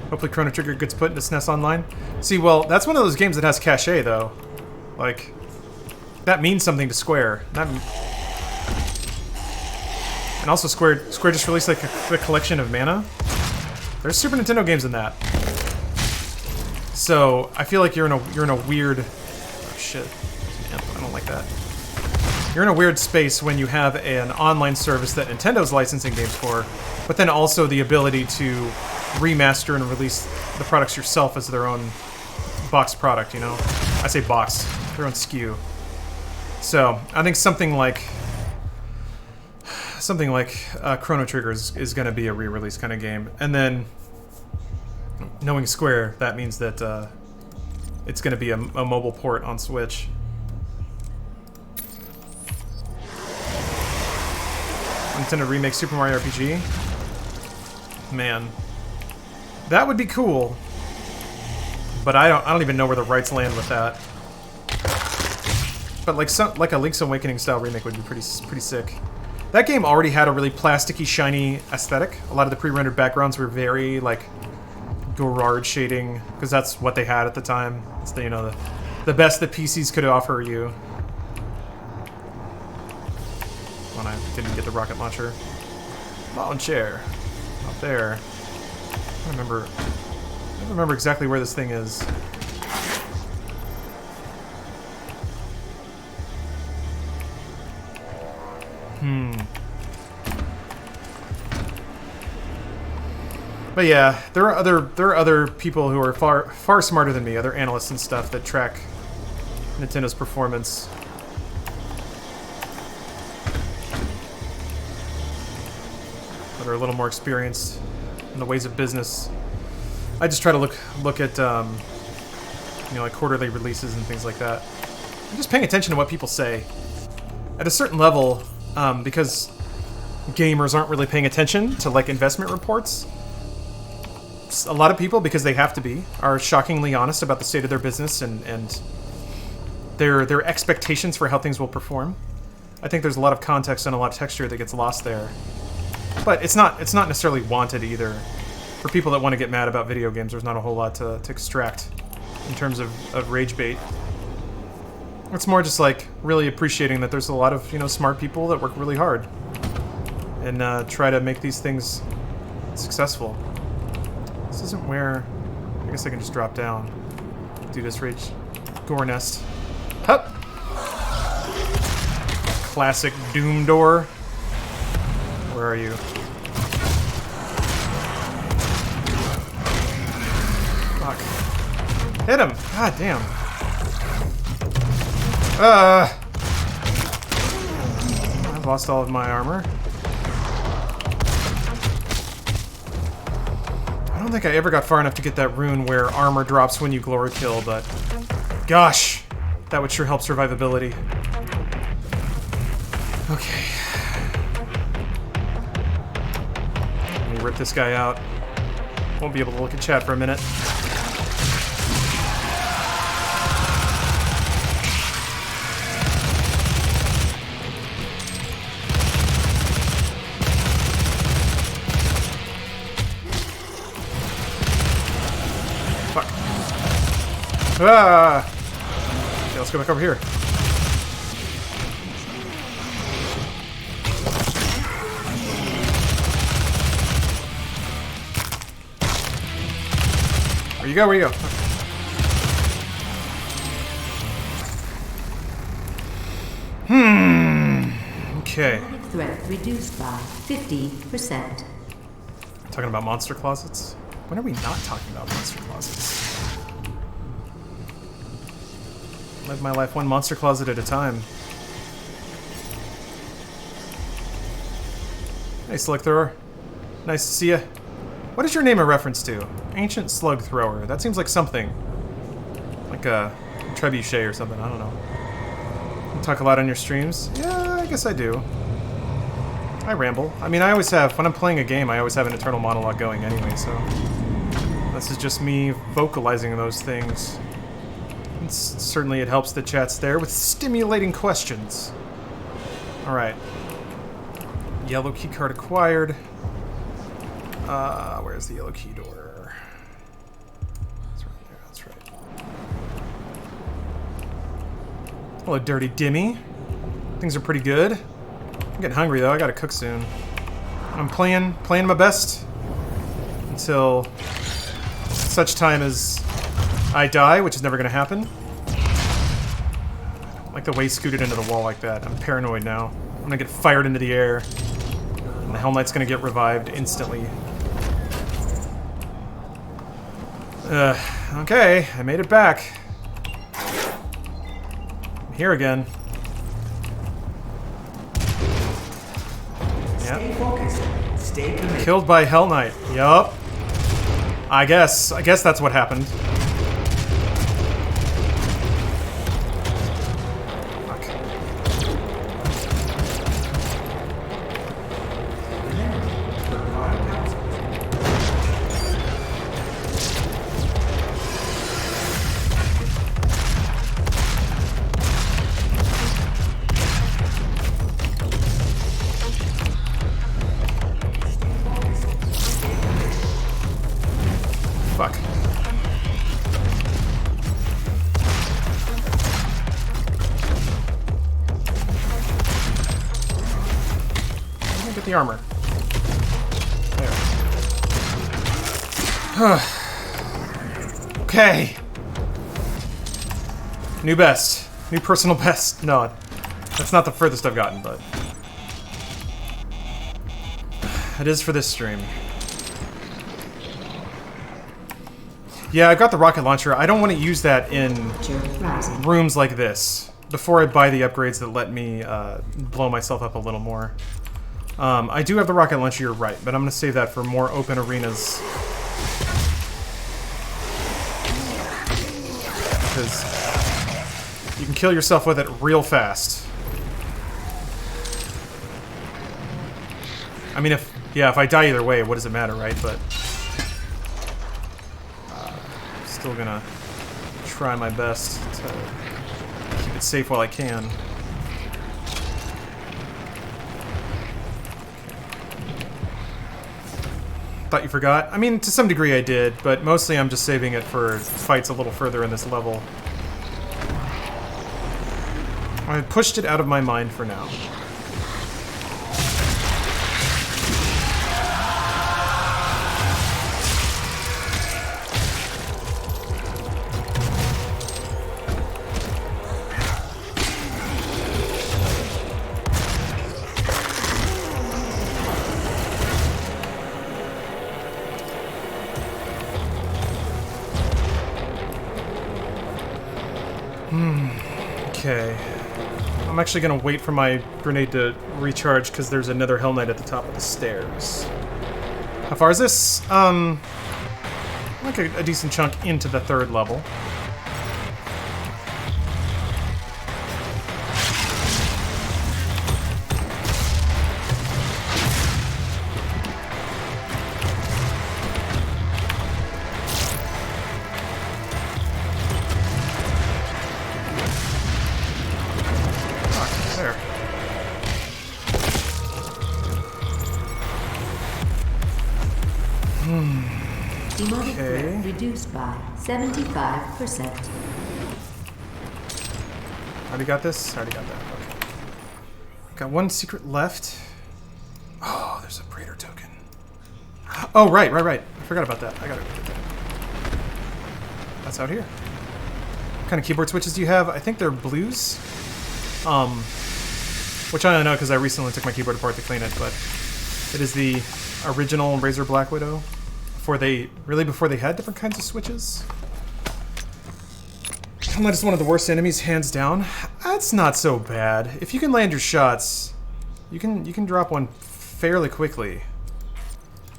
Hopefully Chrono Trigger gets put into SNES Online. See, well, that's one of those games that has cachet, though. Like, that means something to Square. And also, Square just released like the collection of Mana. There's Super Nintendo games in that. So I feel like you're in a weird. Oh shit! I don't like that. You're in a weird space when you have an online service that Nintendo's licensing games for, but then also the ability to remaster and release the products yourself as their own box product, you know? I say box, their own SKU. So, I think something like Chrono Trigger is going to be a re-release kind of game. And then, knowing Square, that means that it's going to be a mobile port on Switch. Nintendo remake Super Mario RPG? Man. That would be cool. But I don't even know where the rights land with that. But like a Link's Awakening style remake would be pretty sick. That game already had a really plasticky, shiny aesthetic. A lot of the pre-rendered backgrounds were very like Gorard shading, because that's what they had at the time. It's the, you know, the best that PCs could offer you. When I didn't get the rocket launcher. Launcher. Up there. I don't remember exactly where this thing is. But yeah, there are other people who are far smarter than me, other analysts and stuff that track Nintendo's performance. That are a little more experienced in the ways of business. I just try to look at you know, like quarterly releases and things like that. I'm just paying attention to what people say. At a certain level, because gamers aren't really paying attention to like investment reports. A lot of people, because they have to be, are shockingly honest about the state of their business and their expectations for how things will perform. I think there's a lot of context and a lot of texture that gets lost there. But it's not necessarily wanted either. For people that want to get mad about video games, there's not a whole lot to extract in terms of rage bait. It's more just like really appreciating that there's a lot of, you know, smart people that work really hard and try to make these things successful. This isn't where... I guess I can just drop down. Do this rage gore nest. Hup! Classic Doom door. Where are you? Fuck. Hit him! God damn. I've lost all of my armor. I don't think I ever got far enough to get that rune where armor drops when you glory kill, but... Gosh! That would sure help survivability. Okay. Let me rip this guy out. Won't be able to look at chat for a minute. Ah! Okay, let's go back over here. Where you go? Where you go? Okay. Threat reduced by 50%. Talking about monster closets? When are we not talking about monster closets? Live my life one monster closet at a time. Hey, Slug Thrower. Nice to see you. What is your name a reference to? Ancient Slug Thrower. That seems like something. Like a trebuchet or something. I don't know. You talk a lot on your streams? Yeah, I guess I do. I ramble. I mean, I always have... When I'm playing a game, I always have an internal monologue going anyway, so... This is just me vocalizing those things. Certainly it helps the chat's there with stimulating questions. Alright. Yellow key card acquired. Where's the yellow key door? It's right there, that's right. Hello, Dirty Dimmy. Things are pretty good. I'm getting hungry though, I gotta cook soon. I'm playing my best until such time as I die, which is never gonna happen. like the way he scooted into the wall like that. I'm paranoid now. I'm gonna get fired into the air. And the Hell Knight's gonna get revived instantly. Okay, I made it back. I'm here again. Stay focused. Stay committed. Killed by Hell Knight. Yup. I guess that's what happened. Fuck. Let me get the armor. There. Okay. New best. New personal best. No, that's not the furthest I've gotten, but it is for this stream. Yeah, I've got the rocket launcher. I don't want to use that in rooms like this before I buy the upgrades that let me blow myself up a little more. I do have the rocket launcher, you're right, but I'm going to save that for more open arenas. Because you can kill yourself with it real fast. I mean, if I die either way, what does it matter, right? But still gonna try my best to keep it safe while I can. Thought you forgot? I mean, to some degree I did, but mostly I'm just saving it for fights a little further in this level. I pushed it out of my mind for now. Okay. I'm actually gonna wait for my grenade to recharge because there's another Hell Knight at the top of the stairs. How far is this? Like a decent chunk into the 3rd level. Threat reduced by 75%. Already got this? Already got that. Okay. Got one secret left. Oh, there's a Praetor token. Oh, right. I forgot about that. I gotta get that. That's out here. What kind of keyboard switches do you have? I think they're blues. Which I don't know because I recently took my keyboard apart to clean it, but it is the original Razer Black Widow. Before they had different kinds of switches. Hell Knight is one of the worst enemies, hands down. That's not so bad. If you can land your shots, you can drop one fairly quickly.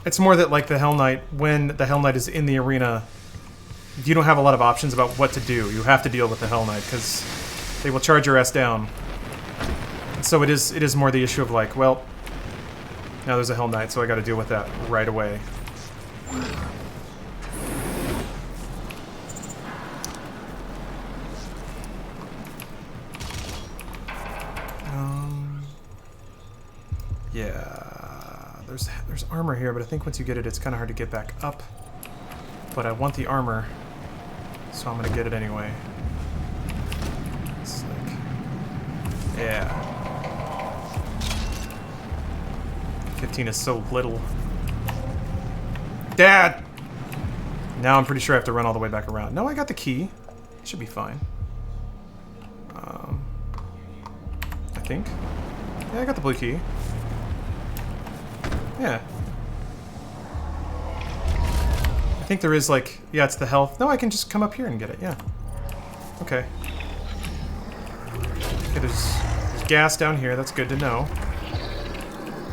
It's more that, like, the Hell Knight, when the Hell Knight is in the arena, you don't have a lot of options about what to do. You have to deal with the Hell Knight because they will charge your ass down. And so it is more the issue of, like, well, now there's a Hell Knight, so I got to deal with that right away. Yeah, there's armor here, but I think once you get it, it's kind of hard to get back up. But I want the armor, so I'm gonna get it anyway. It's like, yeah. 15 is so little. Dad! Now I'm pretty sure I have to run all the way back around. No, I got the key. Should be fine. think. Yeah, I got the blue key. Yeah. I think there is, like... Yeah, it's the health. No, I can just come up here and get it, yeah. Okay. Okay, there's gas down here. That's good to know.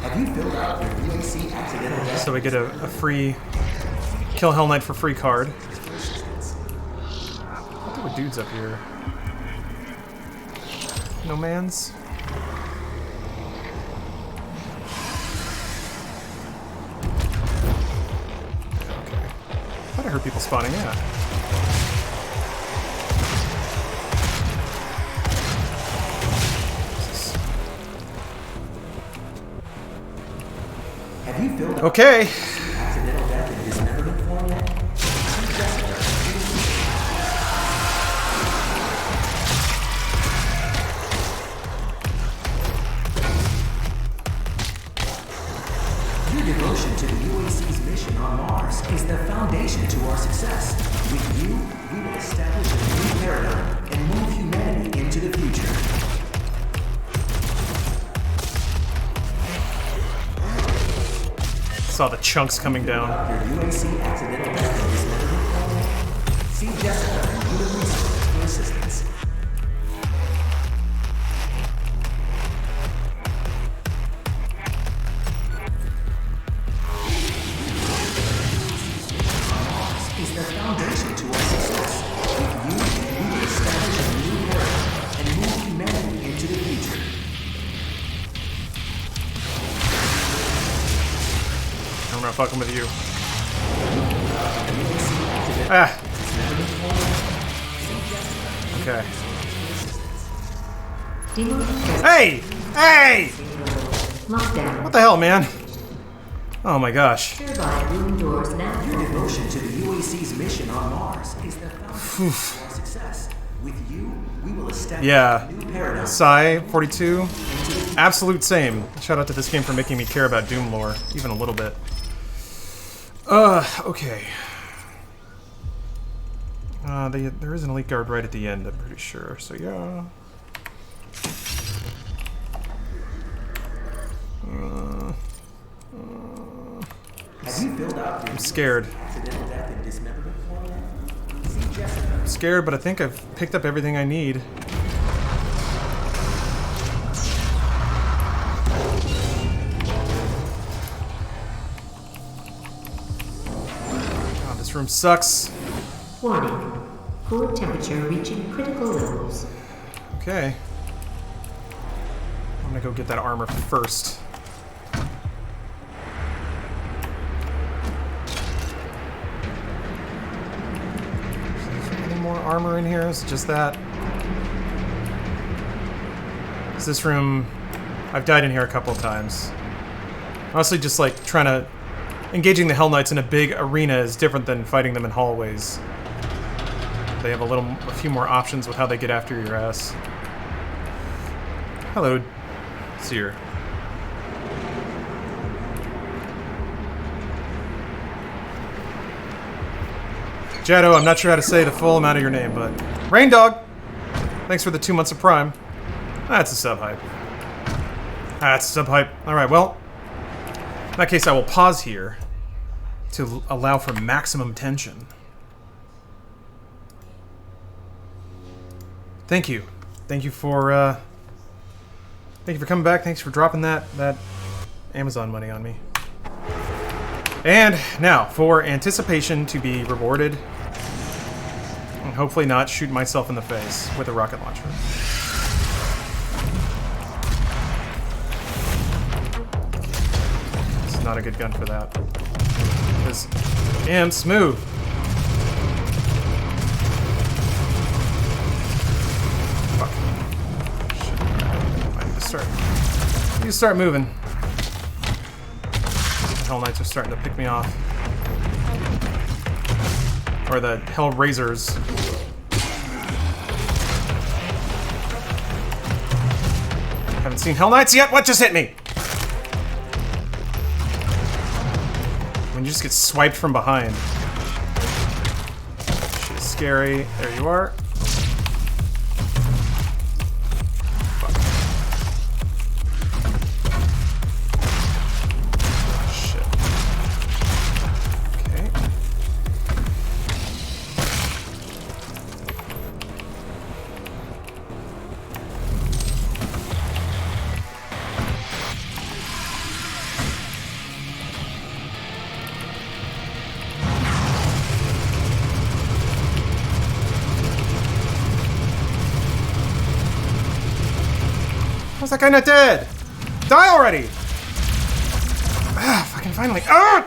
Have you filled out your UAC accidental death? So we get a free... Kill Hell Knight for free card. There were dudes up here. No mans. Okay. I thought I heard people spawning, yeah. Have you filled out Okay. accidental death in dismemberment form yet? Your devotion to the UAC's mission on Mars is the foundation to our success. With you, we will establish a new paradigm and move humanity into the future. Saw the chunks coming down. Your UAC accidental death in dismemberment form yet? See Jessica and Human Resources for assistance. Is the foundation to our success. With you, we will establish a new paradigm and move humanity into the future. I'm not fucking with you. Ah. Okay. Hey! Hey! Lockdown. What the hell, man? Oh my gosh. Nearby room doors now. Your devotion to the UAC's mission on Mars is the foundation of our success. With you, we will establish Yeah. a new paradigm. Psy 42. Absolute same. Shout out to this game for making me care about Doom lore, even a little bit. Okay. There is an elite guard right at the end, I'm pretty sure, so yeah. Have you filled out I'm scared. accidental death in dismemberment form yet? See Jessica. I'm scared, but I think I've picked up everything I need. God, this room sucks. Warning. Core temperature reaching critical levels. Okay. I'm gonna go get that armor first. Is there any more armor in here? Is it just that? Is this room... I've died in here a couple of times. Honestly, just like trying to... Engaging the Hell Knights in a big arena is different than fighting them in hallways. They have a few more options with how they get after your ass. Hello, Seer. Jado, I'm not sure how to say the full amount of your name, but... Rain Dog! Thanks for the 2 months of Prime. That's a sub-hype. That's a sub-hype. Alright, well... In that case, I will pause here to allow for maximum tension. Thank you. Thank you for coming back. Thanks for dropping that Amazon money on me. And now, for anticipation to be rewarded, and hopefully not shoot myself in the face with a rocket launcher. This is not a good gun for that. Because imps move. Fuck. Shit. I need to start moving. The Hell Knights are starting to pick me off. Or the Hell Razors. Haven't seen Hell Knights yet? What just hit me? When you just get swiped from behind. Shit is scary. There you are. Fuck. that guy not dead? Die already! Ah, fucking finally. Ah!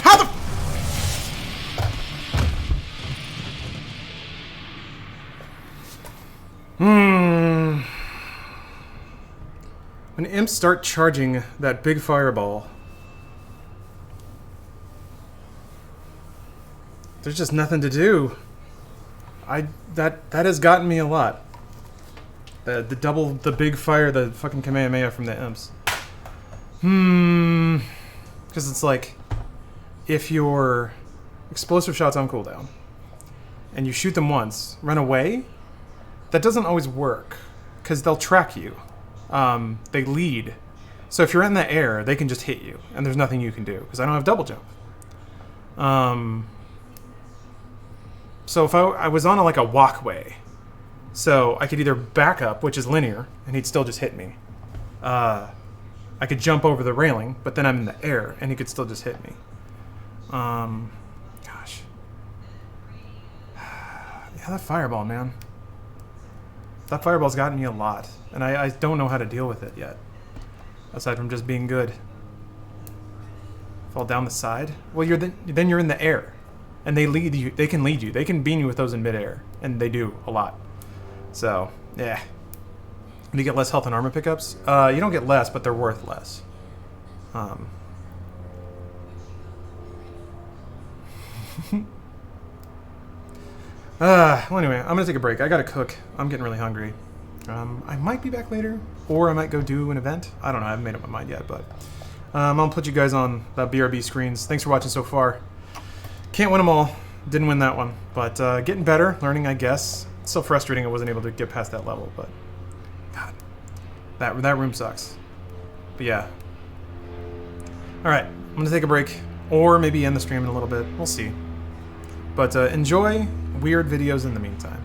How the... When imps start charging that big fireball, there's just nothing to do. That has gotten me a lot. The big fire, the fucking Kamehameha from the imps. Because it's like, if your explosive shot's on cooldown, and you shoot them once, run away, that doesn't always work, because they'll track you. They lead. So if you're in the air, they can just hit you, and there's nothing you can do, because I don't have double jump. So if I was on like a walkway, so I could either back up, which is linear, and he'd still just hit me. I could jump over the railing, but then I'm in the air, and he could still just hit me. Gosh. Yeah, that fireball, man. That fireball's gotten me a lot, and I don't know how to deal with it yet. Aside from just being good. Fall down the side? Well, then you're in the air. And they lead you. They can lead you. They can beam you with those in midair. And they do a lot. So, yeah. Do you get less health and armor pickups? You don't get less, but they're worth less. Well, anyway, I'm gonna take a break. I gotta cook. I'm getting really hungry. I might be back later, or I might go do an event. I don't know. I haven't made up my mind yet, but I'll put you guys on the BRB screens. Thanks for watching so far. Can't win them all. Didn't win that one, but getting better, learning, I guess. It's so frustrating I wasn't able to get past that level, but God, that room sucks. But yeah. All right, I'm gonna take a break, or maybe end the stream in a little bit. We'll see. But enjoy weird videos in the meantime.